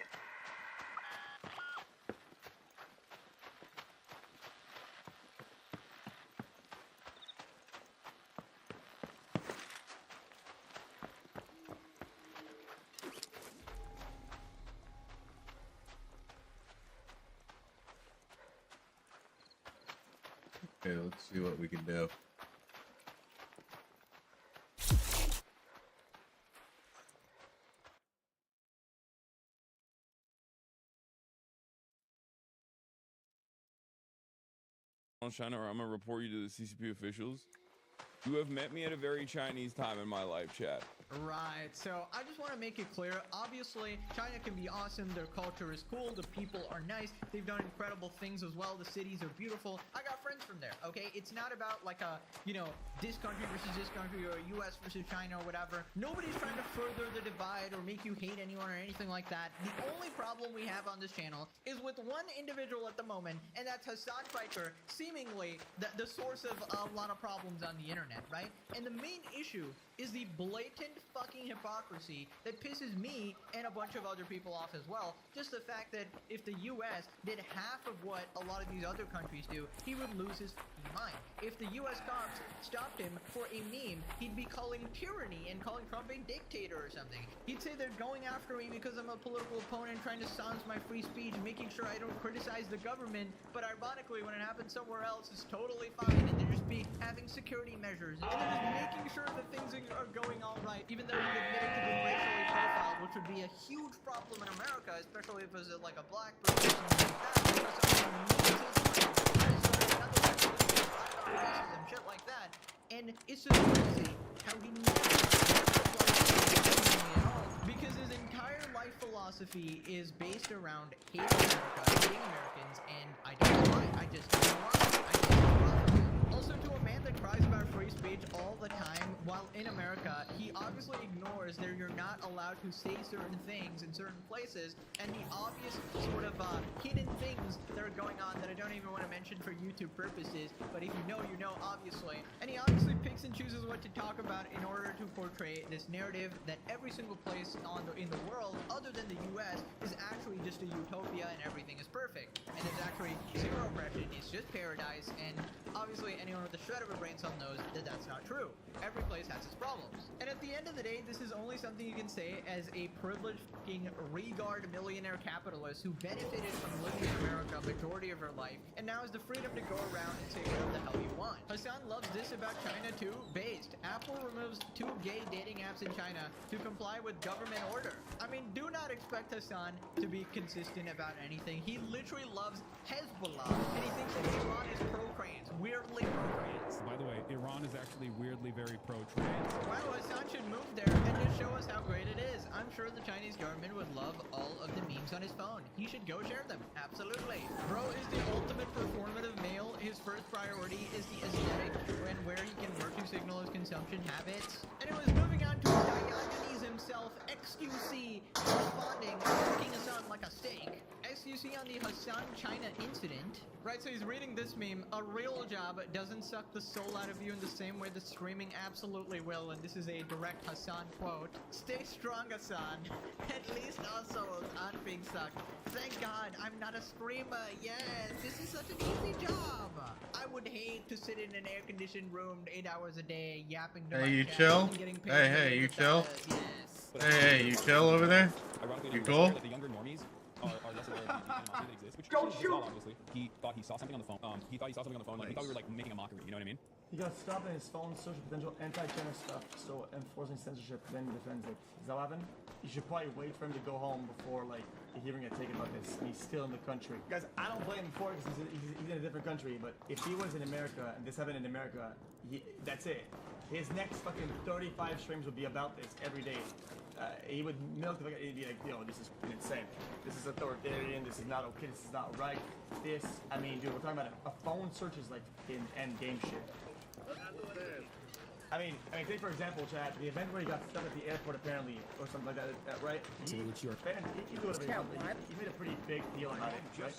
Okay, let's see what we can do. On China, or I'm gonna report you to the CCP officials. You have met me at a very Chinese time in my life, chat. Right, so I just want to make it clear, obviously, China can be awesome, their culture is cool, the people are nice, they've done incredible things as well, the cities are beautiful. I got friends from there, okay? It's not about like a, you know, this country versus this country or US versus China or whatever. Nobody's trying to further the divide or make you hate anyone or anything like that. The only problem we have on this channel is with one individual at the moment, and that's Hassan Piker, seemingly the source of a lot of problems on the internet, right? And the main issue is the blatant fucking hypocrisy that pisses me and a bunch of other people off as well. Just the fact that if the US did half of what a lot of these other countries do, he would lose his fucking mind. If the US cops stopped him for a meme, he'd be calling tyranny and calling Trump a dictator or something. He'd say they're going after me because I'm a political opponent trying to silence my free speech, making sure I don't criticize the government, but ironically when it happens somewhere else it's totally fine and they're just having security measures and they're just making sure that things are going all right, even though he admitted to being racially profiled, which would would be a huge problem in America, especially if it was like a black person or something like that. Racism, shit like that. And it's just crazy how he because his entire life philosophy is based around hating America, hating Americans, and I don't know why. I just don't know why. Also, to a man that cries about free speech all the time while in America, he obviously ignores that you're not allowed to say certain things in certain places, and the obvious sort of hidden things that are going on that I don't even want to mention for YouTube purposes, but if you know, you know, obviously. And he obviously picks and chooses what to talk about in order to portray this narrative that every single place in the world, other than the US, is actually just a utopia and everything is perfect. And there's actually zero oppression, it's just paradise, and obviously anyone with a shred of a brain cell knows that that's not true. Every place has its problems. And at the end of the day, this is only something you can say as a privileged fucking regard millionaire capitalist who benefited from living in America a majority of her life, and now has the freedom to go around and say whatever the hell you want. Hassan loves this about China too. Based. Apple removes 2 gay dating apps in China to comply with government order. I mean, do not expect Hassan to be consistent about anything. He literally loves Hezbollah, and he thinks that Iran is pro-trans. Weirdly pro-trans. By the way, Iran is actually weirdly very pro-trans. Wow, Hassan should move there and just show us how great it is. I'm sure the Chinese government would love all of the memes on his phone. He should go share them. Absolutely. Bro is the ultimate performative male. His first priority is the aesthetic and where he can work to signal his consumption habits. And it was moving on to Diogenes himself, XQC, responding, cooking Hassan like a steak. XQC on the Hassan China incident. Right, so he's reading this meme. A real job doesn't suck the soul out of you in the same way that streaming absolutely will. And this is a direct Hassan quote. Stay strong, Hassan. At least our souls aren't being sucked. Thank God I'm not a streamer. Yes, this is such an easy job. I would hate to sit in an air-conditioned room 8 hours a day yapping to my Hey, you chat chill? and getting paid Hey, you chill? Yes. Hey, you chill over there? You cool? The younger normies are less aware of the animosity that exists, which is not obviously. He thought he saw something on the phone. He thought he saw something on the phone. Like, he thought we were like making a mockery. You know what I mean? He got stopped in his phone, social potential, anti-China stuff, so enforcing censorship, then defends it. Is that what happened? You should probably wait for him to go home before, like, hearing a take about this. And he's still in the country. Guys, I don't blame him for it because he's in a different country, but if he was in America and this happened in America, that's it. His next fucking 35 streams would be about this every day. He would milk the he'd be like, yo, this is insane. This is authoritarian. This is not okay. This is not right. This, I mean, dude, we're talking about a phone search is like in end game shit. I mean, take for example, Chad, the event where he got stuck at the airport apparently, or something like that, right? He made a pretty big deal about it, right?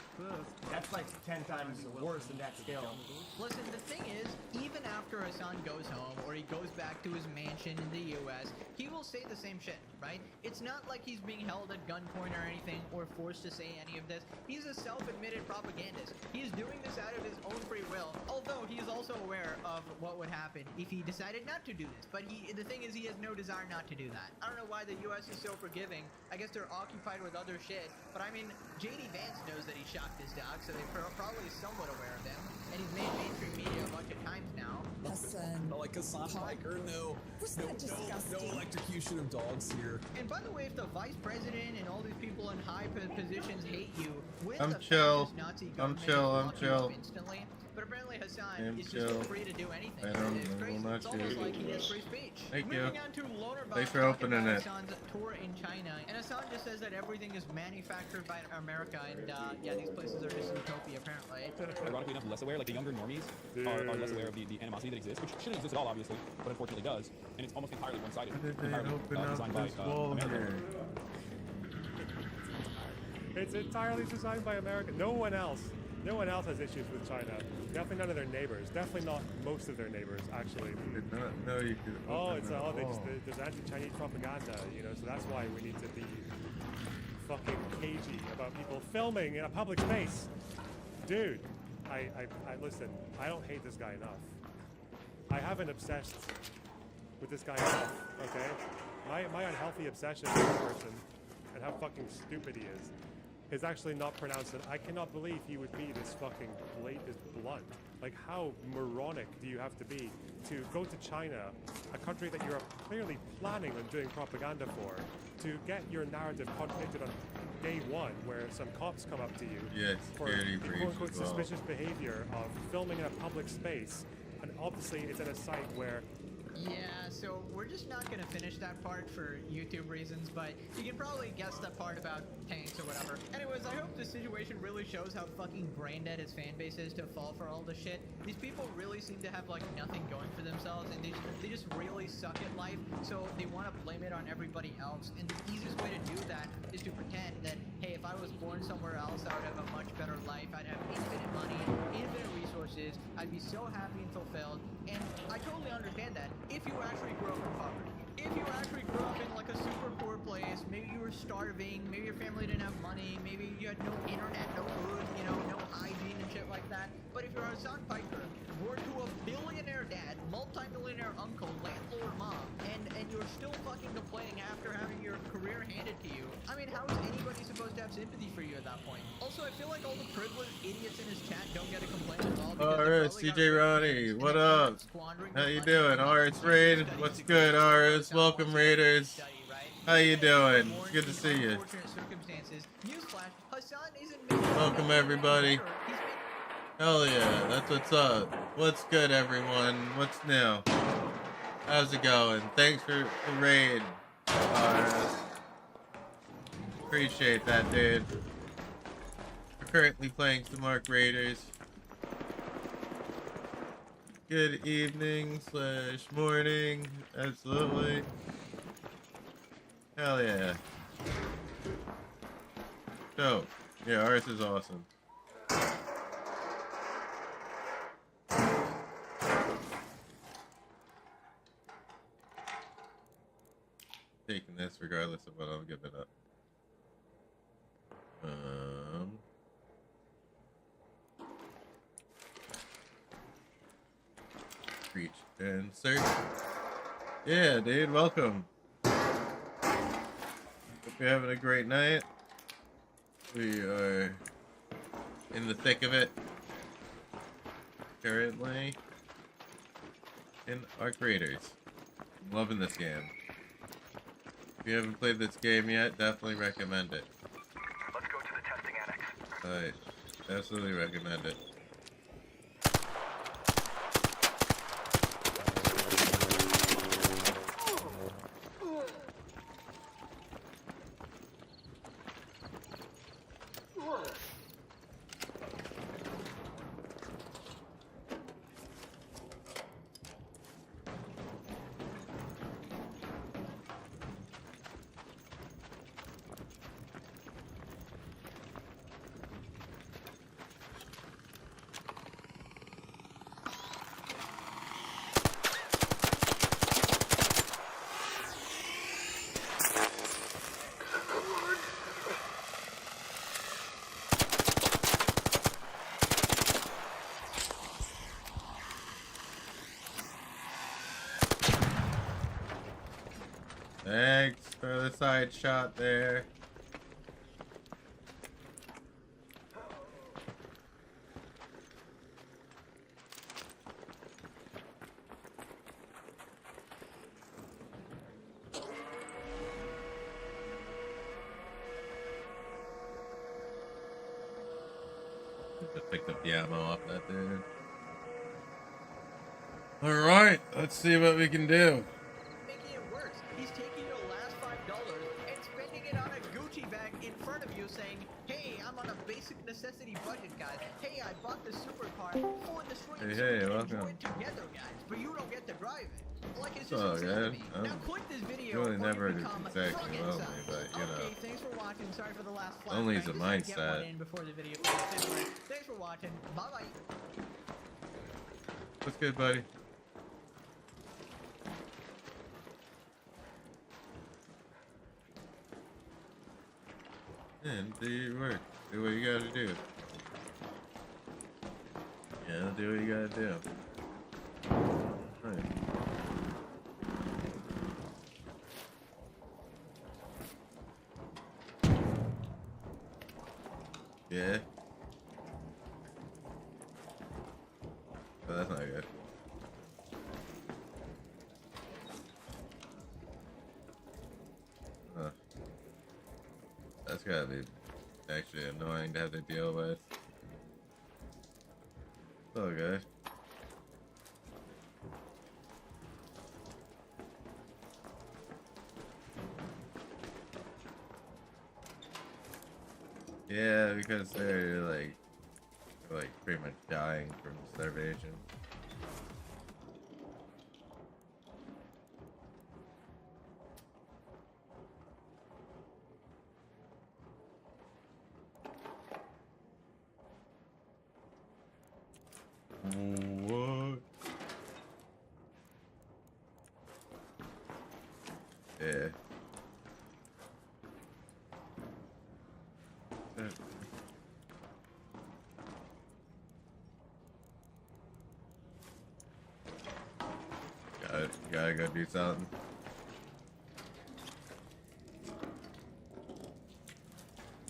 That's like 10 times worse than that scale. Listen, the thing is, even after Hassan goes home or he goes back to his mansion in the US, he will say the same shit, right? It's not like he's being held at gunpoint or anything or forced to say any of this. He's a self-admitted propagandist. He's doing this out of his own free will, although he is also aware of what would happen if he decided not to do this. But the thing is, he has no desire not to do that. I don't know why the US is so forgiving. I guess they're occupied with other shit. But I mean, JD Vance knows that he shot this dog, so they're probably somewhat aware of him. And he's made mainstream media a bunch of times now. Hassan. Like Hassan Piker, no electrocution of dogs here. And by the way, if the vice president and all these people in high positions hate you, with I'm the chill. Nazi I'm government chill. will I'm lock you chill. up instantly. But apparently Hassan I'm is chill. just free to do anything. I don't It's know, crazy. not It's almost you. like he has free speech. Thank you. Moving on to Loner Thanks for talking opening about it. Hassan's tour in China. And Hassan just says that everything is manufactured by America, and yeah, these places are just utopia apparently. Ironically enough, less aware. Like the younger normies are less aware of the animosity that exists, which shouldn't exist at all, obviously, but unfortunately does, and it's almost entirely one-sided. Entirely designed by America. It's entirely designed by America. No one else has issues with China. Definitely none of their neighbors. Definitely not most of their neighbors, actually. No, you could. There's anti-Chinese propaganda, you know, so that's why we need to be fucking cagey about people filming in a public space. Dude, I listen, I don't hate this guy enough. I haven't obsessed with this guy enough, okay? My unhealthy obsession with this person and how fucking stupid he is actually not pronounced. And I cannot believe he would be this fucking blunt. Like, how moronic do you have to be to go to China, a country that you're clearly planning on doing propaganda for, to get your narrative contradicted on day one, where some cops come up to you for security the brief quote-unquote as well. suspicious behavior of filming in a public space, and obviously it's at a site where Yeah, so we're just not gonna finish that part for YouTube reasons, but you can probably guess that part about tanks or whatever. Anyways, I hope this situation really shows how fucking brain dead his fan base is to fall for all this shit. These people really seem to have like nothing going for themselves, and they just really suck at life, so they want to blame it on everybody else. And the easiest way to do that is to pretend that, hey, if I was born somewhere else, I would have a much better life. I'd have infinite money, infinite resources. I'd be so happy and fulfilled. And I totally understand that. If you actually grew up in poverty, if you actually grew up in like a super poor place, maybe you were starving, maybe your family didn't have money, maybe you had no internet, no food, you know, no hygiene and shit like that. But if you're a Hassan Piker, born to a billionaire dad, multi-millionaire uncle, landlord mom, and you're still fucking complaining after having your career handed to you, I mean, how is anybody supposed to have sympathy for you at that point? Also, I feel like all the privileged idiots in his chat don't get a complaint at all. Alright, CJ Ronnie, what up? How you doing? ArcRaiders, what's good, Ars? Welcome, Raiders. How you doing? It's good to see you. Welcome, everybody. Hell yeah, that's what's up. What's good, everyone? What's new? How's it going? Thanks for the raid, Ars. Appreciate that, dude. We're currently playing some ArcRaiders. Good evening / morning. Absolutely. Hell yeah. So, yeah, ours is awesome. Taking this regardless of what I'm giving up. Reach and search. Yeah, dude, welcome. Hope you're having a great night. We are in the thick of it currently in ArcRaiders. I'm loving this game. If you haven't played this game yet, definitely recommend it. Let's go to the testing annex. Alright, absolutely recommend it. Thanks for the side shot there. Just picked up the ammo off that dude. Alright, let's see what we can do. Making it worse, he's taking your last $5 and spending it on a Gucci bag in front of you saying, hey, I'm on a basic necessity budget, guys. Hey, I bought the supercar for the streets. Hey, so we can welcome. enjoy it together, guys. But you don't get to drive it. Like, it's just Oh, insane yeah. to me. Now click this video Really before never you a become exactly fucking lonely, inside. but you know. Okay, thanks for watching. Sorry for the last flashback. Only is a Just had to get one mindset. in before the video finished. Anyway, thanks for watching. Bye-bye. What's good, buddy? And do your work. Do what you gotta do. Yeah, do what you gotta do. Right. Yeah. Oh, that's not good. gotta be actually annoying to have to deal with. It's all good. Yeah, because they're like pretty much dying from starvation. What? Yeah. Gotta go do something.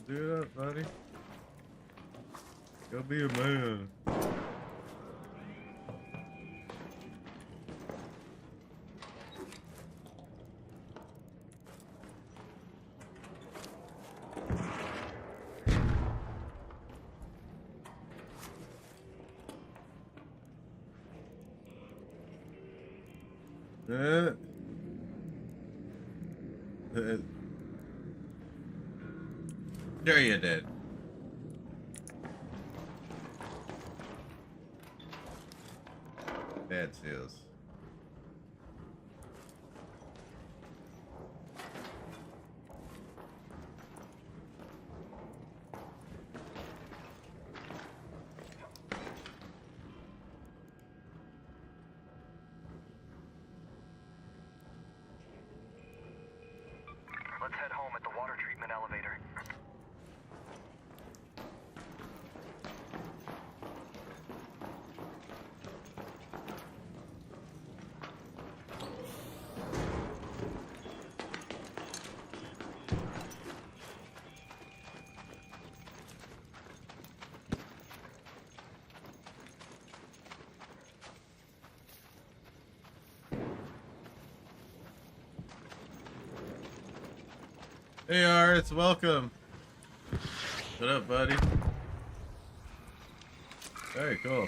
Do it, buddy. Go be a man. Sure you did. Bad seals. Let's head home at the water treatment elevator. Hey, Aris, welcome. What up, buddy? Very cool.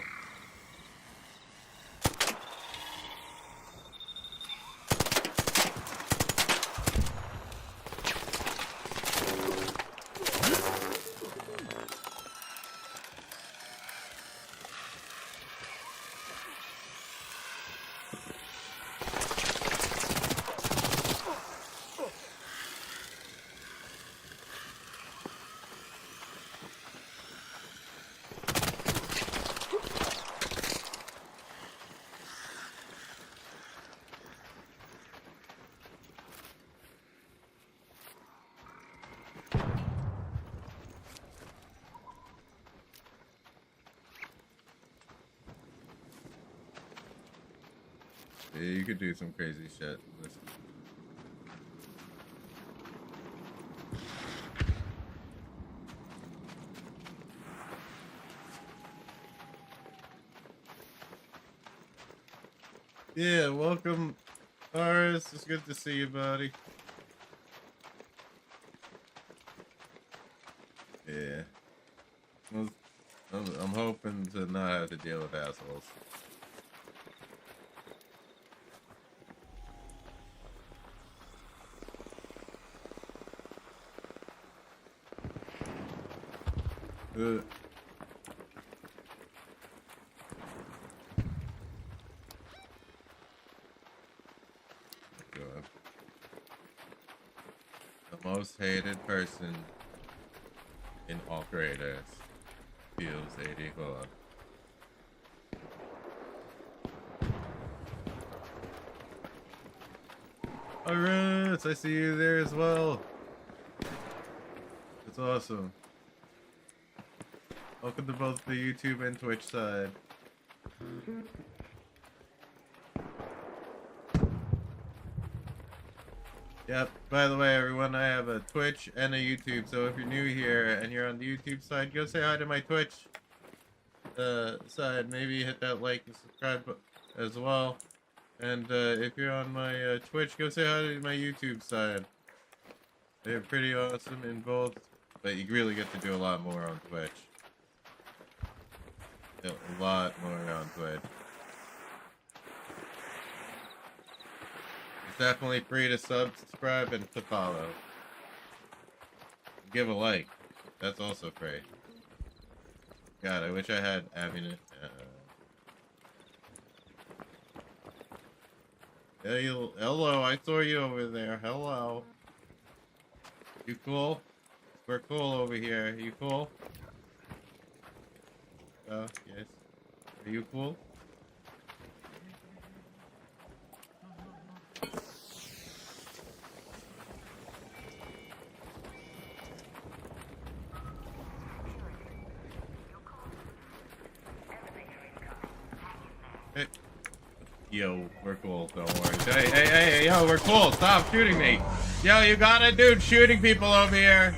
Yeah, you could do some crazy shit. Listen. Yeah, welcome, Aris. It's good to see you, buddy. Yeah. Well, I'm hoping to not have to deal with assholes. God. The most hated person in ArcRaiders feels 84. Alright, I see you there as well. That's awesome. Welcome to both the YouTube and Twitch side. Yep, by the way everyone, I have a Twitch and a YouTube, so if you're new here and you're on the YouTube side, go say hi to my Twitch side. Maybe hit that like and subscribe as well. And if you're on my Twitch, go say hi to my YouTube side. They're pretty awesome in both. but you really get to do a lot more on Twitch. A lot more on Twitch. It's definitely free to subscribe and to follow. Give a like. That's also free. God, I wish I had ammunition. Hey, hello, I saw you over there. Hello. You cool? We're cool over here. You cool? Oh, yes. Are you cool? Hey. Yo, we're cool. Don't worry. Hey, yo, we're cool. Stop shooting me. Yo, you got a dude shooting people over here.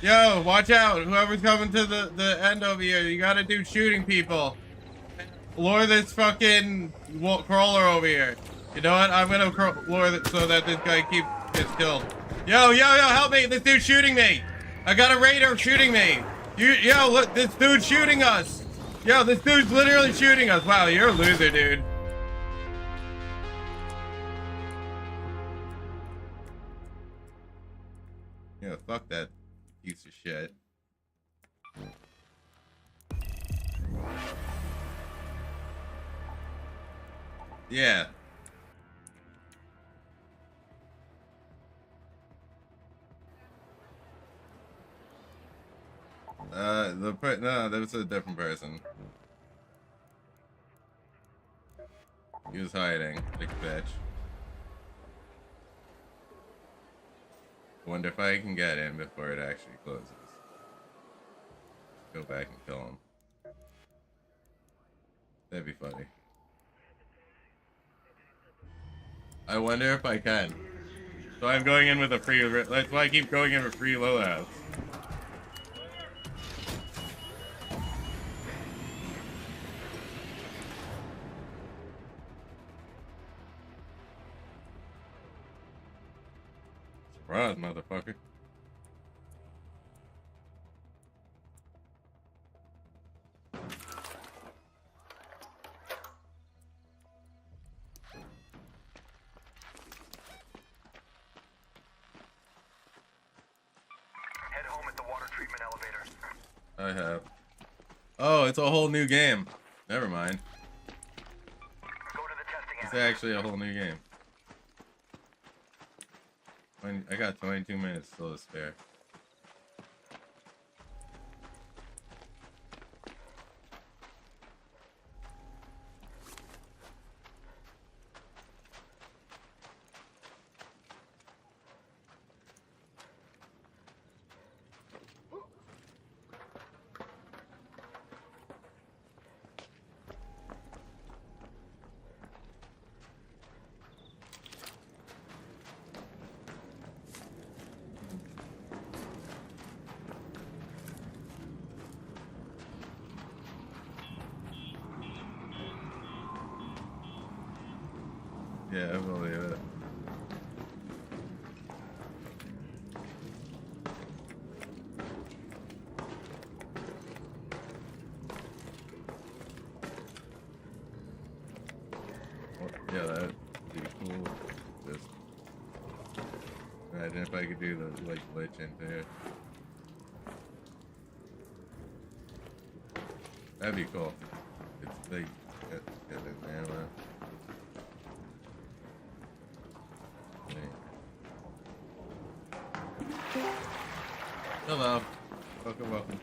Yo, watch out. Whoever's coming to the end over here, you got a dude shooting people. Lure this fucking crawler over here. You know what? I'm gonna lure it so that this guy gets killed. Yo, help me. This dude's shooting me. I got a raider shooting me. Yo, look, this dude's shooting us. Yo, this dude's literally shooting us. Wow, you're a loser, dude. Yeah, fuck that piece of shit. Yeah. No, that was a different person. He was hiding, like a bitch. Wonder if I can get in before it actually closes. Go back and kill him. That'd be funny. I wonder if I can. So I'm going in with a free. That's why I keep going in with free loadouts. Surprise, motherfucker. Head home at the water treatment elevator. I have. Oh, it's a whole new game. Never mind. Go to the testing It's actually a whole new game. I got 22 minutes still to spare. Yeah, I believe it. Yeah, that'd be cool. Just imagine if I could do the like glitch into here. That'd be cool. It's like get in there, man. Hello. Welcome.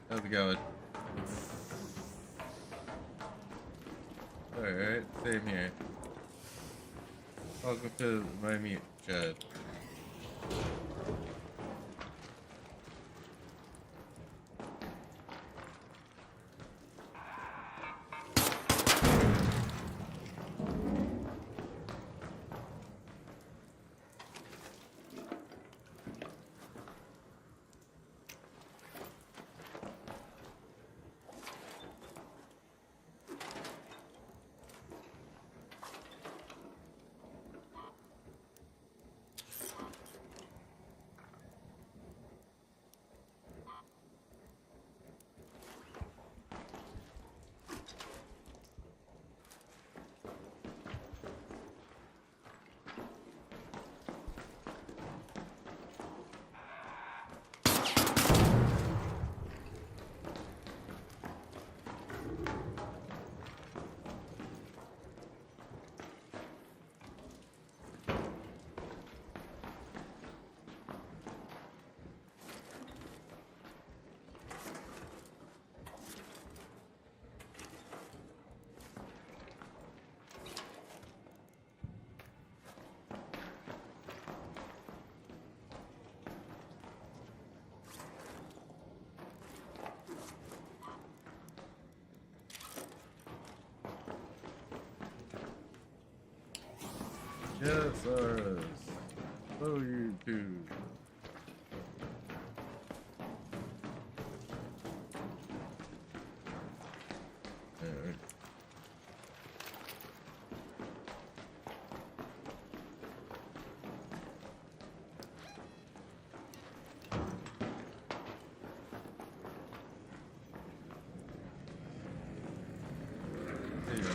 How's it going? Alright, same here. Welcome to my meet chat. Yes, Oris. Hello, YouTube. Alright. There you go.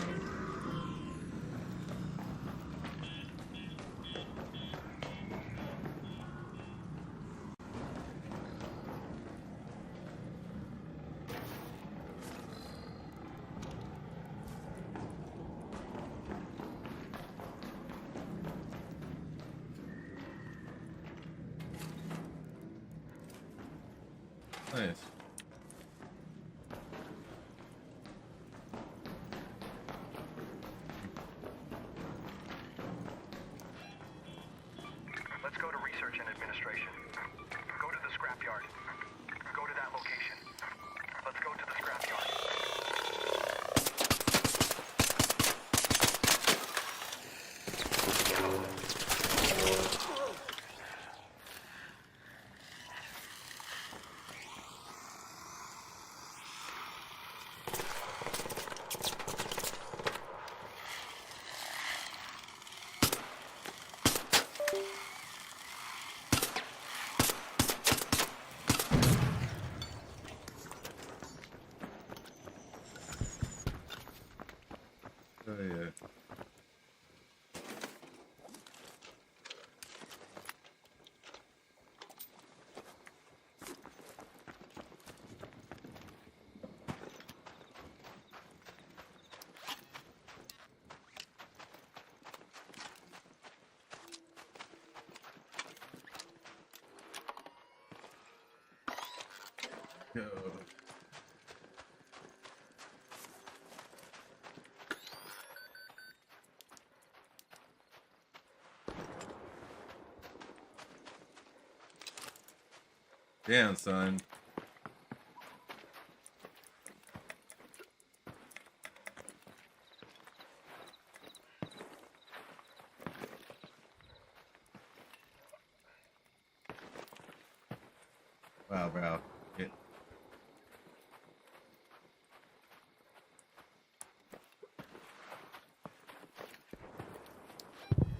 Nice. Let's go to research and administration. Go to the scrapyard. Go to that location. Let's go to the scrapyard. Oh yeah. Go. Damn, son. Wow, bro.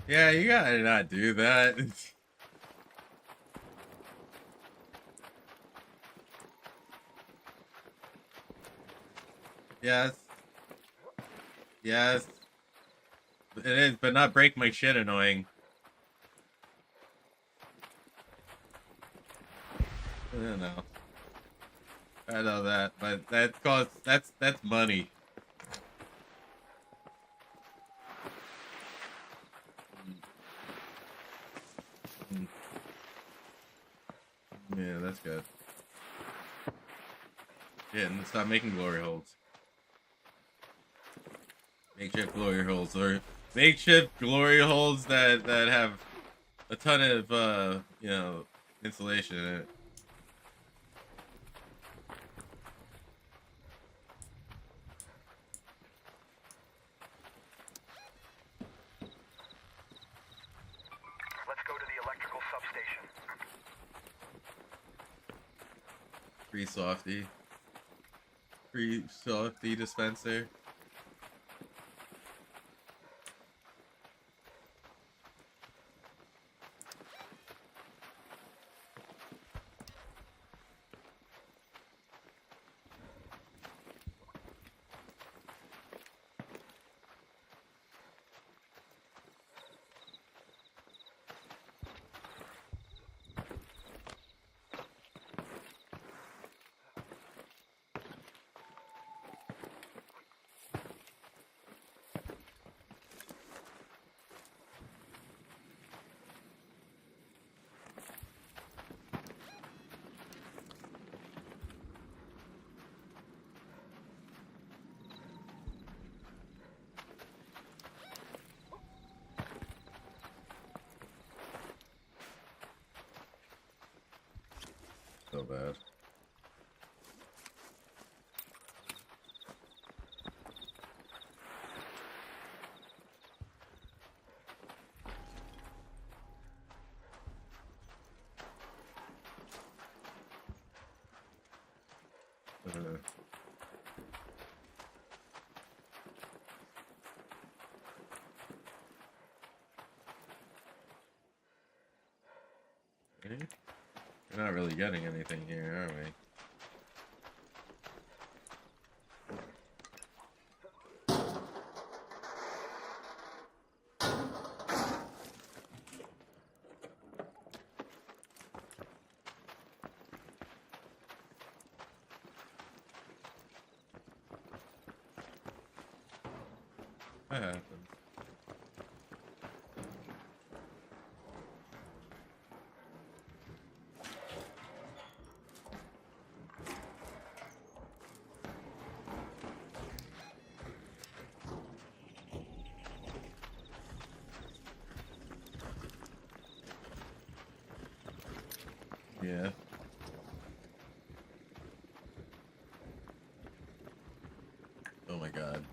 Yeah, you gotta not do that. Yes. Yes. It is, but not break my shit annoying. I don't know. I know that, but that costs, that's money. Yeah, that's good. Yeah, and stop making glory holes. Makeshift glory holes, or makeshift glory holes that have a ton of you know, insulation in it. Let's go to the electrical substation. Free softy. Free softy dispenser. So bad. We're not really getting anything here, are we? That happens. Yeah. Oh my god.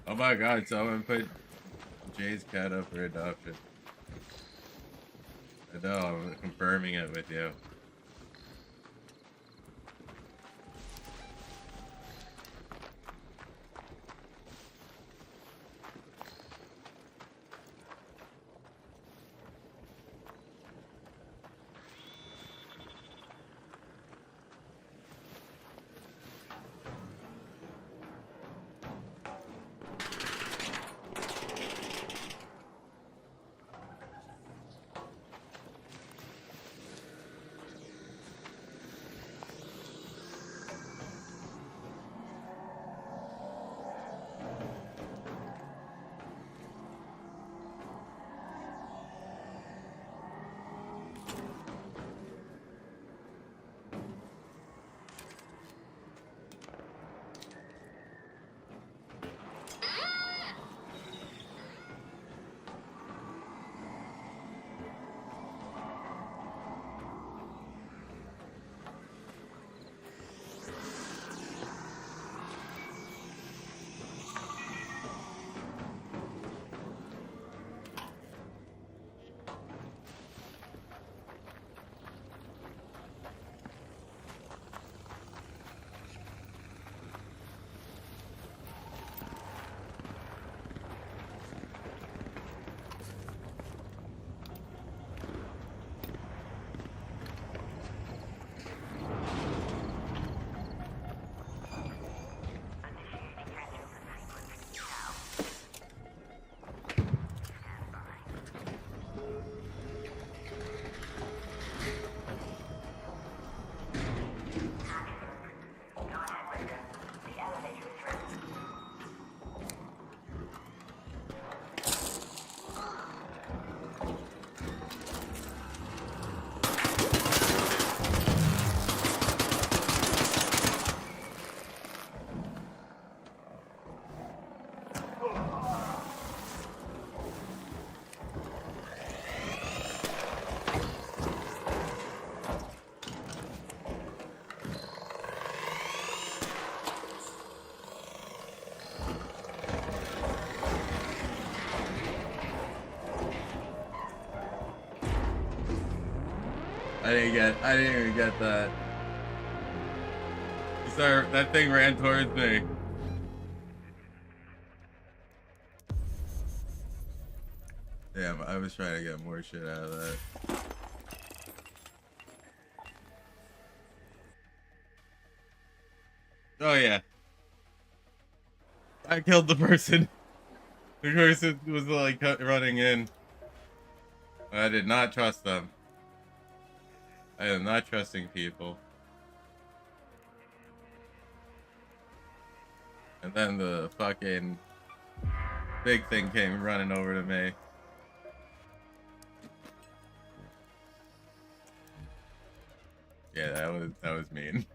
Oh my god, someone put Jay's cat up for adoption. I know, I'm confirming it with you. I didn't even get that. Sorry, that thing ran towards me. Damn, I was trying to get more shit out of that. Oh yeah. I killed the person. The person was like running in. I did not trust them. I am not trusting people. And then the fucking big thing came running over to me. Yeah, that was mean.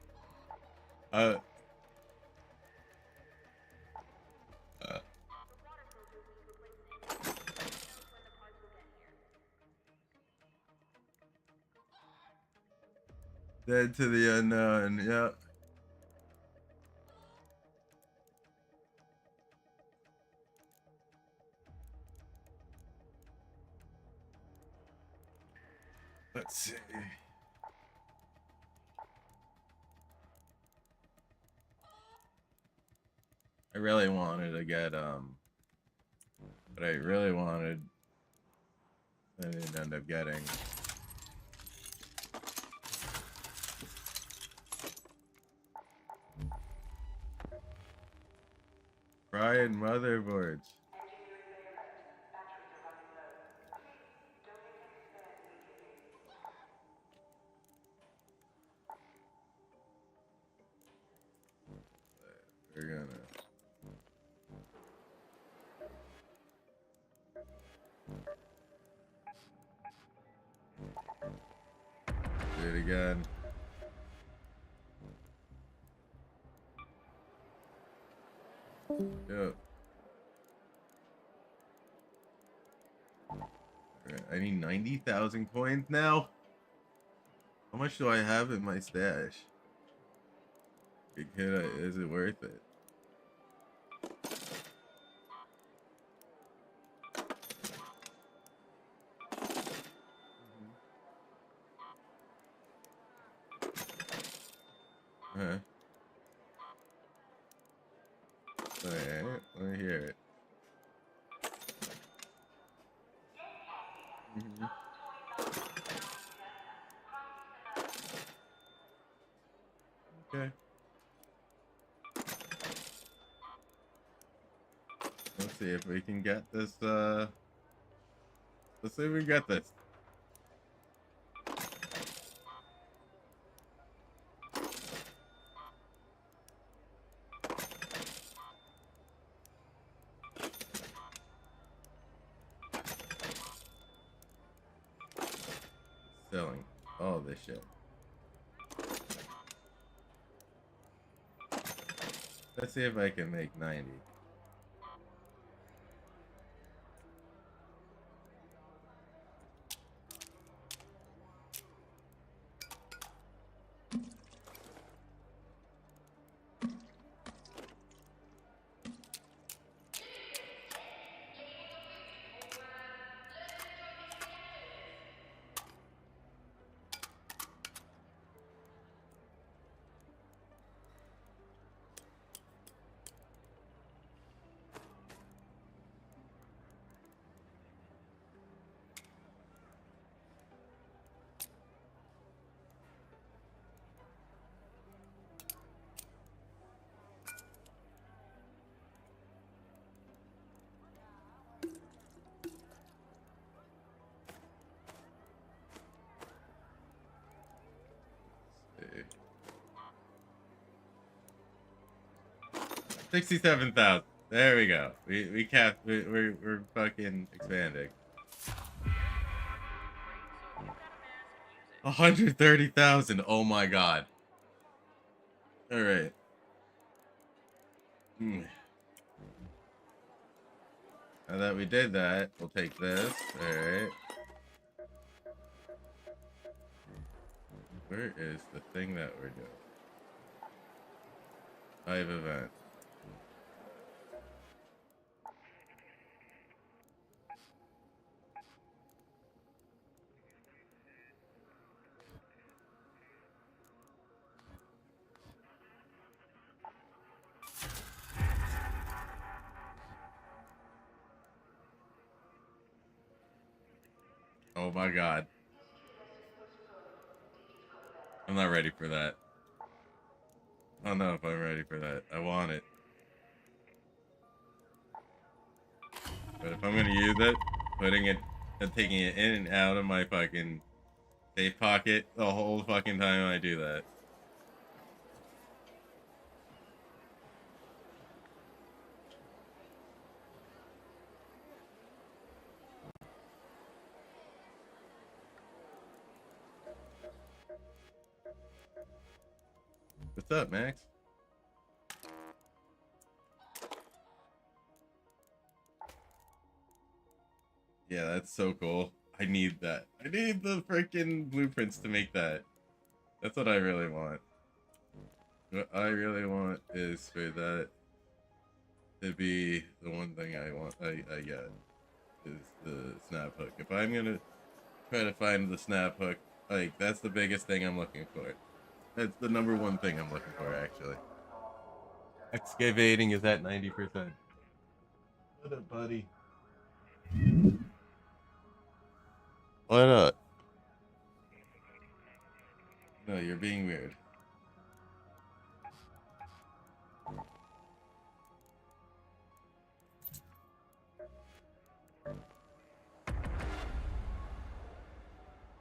Dead to the unknown, yep. Let's see. I really wanted to get but I really wanted, I didn't end up getting. Brian motherboards. We're gonna. Do it again. Yep. Alright, I need 90,000 coins now? How much do I have in my stash? Is it worth it? Alright, let me hear it. Okay. Let's see if we can get this, let's see if we can get this. Selling all this shit. Let's see if I can make 90. see. 67,000. There we go. We capped. We're fucking expanding. 130,000. Oh my god. All right. Now that we did that, we'll take this. All right. Where is the thing that we're doing? Live event. Oh my god. I'm not ready for that. I don't know if I'm ready for that. I want it. But if I'm gonna use it, putting it and taking it in and out of my fucking safe pocket the whole fucking time I do that. What's up, Max? Yeah, that's so cool. I need that. I need the freaking blueprints to make that. That's what I really want. What I really want is for that to be the one thing I want. I get is the snap hook. If I'm gonna try to find the snap hook, like that's the biggest thing I'm looking for. That's the #1 thing I'm looking for, actually. Excavating is at 90%. What up, buddy? What up? No, you're being weird.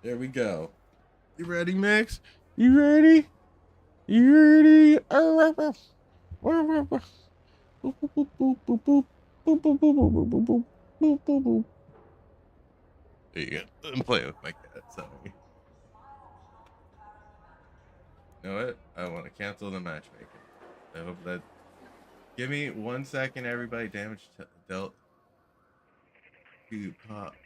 There we go. You ready, Max? You ready? You ready? There you go. I'm playing with my cat, sorry. You know what? I want to cancel the matchmaking. I hope that... Give me 1 second, everybody. Damage dealt to Pops.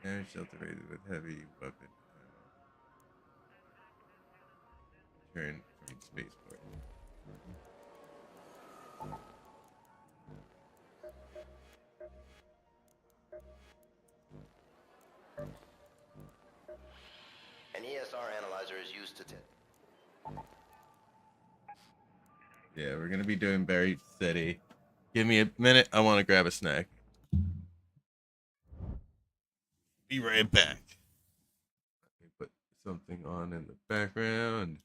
Damage dealt rated with heavy weapon ammo. Turn from spaceport. An ESR analyzer is used to Yeah, we're gonna be doing Buried City. Give me a minute. I want to grab a snack. Be right back. Let me put something on in the background.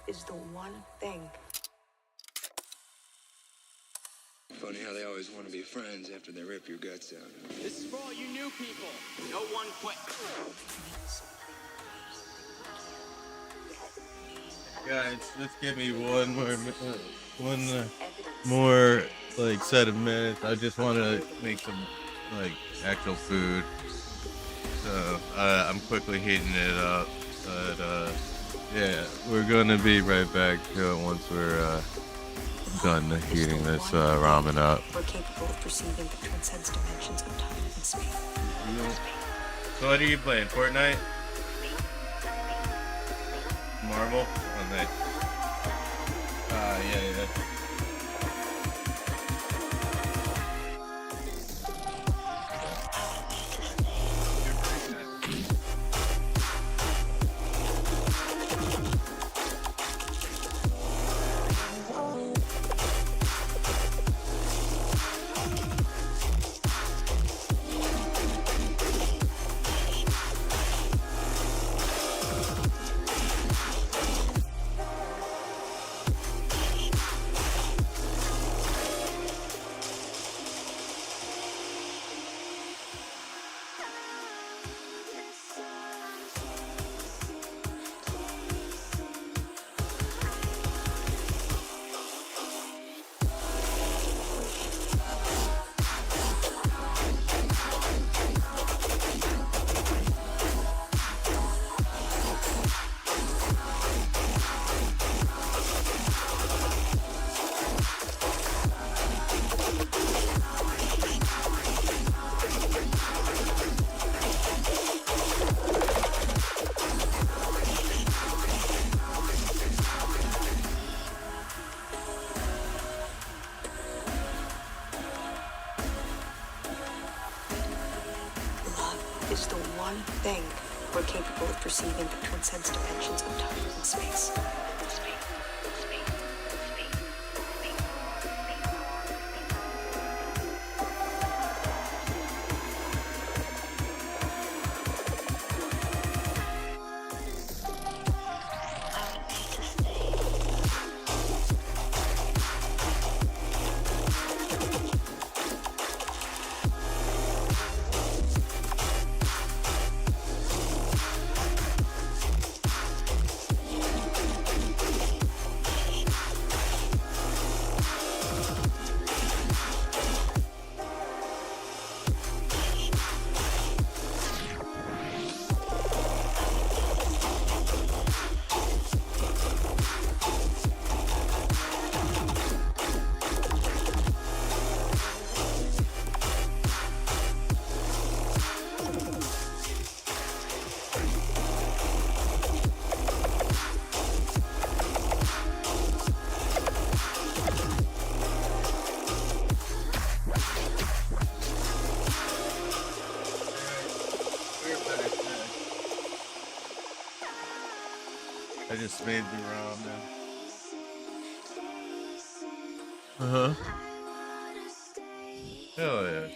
is the one thing. Funny how they always want to be friends after they rip your guts out. This is for all you new people. No one quit. Guys, just give me one more like set of minutes. I just want to make some like actual food. So I'm quickly heating it up. But yeah, we're gonna be right back to it once we're done heating this ramen up. We're capable of perceiving that transcends dimensions of time and space. So what are you playing? Fortnite? Marvel? Oh, nice. Yeah. Is the one thing we're capable of perceiving that transcends dimensions of time and space. I just made the ramen. Uh-huh. Hell yeah.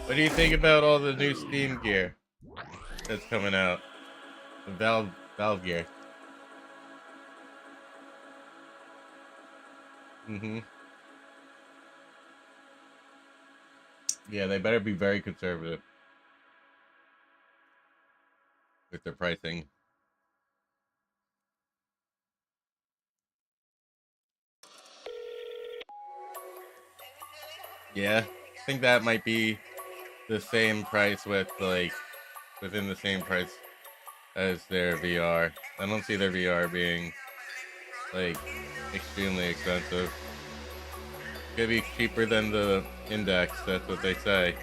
What do you think about all the new Steam gear that's coming out? The Valve gear. Mm-hmm. Yeah, they better be very conservative with their pricing. Yeah, I think that might be the same price with, like, within the same price as their VR. I don't see their VR being, like, extremely expensive. Could be cheaper than the Index, that's what they say.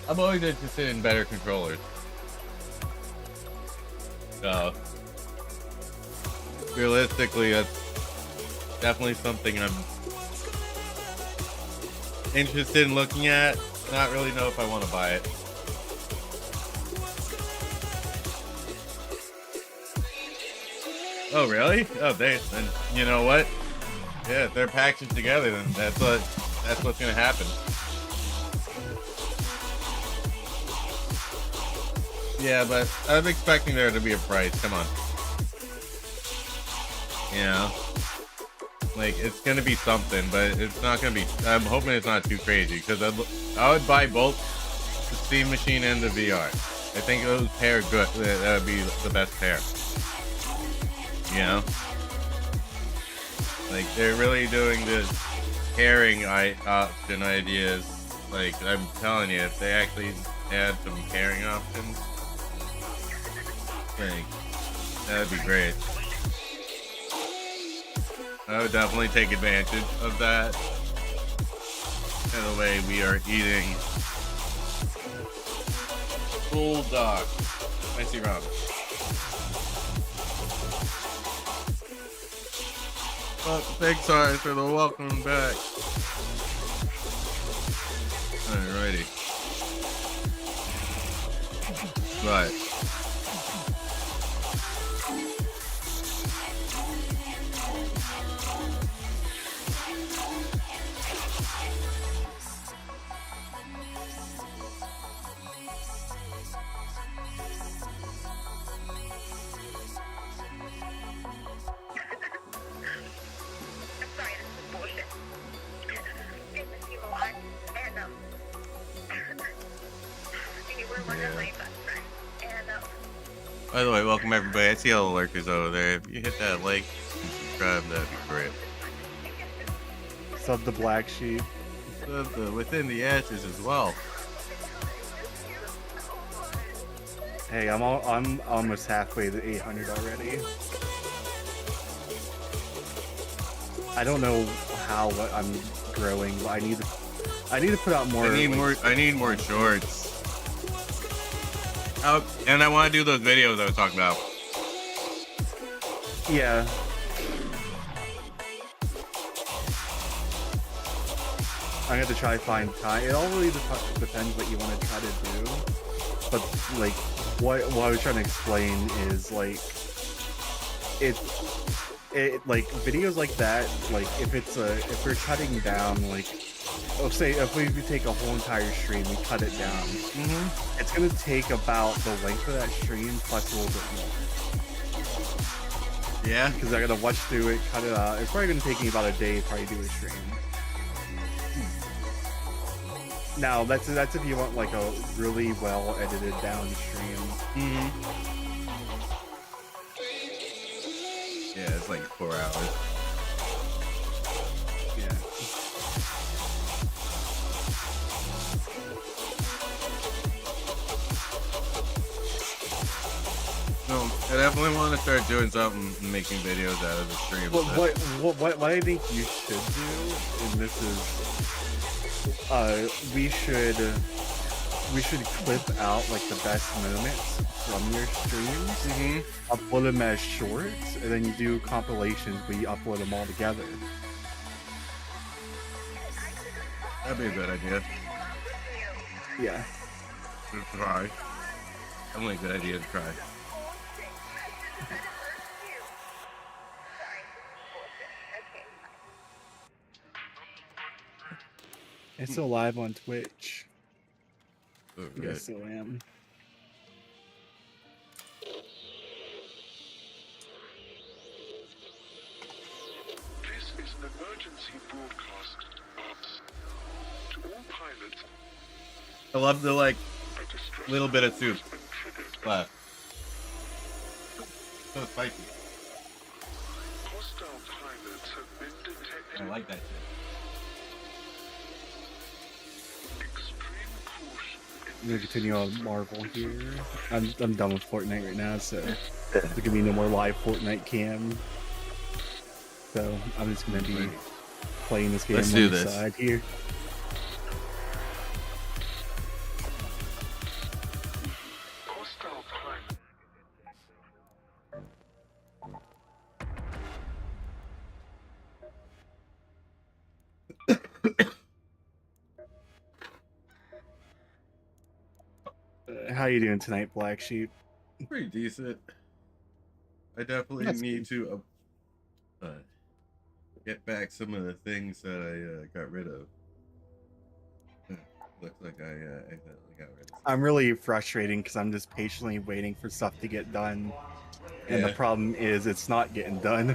I'm always interested in better controllers. So, realistically, that's definitely something I'm interested in looking at. Not really know if I want to buy it. Oh, really? Oh, then you know what? Yeah, if they're packaged together, then that's what's gonna happen. Yeah, but I'm expecting there to be a price. Come on. You know, like it's gonna be something, but it's not gonna be. I'm hoping it's not too crazy because I would buy both the Steam machine and the VR. I think those pair good. That would be the best pair. You know, like they're really doing this pairing option ideas. Like I'm telling you, if they actually add some pairing options, like that'd be great. I would definitely take advantage of that. By the way, we are eating bulldog. I see Rob. Oh, big sorry for the welcome back. Alrighty. Right. By the way, welcome everybody. I see all the lurkers over there. If you hit that like and subscribe, that'd be great. Sub the Blaqksheep. Sub the Within the Ashes as well. Hey, I'm almost halfway to 800 already. I don't know how I'm growing, but I need to put out more. I need more shorts. Oh, and I want to do those videos I was talking about. Yeah. I'm gonna have to try to find time. It all really depends what you want to try to do. But like, what I was trying to explain is like, it like videos like that. Like if we're cutting down like. Say if we take a whole entire stream, we cut it down. It's gonna take about the length of that stream plus a little bit more. Yeah, because I gotta watch through it, cut it out. It's probably gonna take me about a day to probably do a stream. Now that's if you want like a really well edited down stream. Yeah, it's like 4 hours. Yeah. No, I definitely want to start doing something, making videos out of the stream. What I think you should do, and this is, we should clip out like the best moments from your streams, upload them as shorts, and then you do compilations where you upload them all together. That'd be a good idea. Yeah. To try. Definitely a good idea to try. It's still live on Twitch. Okay. Yes, still am. This is an emergency broadcast to all pilots. I love the like little bit of soup left. So spicy. Hostile pilots have been detected. I like that shit. I'm gonna continue on Marvel here. I'm done with Fortnite right now, so there's gonna be no more live Fortnite cam. So I'm just gonna be playing this game on the side here. How you doing tonight, Blaqksheep? Pretty decent. I definitely That's need to get back some of the things that I got rid of. Looks like I accidentally got rid of. I'm really frustrating because I'm just patiently waiting for stuff to get done, and the Yeah. problem is it's not getting done.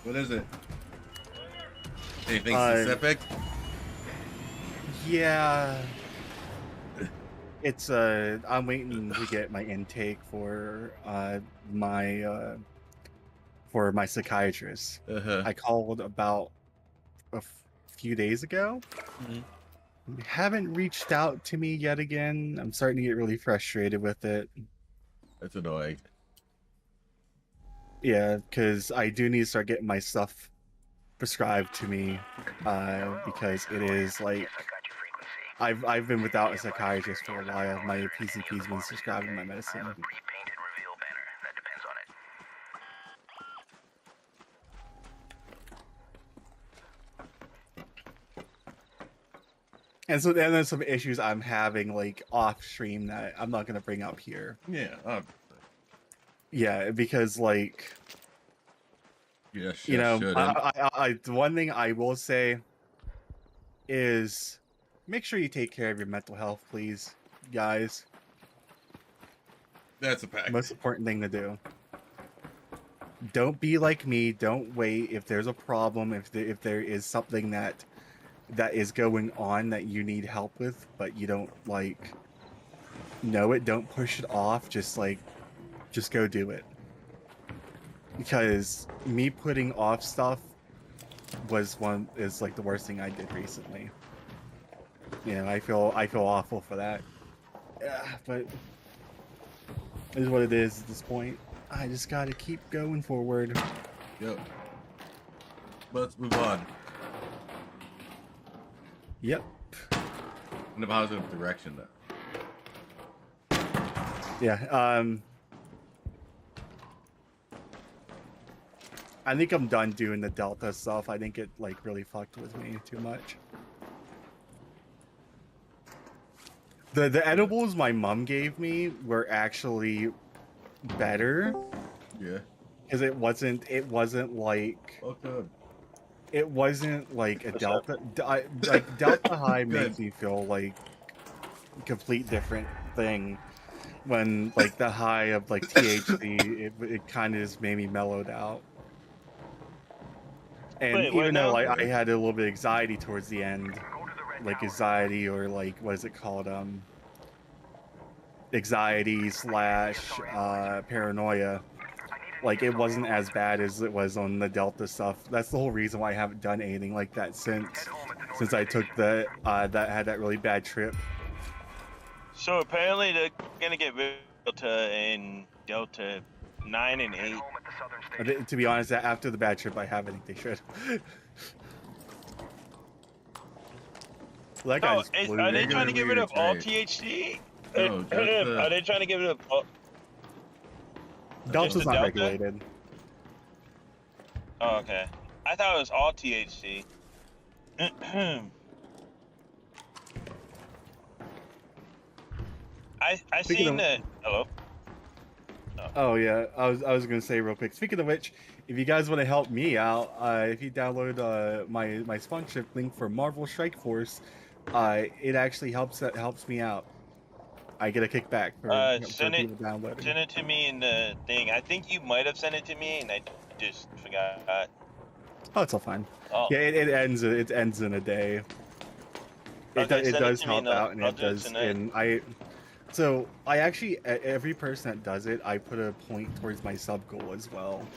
What is it? Anything specific? Yeah. It's I'm waiting to get my intake for my psychiatrist. I called about a few days ago. They haven't reached out to me yet again. I'm starting to get really frustrated with it. That's annoying. Yeah, because I do need to start getting my stuff prescribed to me, because it is like I've been without a psychiatrist for a while. My PCP's been prescribing my medicine. And so then there's some issues I'm having like off stream that I'm not gonna bring up here. Yeah. Yeah, because like, Yes, you know, shouldn't. the one thing I will say is make sure you take care of your mental health, please, guys. That's a fact. Most important thing to do. Don't be like me. Don't wait if there's a problem. If there is something that is going on that you need help with, but you don't like know it. Don't push it off. Just go do it. Because me putting off stuff is like the worst thing I did recently. You know, I feel awful for that. Yeah, but it is what it is at this point. I just gotta keep going forward. Yep. Let's move on. Yep. In a positive direction, though. Yeah. I think I'm done doing the Delta stuff. I think it like really fucked with me too much. The edibles my mom gave me were actually better. Yeah. Because it wasn't like. Okay. It wasn't like a Delta. Like Delta High made me feel like a complete different thing. When like the high of like THC, it kind of just made me mellowed out. And Wait, even though now? like I had a little bit of anxiety towards the end, like anxiety or like what is it called? Anxiety / paranoia. Like it wasn't as bad as it was on the Delta stuff. That's the whole reason why I haven't done anything like that since I took the that had that really bad trip. So apparently they're gonna get rid of Delta in Delta 9 and 8. To be honest, after the bad trip I have, I think they should. That guy just blew Are they me. trying to get rid of all THC? No, Are they trying to get rid of all... Delta's not Delta? regulated. Oh, okay. I thought it was all THC. I seen that. Hello. Oh yeah, I was gonna say real quick. Speaking of which, if you guys want to help me out, if you download my sponsorship link for Marvel Strike Force, it actually helps me out. I get a kickback for people downloading. Send it to me in the thing. I think you might have sent it to me, and I just forgot. Oh, it's all fine. Oh. Yeah, it ends in a day. It does help out, and it does. And I actually every person that does it, I put a point towards my sub goal as well,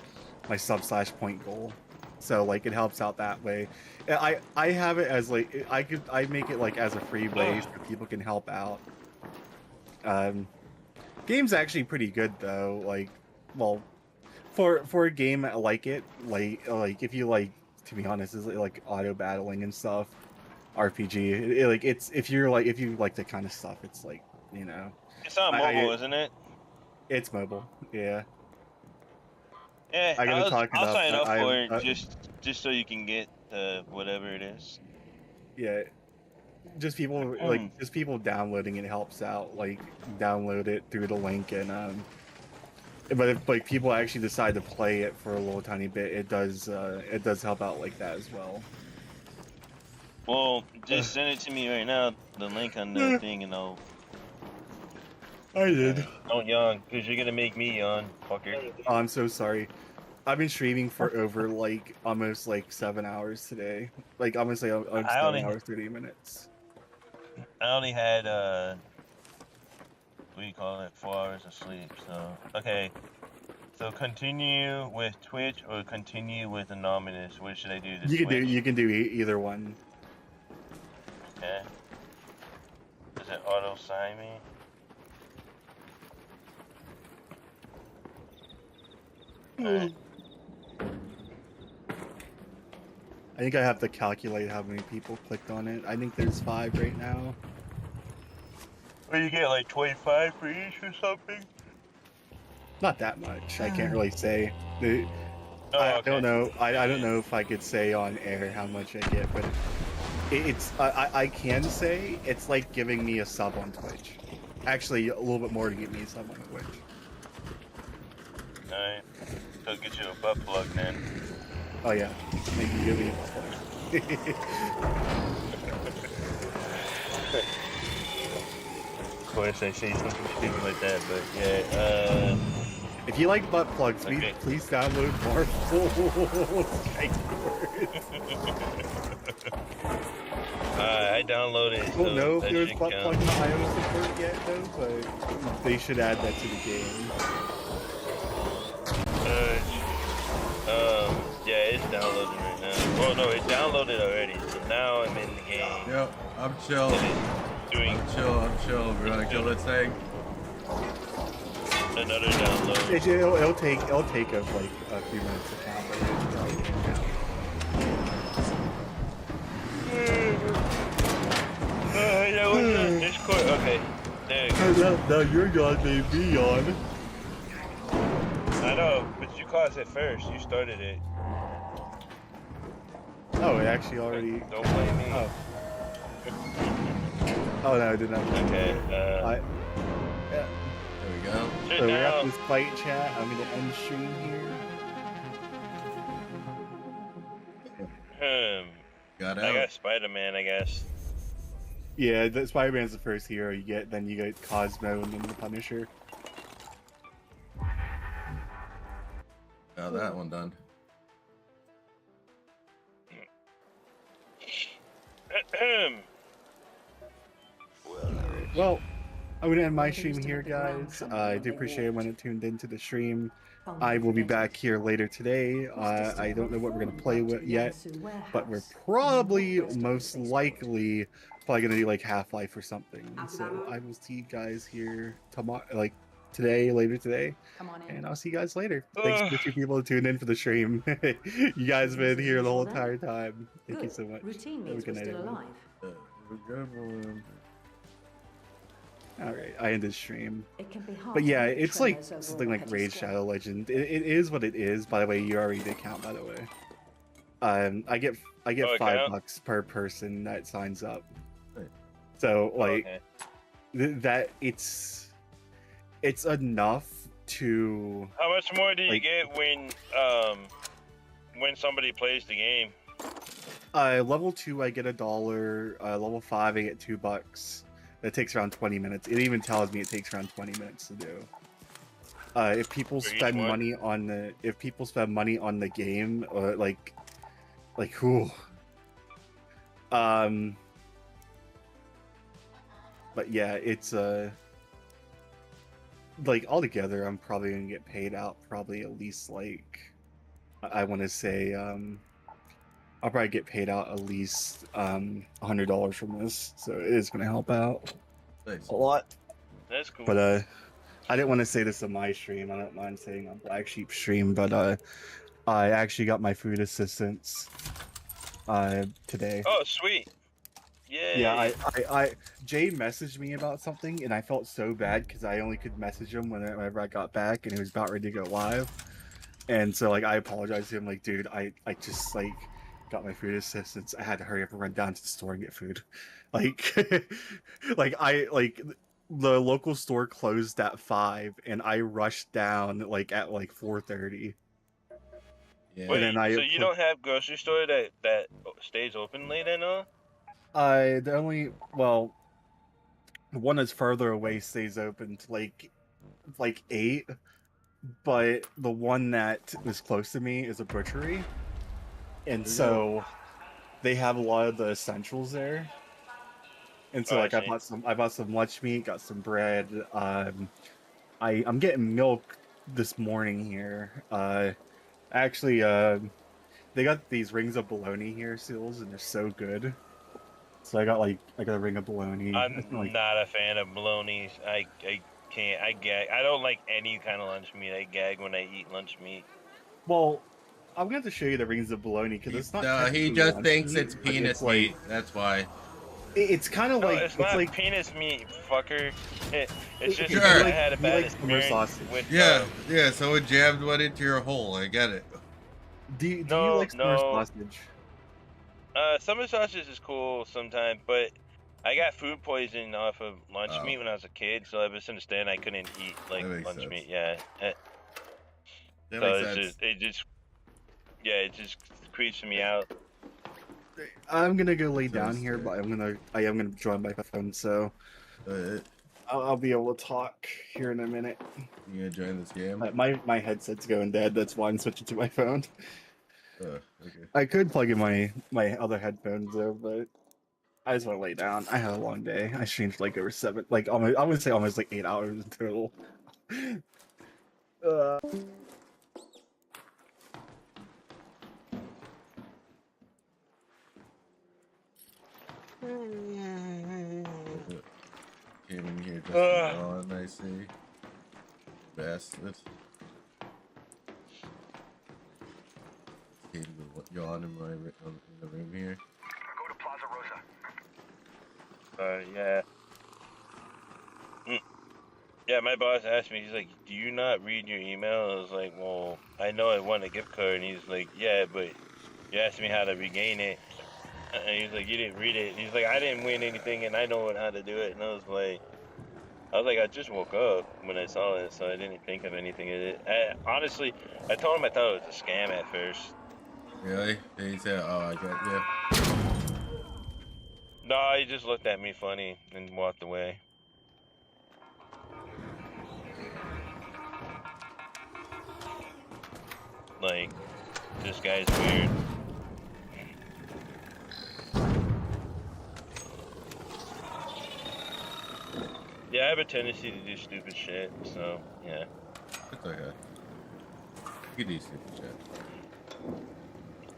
my sub/point goal. So like it helps out that way. I have it as like I make it like as a free way so people can help out. Game's actually pretty good though. Like, well, for a game like it, like if you like, to be honest, is like auto battling and stuff, RPG. Like it's if you like the kind of stuff, it's like, you know. It's on mobile, isn't it? It's mobile. Yeah. Yeah, I'll sign up for it just so you can get whatever it is. Yeah. Just people downloading it helps out. Like download it through the link and But if like people actually decide to play it for a little tiny bit, it does help out like that as well. Well, just send it to me right now, the link on the thing, and I'll... I did. Don't yawn, because you're gonna make me yawn, fucker. Oh, I'm so sorry. I've been streaming for over like almost like 7 hours today. Like almost like 7 hours 30 minutes. I only had what do you call it, 4 hours of sleep. So okay, so continue with Twitch or continue with Anonymous. What should I do? You can do either one. Okay. Does it auto sign me? Alright. I think I have to calculate how many people clicked on it. I think there's 5 right now. Well, you get like 25 for each or something? Not that much. I can't really say. I don't know. I don't know if I could say on air how much I get, but I can say it's like giving me a sub on Twitch. Actually, a little bit more to get me a sub on Twitch. Alright. So get you a butt plug then. Oh yeah. Maybe give me a butt plug. Of course, I say something stupid like that, but yeah. If you like butt plugs, okay. please download Marvel Skyward. I downloaded. I don't know if there's butt plug IO support yet, though, but they should add that to the game. Yeah, it's downloading right now. Well, no, it downloaded already, so now I'm in the game. Yep, I'm chill. I'm chill. We're gonna kill this thing. Another download. It'll take us like a few minutes to count, but it's probably yeah, what's on Discord? Okay, there you go. Now you're yawn, made me yawn. I know, but you caused it first. You started it. Oh, it actually already. Don't blame me. Oh no, I did not. Okay. Yeah. There we go. So we're at this fight chat. I'm gonna end stream here. I got Spider-Man, I guess. Yeah, the Spider-Man's the first hero you get. Then you get Cosmo and then the Punisher. Got that one done. Well, I'm gonna end my stream here, guys. I do appreciate everyone that tuned into the stream. I will be back here later today. I don't know what we're gonna play with yet, but we're probably most likely gonna do like Half-Life or something. So I will see you guys here tomorrow, like later today, and I'll see you guys later. Thanks for the 2 people that tuned in for the stream. You guys have been here the whole entire time. Thank you so much. Routine means we're still alive. Alright, I ended stream. It can be hard. But yeah, it's like something like Raid Shadow Legend. It is what it is. By the way, you already did count. By the way, I get $5 per person that signs up. So like that, it's enough to. How much more do you get when somebody plays the game? Level 2, I get $1. Level 5, I get $2. It takes around 20 minutes. It even tells me it takes around 20 minutes to do. If people spend money on the game, like who? But yeah, it's like altogether, I'm probably gonna get paid out probably at least like I want to say I'll probably get paid out at least $100 from this, so it is gonna help out a lot. That's cool. But I didn't want to say this on my stream. I don't mind saying on Blaqksheep stream, but I actually got my food assistance today. Oh, sweet. Yay. Yeah, I Jay messaged me about something, and I felt so bad because I only could message him whenever I got back, and he was about ready to go live. And so like I apologized to him, like, dude, I just like got my food assistance. I had to hurry up and run down to the store and get food. Like the local store closed at 5, and I rushed down like at like 4:30. Yeah. Wait, And then so you don't have grocery store that stays open late at all? The only the one that's further away stays open to like 8, but the one that was close to me is a butchery, and so they have a lot of the essentials there. And so like I bought some lunch meat, got some bread. I'm getting milk this morning here. Actually, they got these rings of bologna here, Seals, and they're so good. So I got a ring of bologna. I'm not a fan of bologna. I can't. I gag. I don't like any kind of lunch meat. I gag when I eat lunch meat. Well, I'm going to have to show you the rings of bologna because it's not. No, he technically just lunch thinks meat, it's but penis like, meat. That's why. It's kind of No, like it's not penis meat, fucker. It's just Sure. I had a bad summer experience sausage. with. Yeah. So it jabbed one into your hole. I get it. Do you like summer sausage? Summer sausage is cool sometimes, but I got food poisoning off of lunch meat when I was a kid, so ever since then I couldn't eat like lunch meat. Yeah. That So makes sense. it just creeps me out. I'm gonna go lay down here, but I am gonna join my phone, so I'll be able to talk here in a minute. You gonna join this game? My headset's going dead. That's why I'm switching to my phone. Okay. I could plug in my other headphones though, but I just want to lay down. I had a long day. I streamed like over 7, like almost, I would say almost like 8 hours in total. Came in here just yawn, I see. Bastard. Came to yawn in the room here. Go to Plaza Rosa. Yeah. Yeah, my boss asked me, he's like, do you not read your email? I was like, well, I know I won a gift card. And he's like, yeah, but you asked me how to regain it. And he's like, you didn't read it. He's like, I didn't win anything and I know how to do it. And I was like, I just woke up when I saw it, so I didn't think of anything of it. Honestly, I told him I thought it was a scam at first. Really? He said, oh, I got you. No, he just looked at me funny and walked away. Like, this guy's weird. Yeah, I have a tendency to do stupid shit, so, yeah. It's okay. You do stupid shit.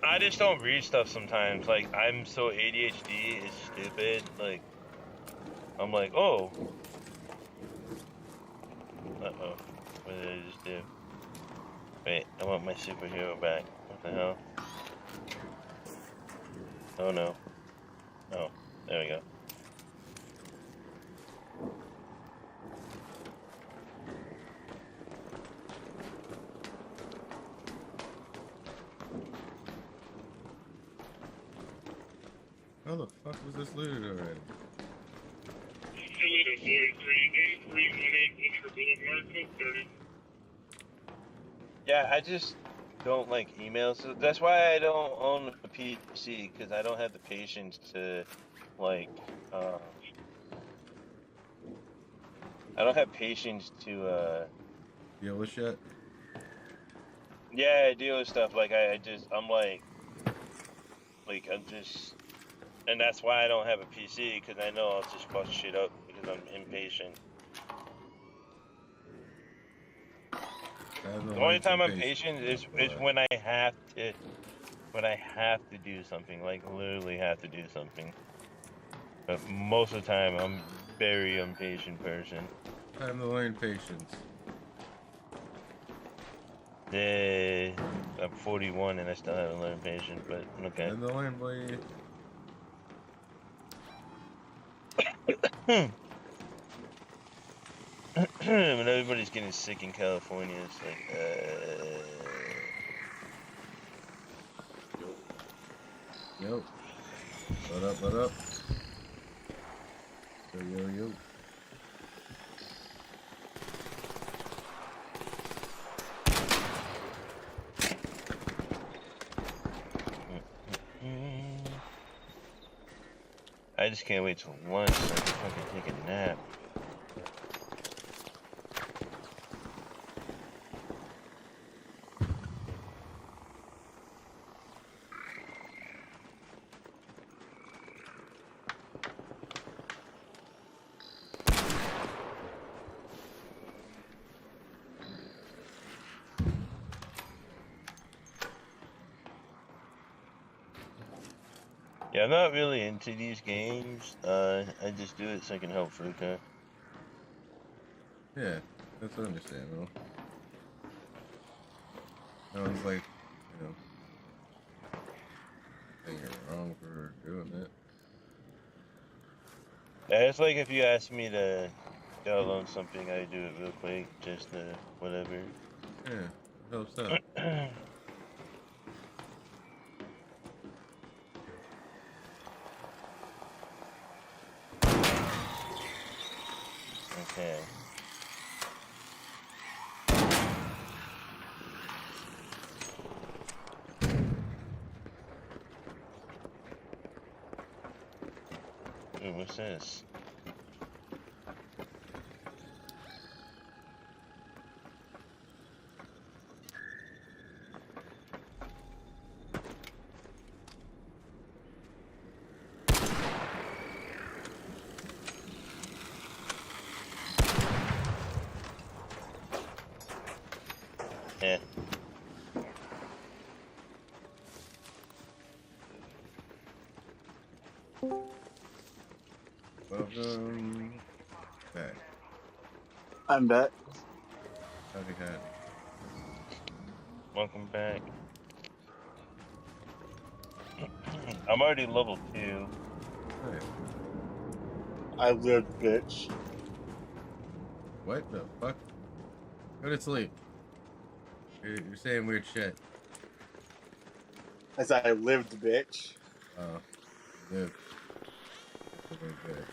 I just don't read stuff sometimes. Like, I'm so ADHD, it's stupid. Like, I'm like, oh. Uh-oh. What did I just do? Wait, I want my superhero back. What the hell? Oh, no. Oh, there we go. How the fuck was this looted already? Yeah, I just don't like emails. So that's why I don't own a PC, because I don't have the patience to, like, I don't have patience to, deal with shit? Yeah, I deal with stuff. Like, I'm just, and that's why I don't have a PC, because I know I'll just fuck shit up because I'm impatient. The only time I'm patient is when I have to do something, like literally have to do something. But most of the time, I'm very impatient person. Time to learn patience. Yeah, I'm 41 and I still haven't learned patience, but okay. Time to learn, boy. When everybody's getting sick in California, it's like, Yo. What up, what up? Yo. I just can't wait till lunch so I can fucking take a nap. Yeah, I'm not really into these games. I just do it so I can help Fruka. Yeah, that's understandable. I was like, you know, saying you're wrong for doing it. Yeah, it's like if you ask me to download something, I do it real quick, just whatever. Yeah, it helps out. Okay. Ooh, what's this? Yeah. Welcome back. I'm back. Howdy, howdy. Welcome back. I'm already level 2. Hey. I lived, bitch. What the fuck? Go to sleep. You're saying weird shit. As I lived, bitch. Oh, live. Okay, good.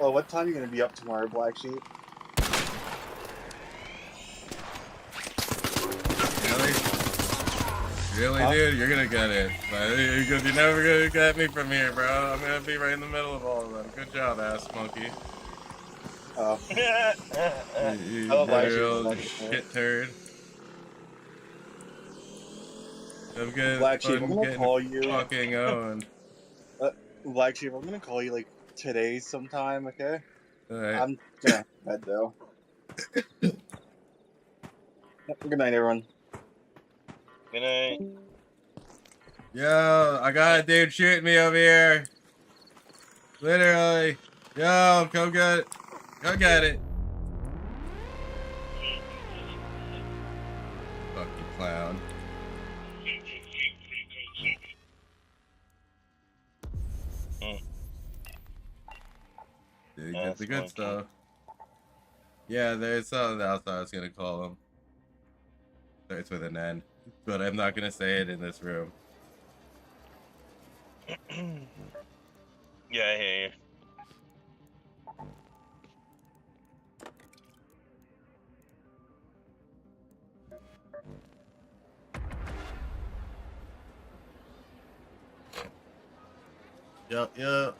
Well, what time are you gonna be up tomorrow, Blaqksheep? Really, dude? You're gonna get it. You're never gonna get me from here, bro. I'm gonna be right in the middle of all of them. Good job, ass monkey. Oh. You I literal shit turd. I'm getting Blaqksheep, I'm gonna call you. Fucking owned. Blaqksheep, I'm gonna call you like today sometime, okay? Alright. I'm gonna head to bed though. Good night, everyone. Good night. Yo, I got a dude shooting me over here. Literally. Yo, come get it. Go get it. Fucking clown. Did he get the good stuff? Yeah, there's something else I was gonna call him. Starts with an N, but I'm not gonna say it in this room. Yeah, I hear you. Yep.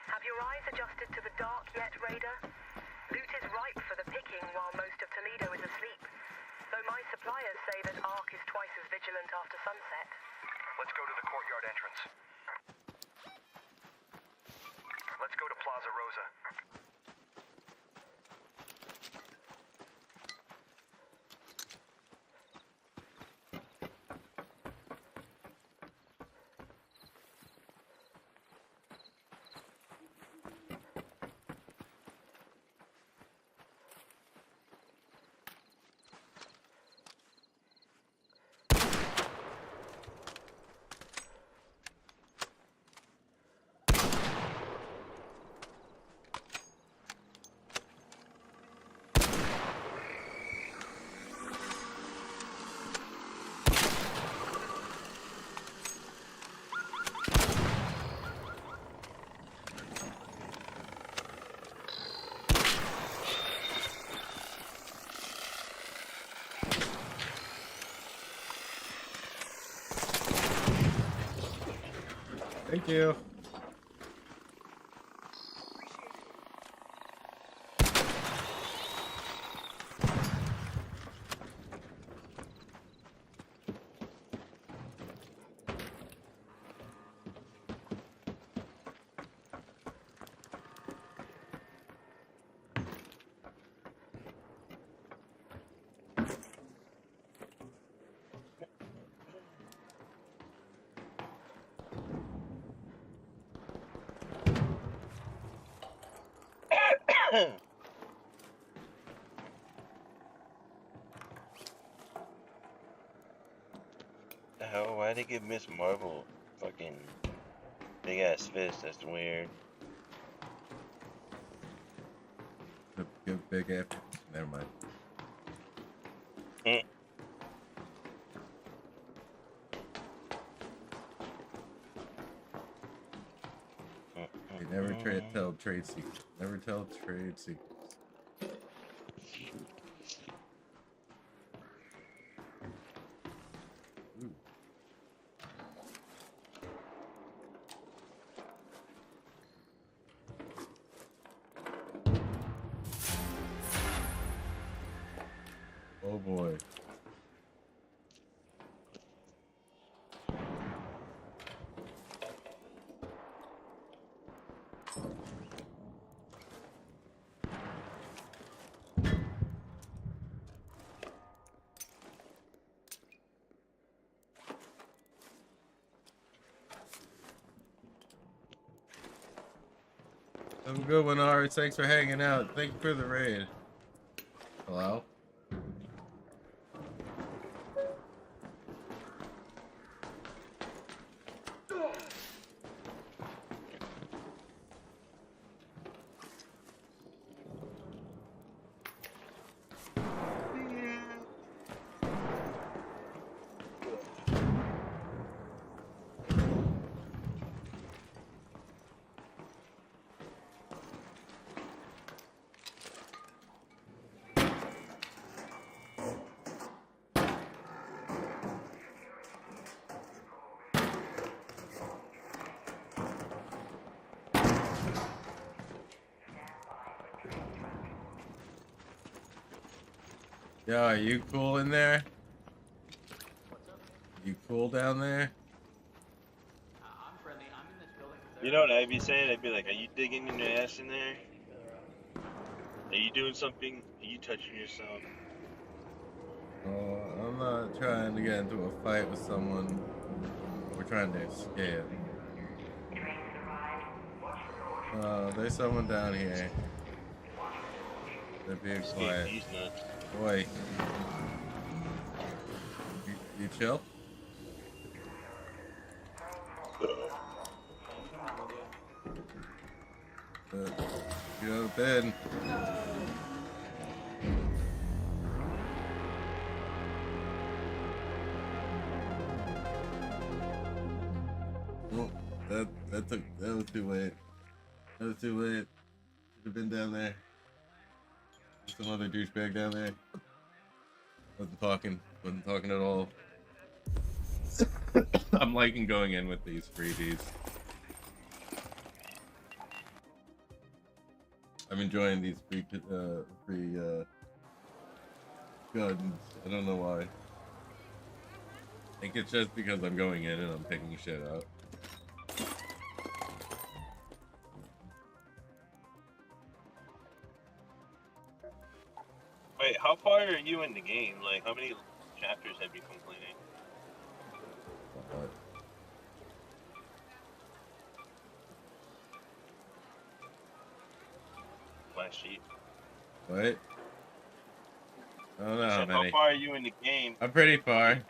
Have your eyes adjusted to the dark yet, Raider? Loot is ripe for the picking while most He's twice as vigilant after sunset. Let's go to the courtyard entrance. Let's go to Plaza Rosa. Thank you. The hell? Why'd they give Miss Marvel fucking big ass fist? That's weird. Good big F. Never mind. They never tell trade secrets. Never tell trade secrets. Ooh. Oh boy. Have a good one, Art. Thanks for hanging out. Thank you for the raid. Hello? Yo, are you cool in there? You cool down there? You know what I'd be saying? I'd be like, are you digging in your ass in there? Are you doing something? Are you touching yourself? Oh, I'm not trying to get into a fight with someone. We're trying to escape. There's someone down here. They're being quiet. He's nuts. Boy. You chill? Get out of bed. Well, that was too late. That was too late. Should have been down there. There's some other douchebag down there. Wasn't talking at all. I'm liking going in with these freebies. I'm enjoying these free guns. I don't know why. I think it's just because I'm going in and I'm picking shit up. Wait, how far are you in the game? Like, how many chapters have you completed? Blaqksheep. What? I don't know how Said, many. how far are you in the game? I'm pretty far.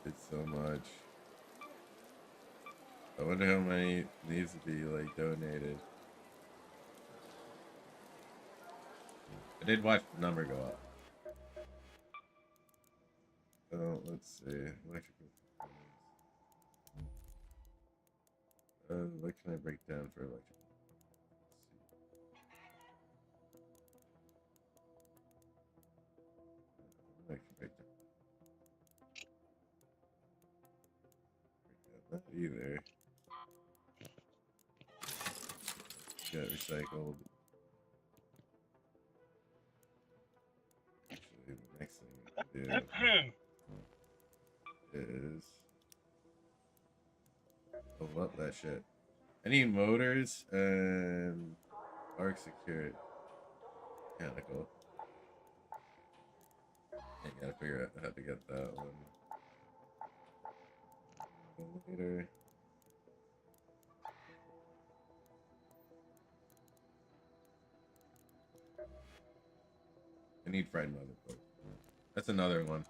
It's so much. I wonder how many needs to be like donated. I did watch the number go up. Oh, let's see. Electrical. What can I break down for electrical? I can break down. Not either. Got recycled. Actually, the next thing we can do is pull up that shit. I need motors and arc secured mechanical. I gotta figure out how to get that one later. I need fried motherboard. That's another one.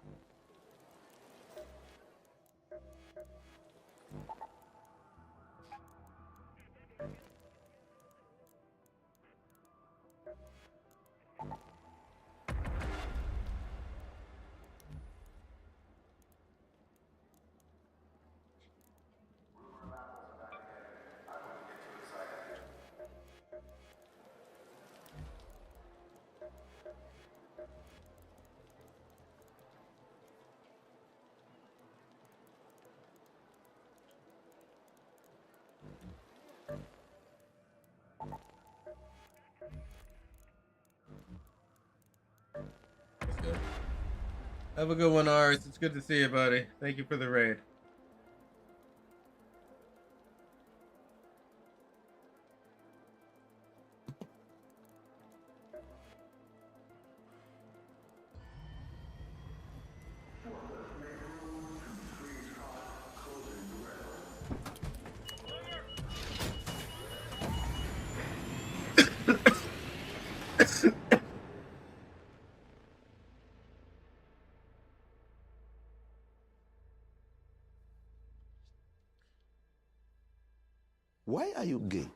That's good. Have a good one, Ars. It's good to see you, buddy. Thank you for the raid. Why are you gay?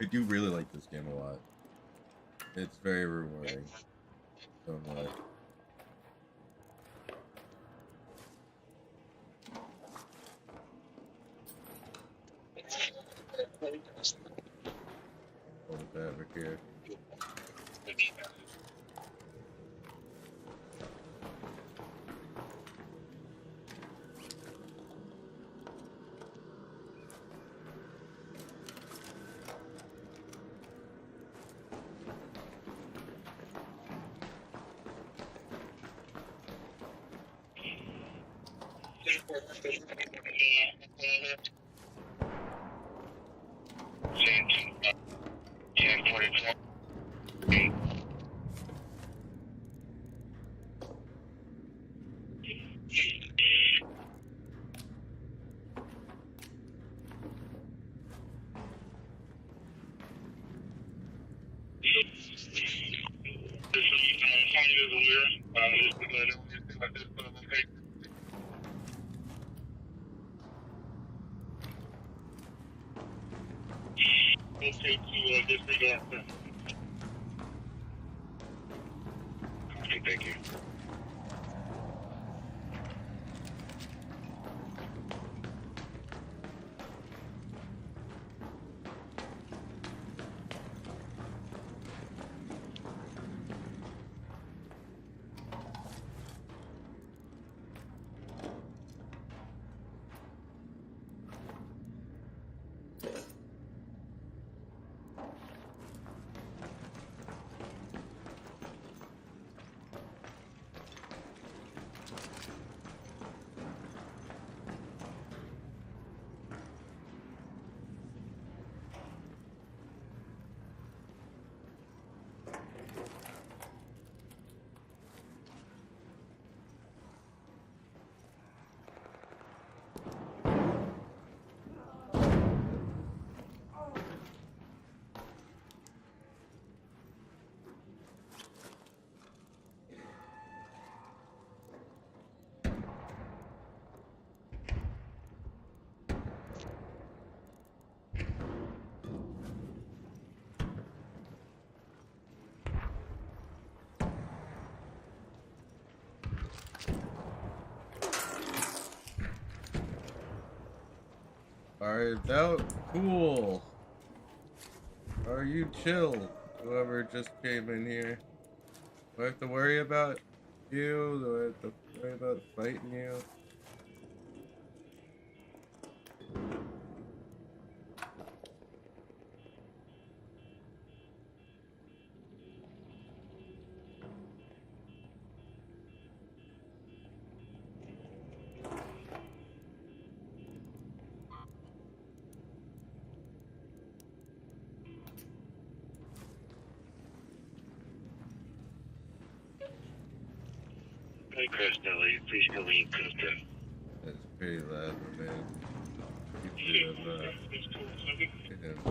I do really like this game a lot. It's very rewarding. So much. Hold that over here. Okay, to disregard that. Okay, thank you. Alright, that cool. Are you chill? Whoever just came in here. Do I have to worry about you? Do I have to worry about fighting you? Hey, Chris Nelly, please go in, Costa. That's pretty loud, man. You should have,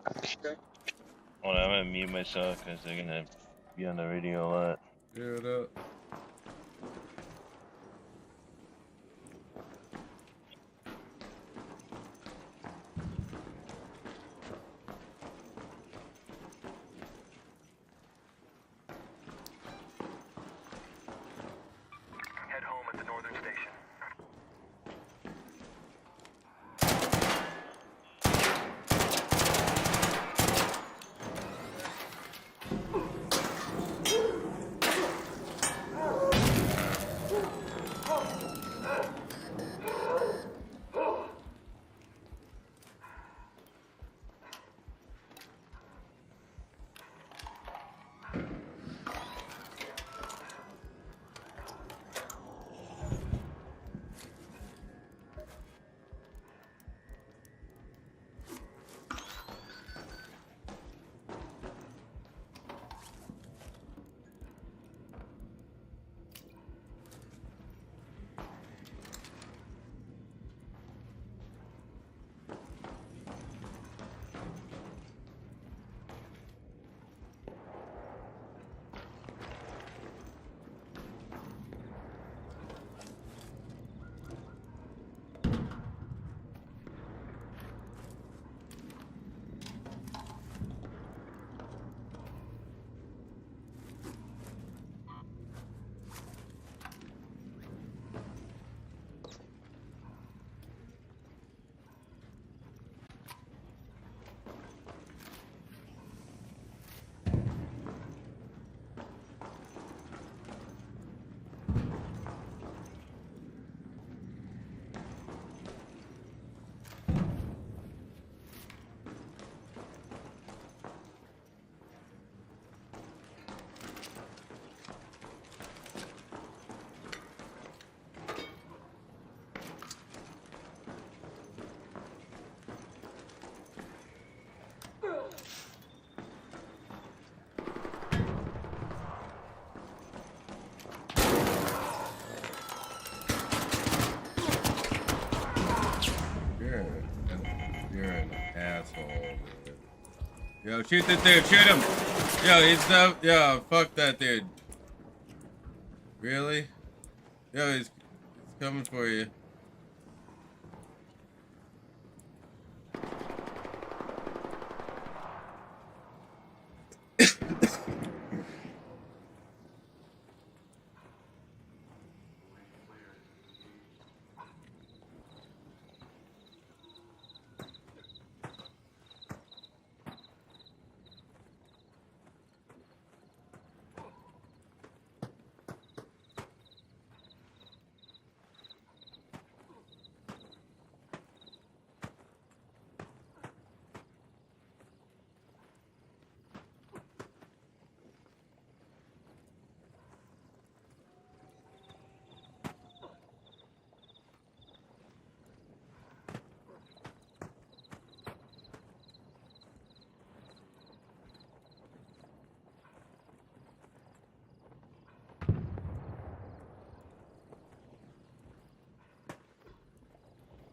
Hold on, I'm gonna mute myself because they're gonna be on the radio a lot. Dude, up. Head home at the northern station. You're an asshole, dude. Yo, shoot this dude, shoot him! Yo, he's no, yo, fuck that dude. Really? Yo, he's coming for you.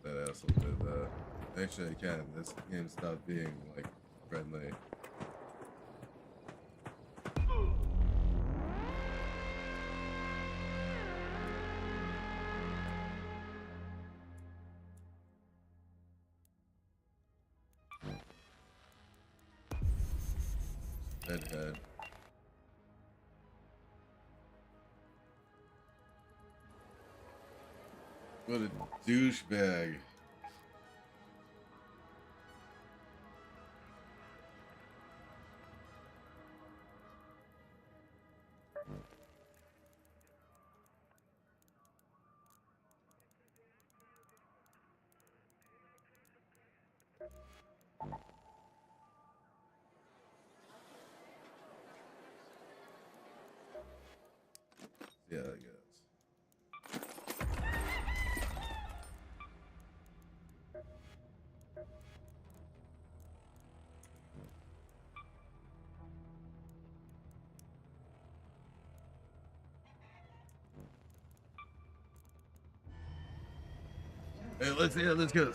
That asshole did that. Actually, I can. This game stopped being, like, friendly. Head. What a douchebag. Yeah, I guess. Hey, let's go.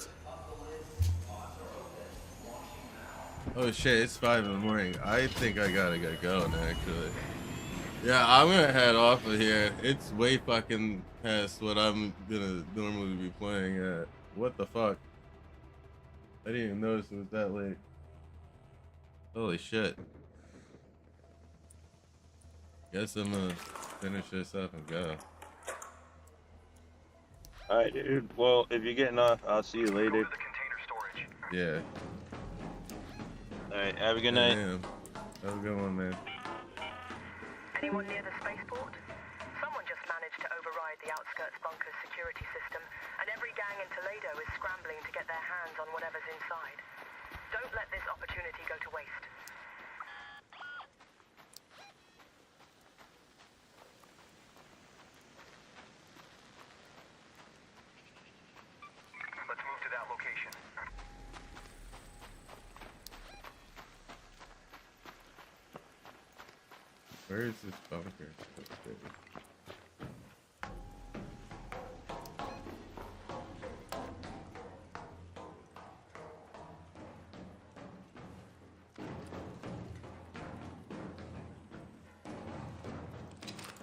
Oh shit, it's 5 in the morning. I think I gotta get going actually. Yeah, I'm gonna head off of here. It's way fucking past what I'm gonna normally be playing at. What the fuck? I didn't even notice it was that late. Holy shit. Guess I'm gonna finish this up and go. Alright, dude. Well, if you're getting off, I'll see you later. Yeah. Alright, have a good night. Damn. Have a good one, man. Anyone near the spaceport? Someone just managed to override the outskirts bunker's security system, and every gang in Toledo is scrambling to get their hands on whatever's inside. Don't let this opportunity go to waste. Let's move to that location. Where is this bunker?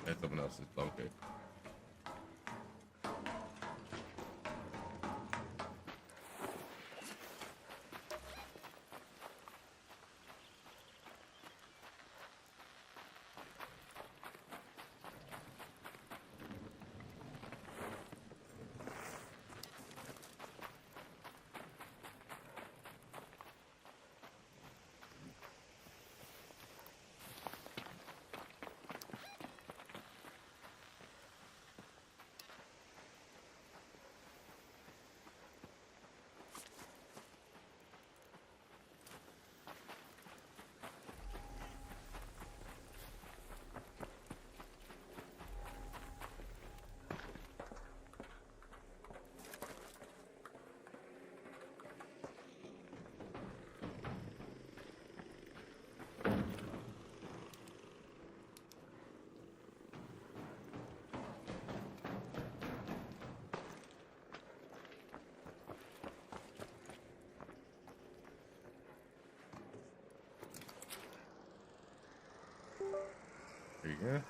That's someone else's bunker. There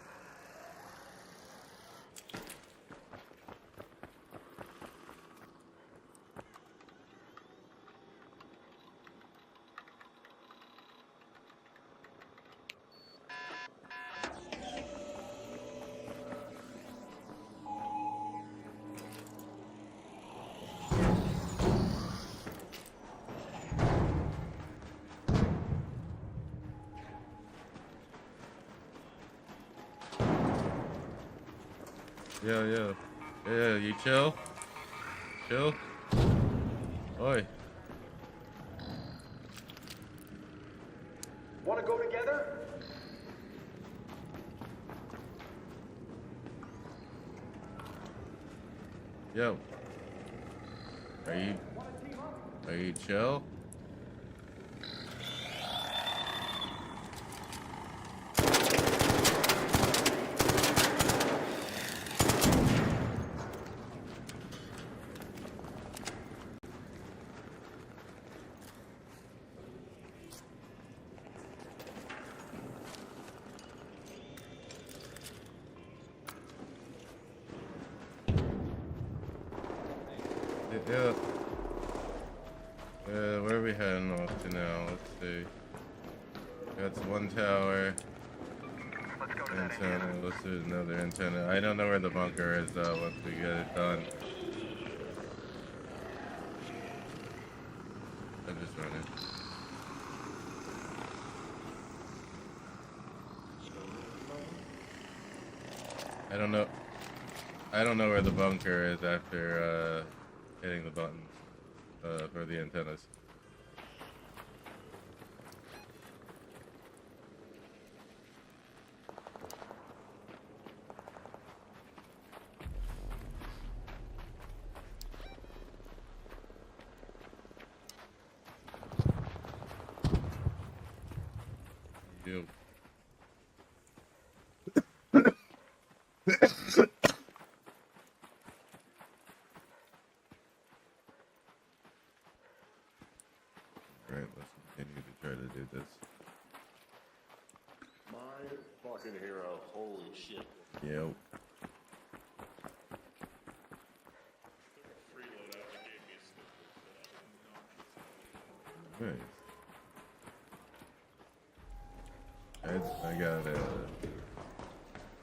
you go. Yeah, you chill? Chill? Oi. Want to go together? Yo. Are you chill? Yeah. Where are we heading off to now? Let's see. That's one tower. Antenna. Let's do another antenna. I don't know where the bunker is though once we get it done. I'm just running. I don't know where the bunker is after hitting the buttons for the antennas. Yo. Alright, let's continue to try do this. My fucking hero. Holy shit. Yep. Nice. I got a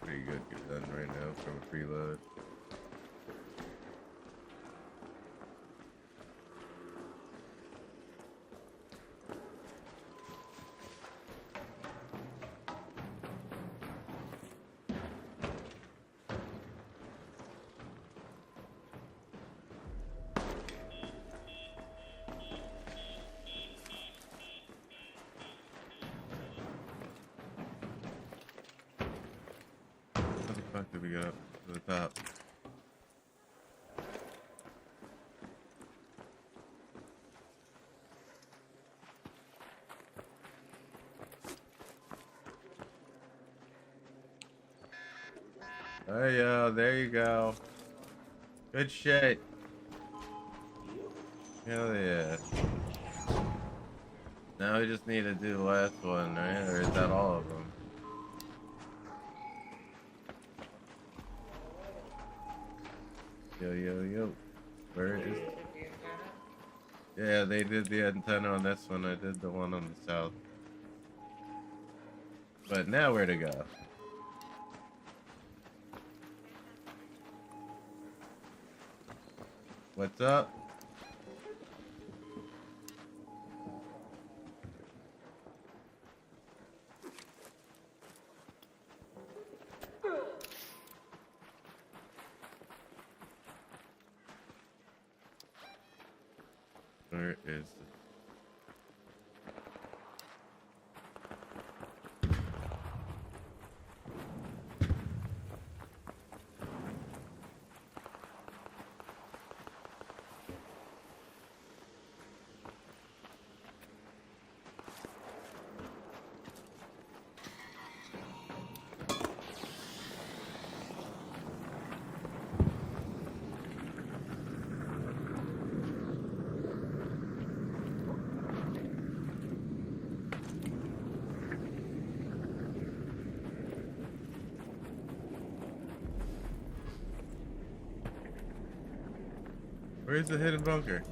pretty good gun right now from a preload. How the fuck did we get up to the top? Oh yeah, there you go. Good shit. Hell yeah. Now we just need to do the last one, right? Or is that all of them? Yo, yo, yo. Where is it? Yeah, they did the antenna on this one. I did the one on the south. But now where to go? What's up? Where is it? Where's the hidden bunker?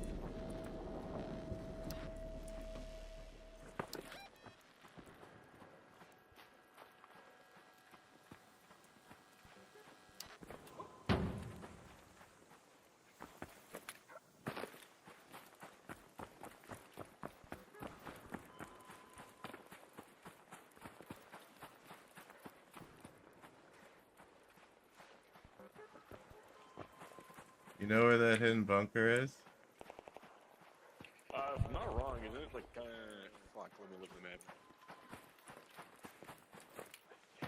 You know where that hidden bunker is? If I'm not wrong, isn't it like fuck, let me look at the map.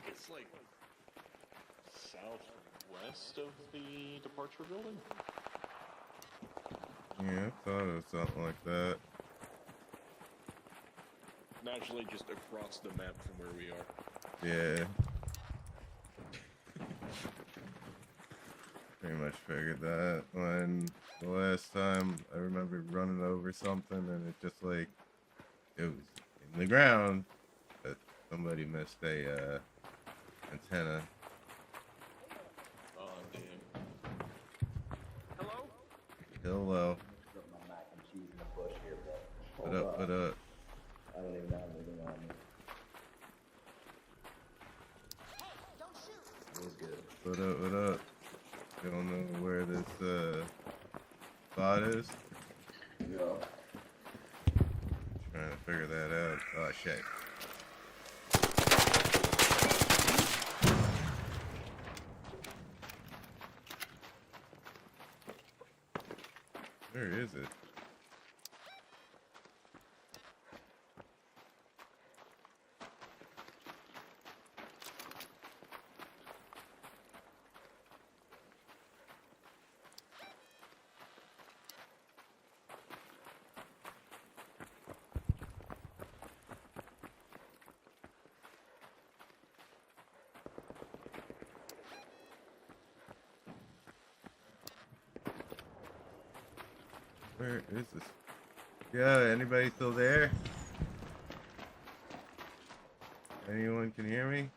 It's like southwest of the departure building? Yeah, I thought it was something like that. Naturally just across the map from where we are. Yeah. Pretty much figured that when the last time I remember running over something and it just like it was in the ground, but somebody missed a antenna. Oh damn. Hello? Hello. Put my mac and cheese in the bush here, bro. What up? What up? I don't even have anything on me. It was good. What up? What up? You don't know where this spot is? Yeah. Trying to figure that out. Oh shit. Where is it? Where is this? Yeah, anybody still there? Anyone can hear me?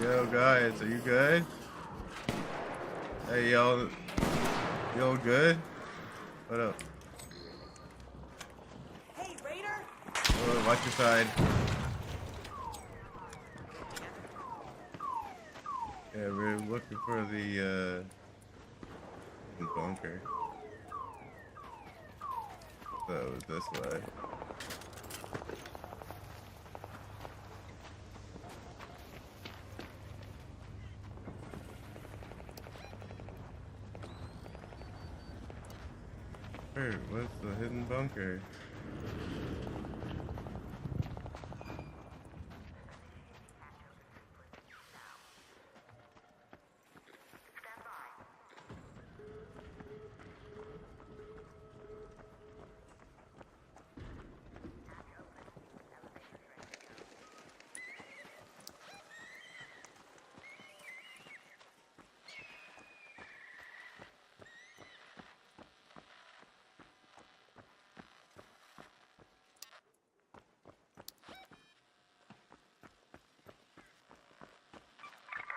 Yo guys, are you good? Hey y'all good? What up? Hey, Raider! Oh, watch your side. Yeah, we're looking for the bunker. So it was this way. Hey, what's the hidden bunker?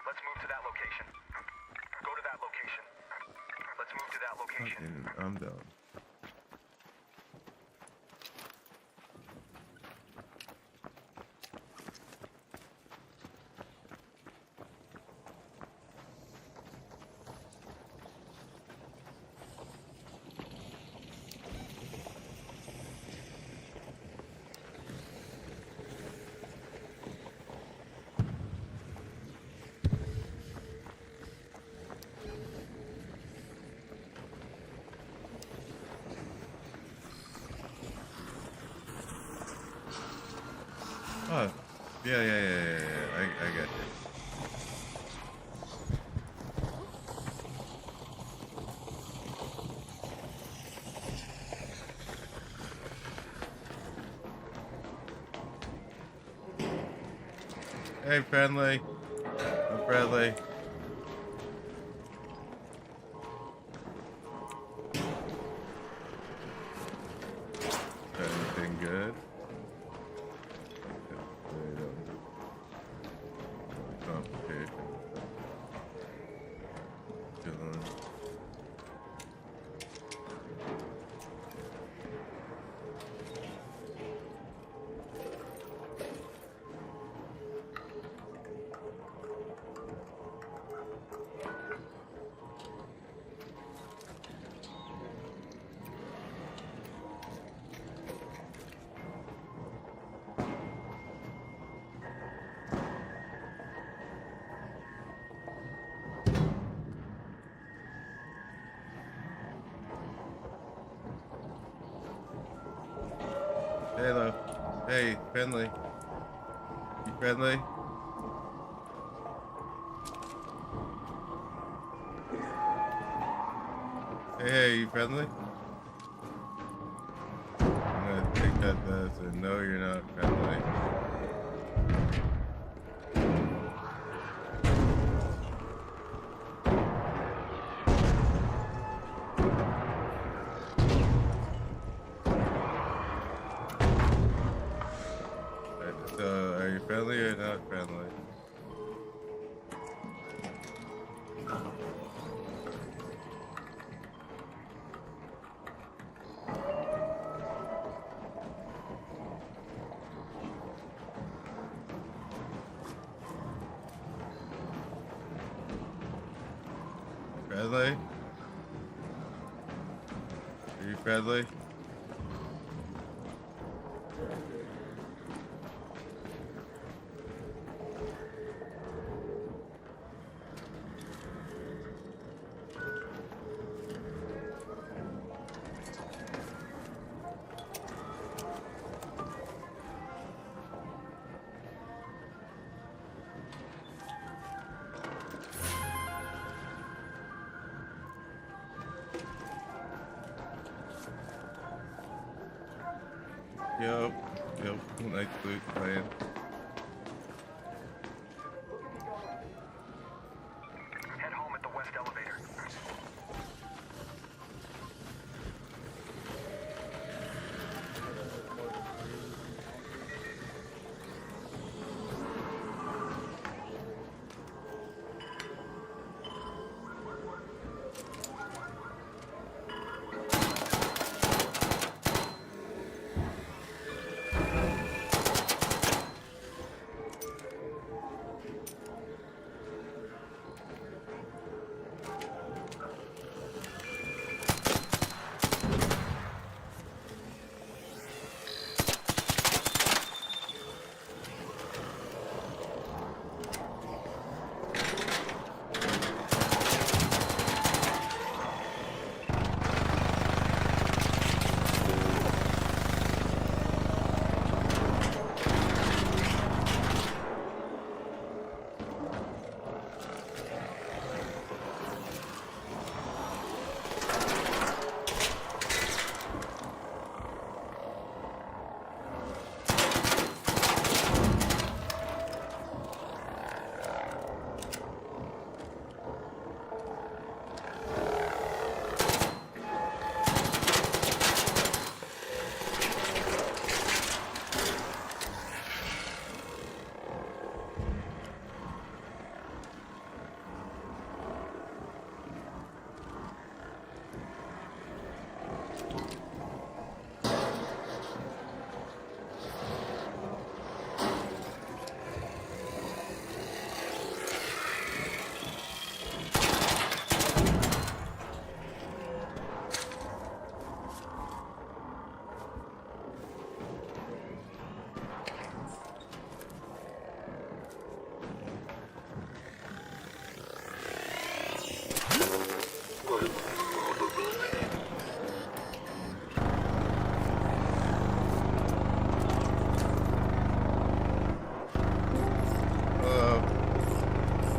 Let's move to that location. Go to that location. Let's move to that location. Fucking, I'm down. Oh, yeah. I get it. Hey, friendly. I'm friendly. Anything good? Complication. Chilling. Hello. Hey, friendly. You friendly? Hey, you friendly? I'm gonna take that as a no, you're not friendly. So, are you friendly or not friendly? Friendly? Are you friendly? Yep. Nice loot playing. Head home at the west elevator.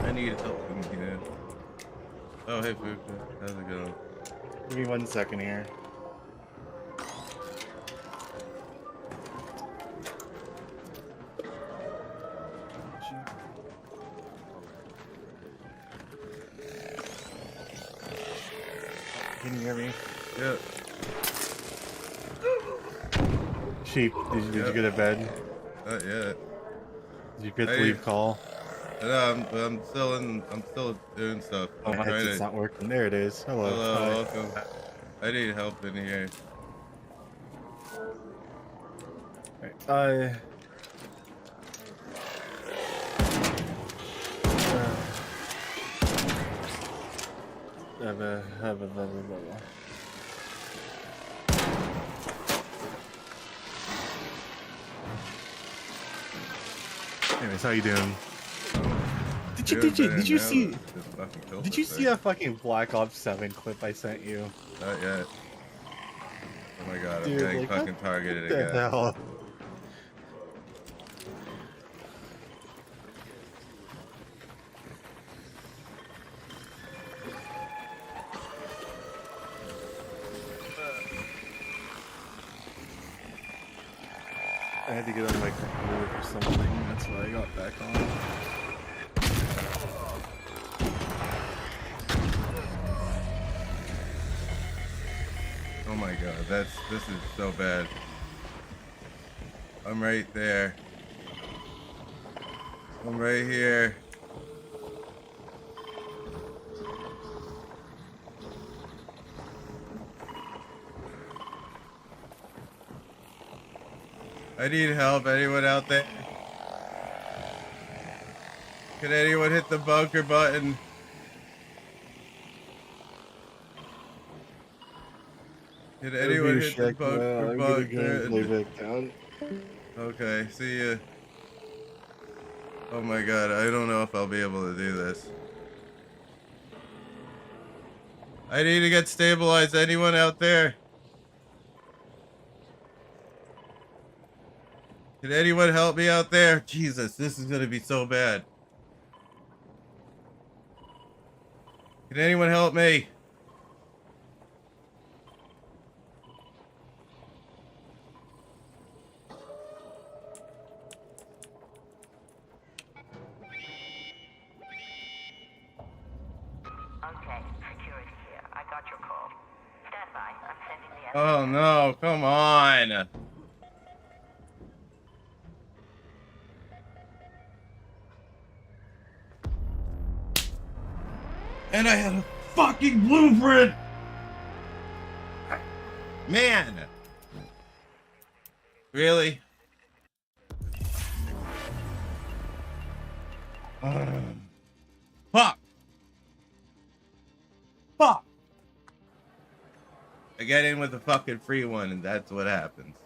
I need help in here. Oh, hey, Fuka. How's it going? Give me 1 second here. Can you hear me? Yeah. Sheep, did you go to bed? Not yet. Did you get the leave call? No, I'm still doing stuff. Oh, I'm my trying headset's to... not working. There it is. Hello. Hello, Hi. welcome. I need help in here. Anyways, how you doing? Did you see that fucking Black Ops 7 clip I sent you? Not yet. Oh my god, I'm Dude, getting like, fucking targeted what again. the hell? I had to get on my computer for something, that's why I got back on. Oh my god, this is so bad. I'm right there. I'm right here. I need help. Anyone out there? Can anyone hit the bunker button? Can anyone hit the bunker button? Okay, see ya. Oh my god, I don't know if I'll be able to do this. I need to get stabilized. Anyone out there? Can anyone help me out there? Jesus, this is gonna be so bad. Can anyone help me? Oh no, come on. And I had a fucking blueprint! Man! Really? Fuck! Fuck! I get in with a fucking free one and that's what happens.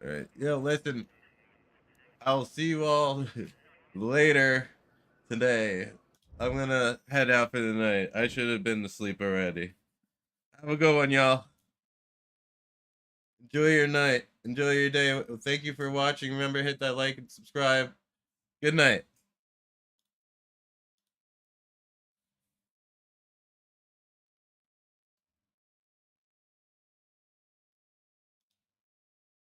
Alright, yo, listen. I'll see you all later today. I'm gonna head out for the night. I should have been asleep already. Have a good one, y'all. Enjoy your night. Enjoy your day. Thank you for watching. Remember, hit that like and subscribe. Good night.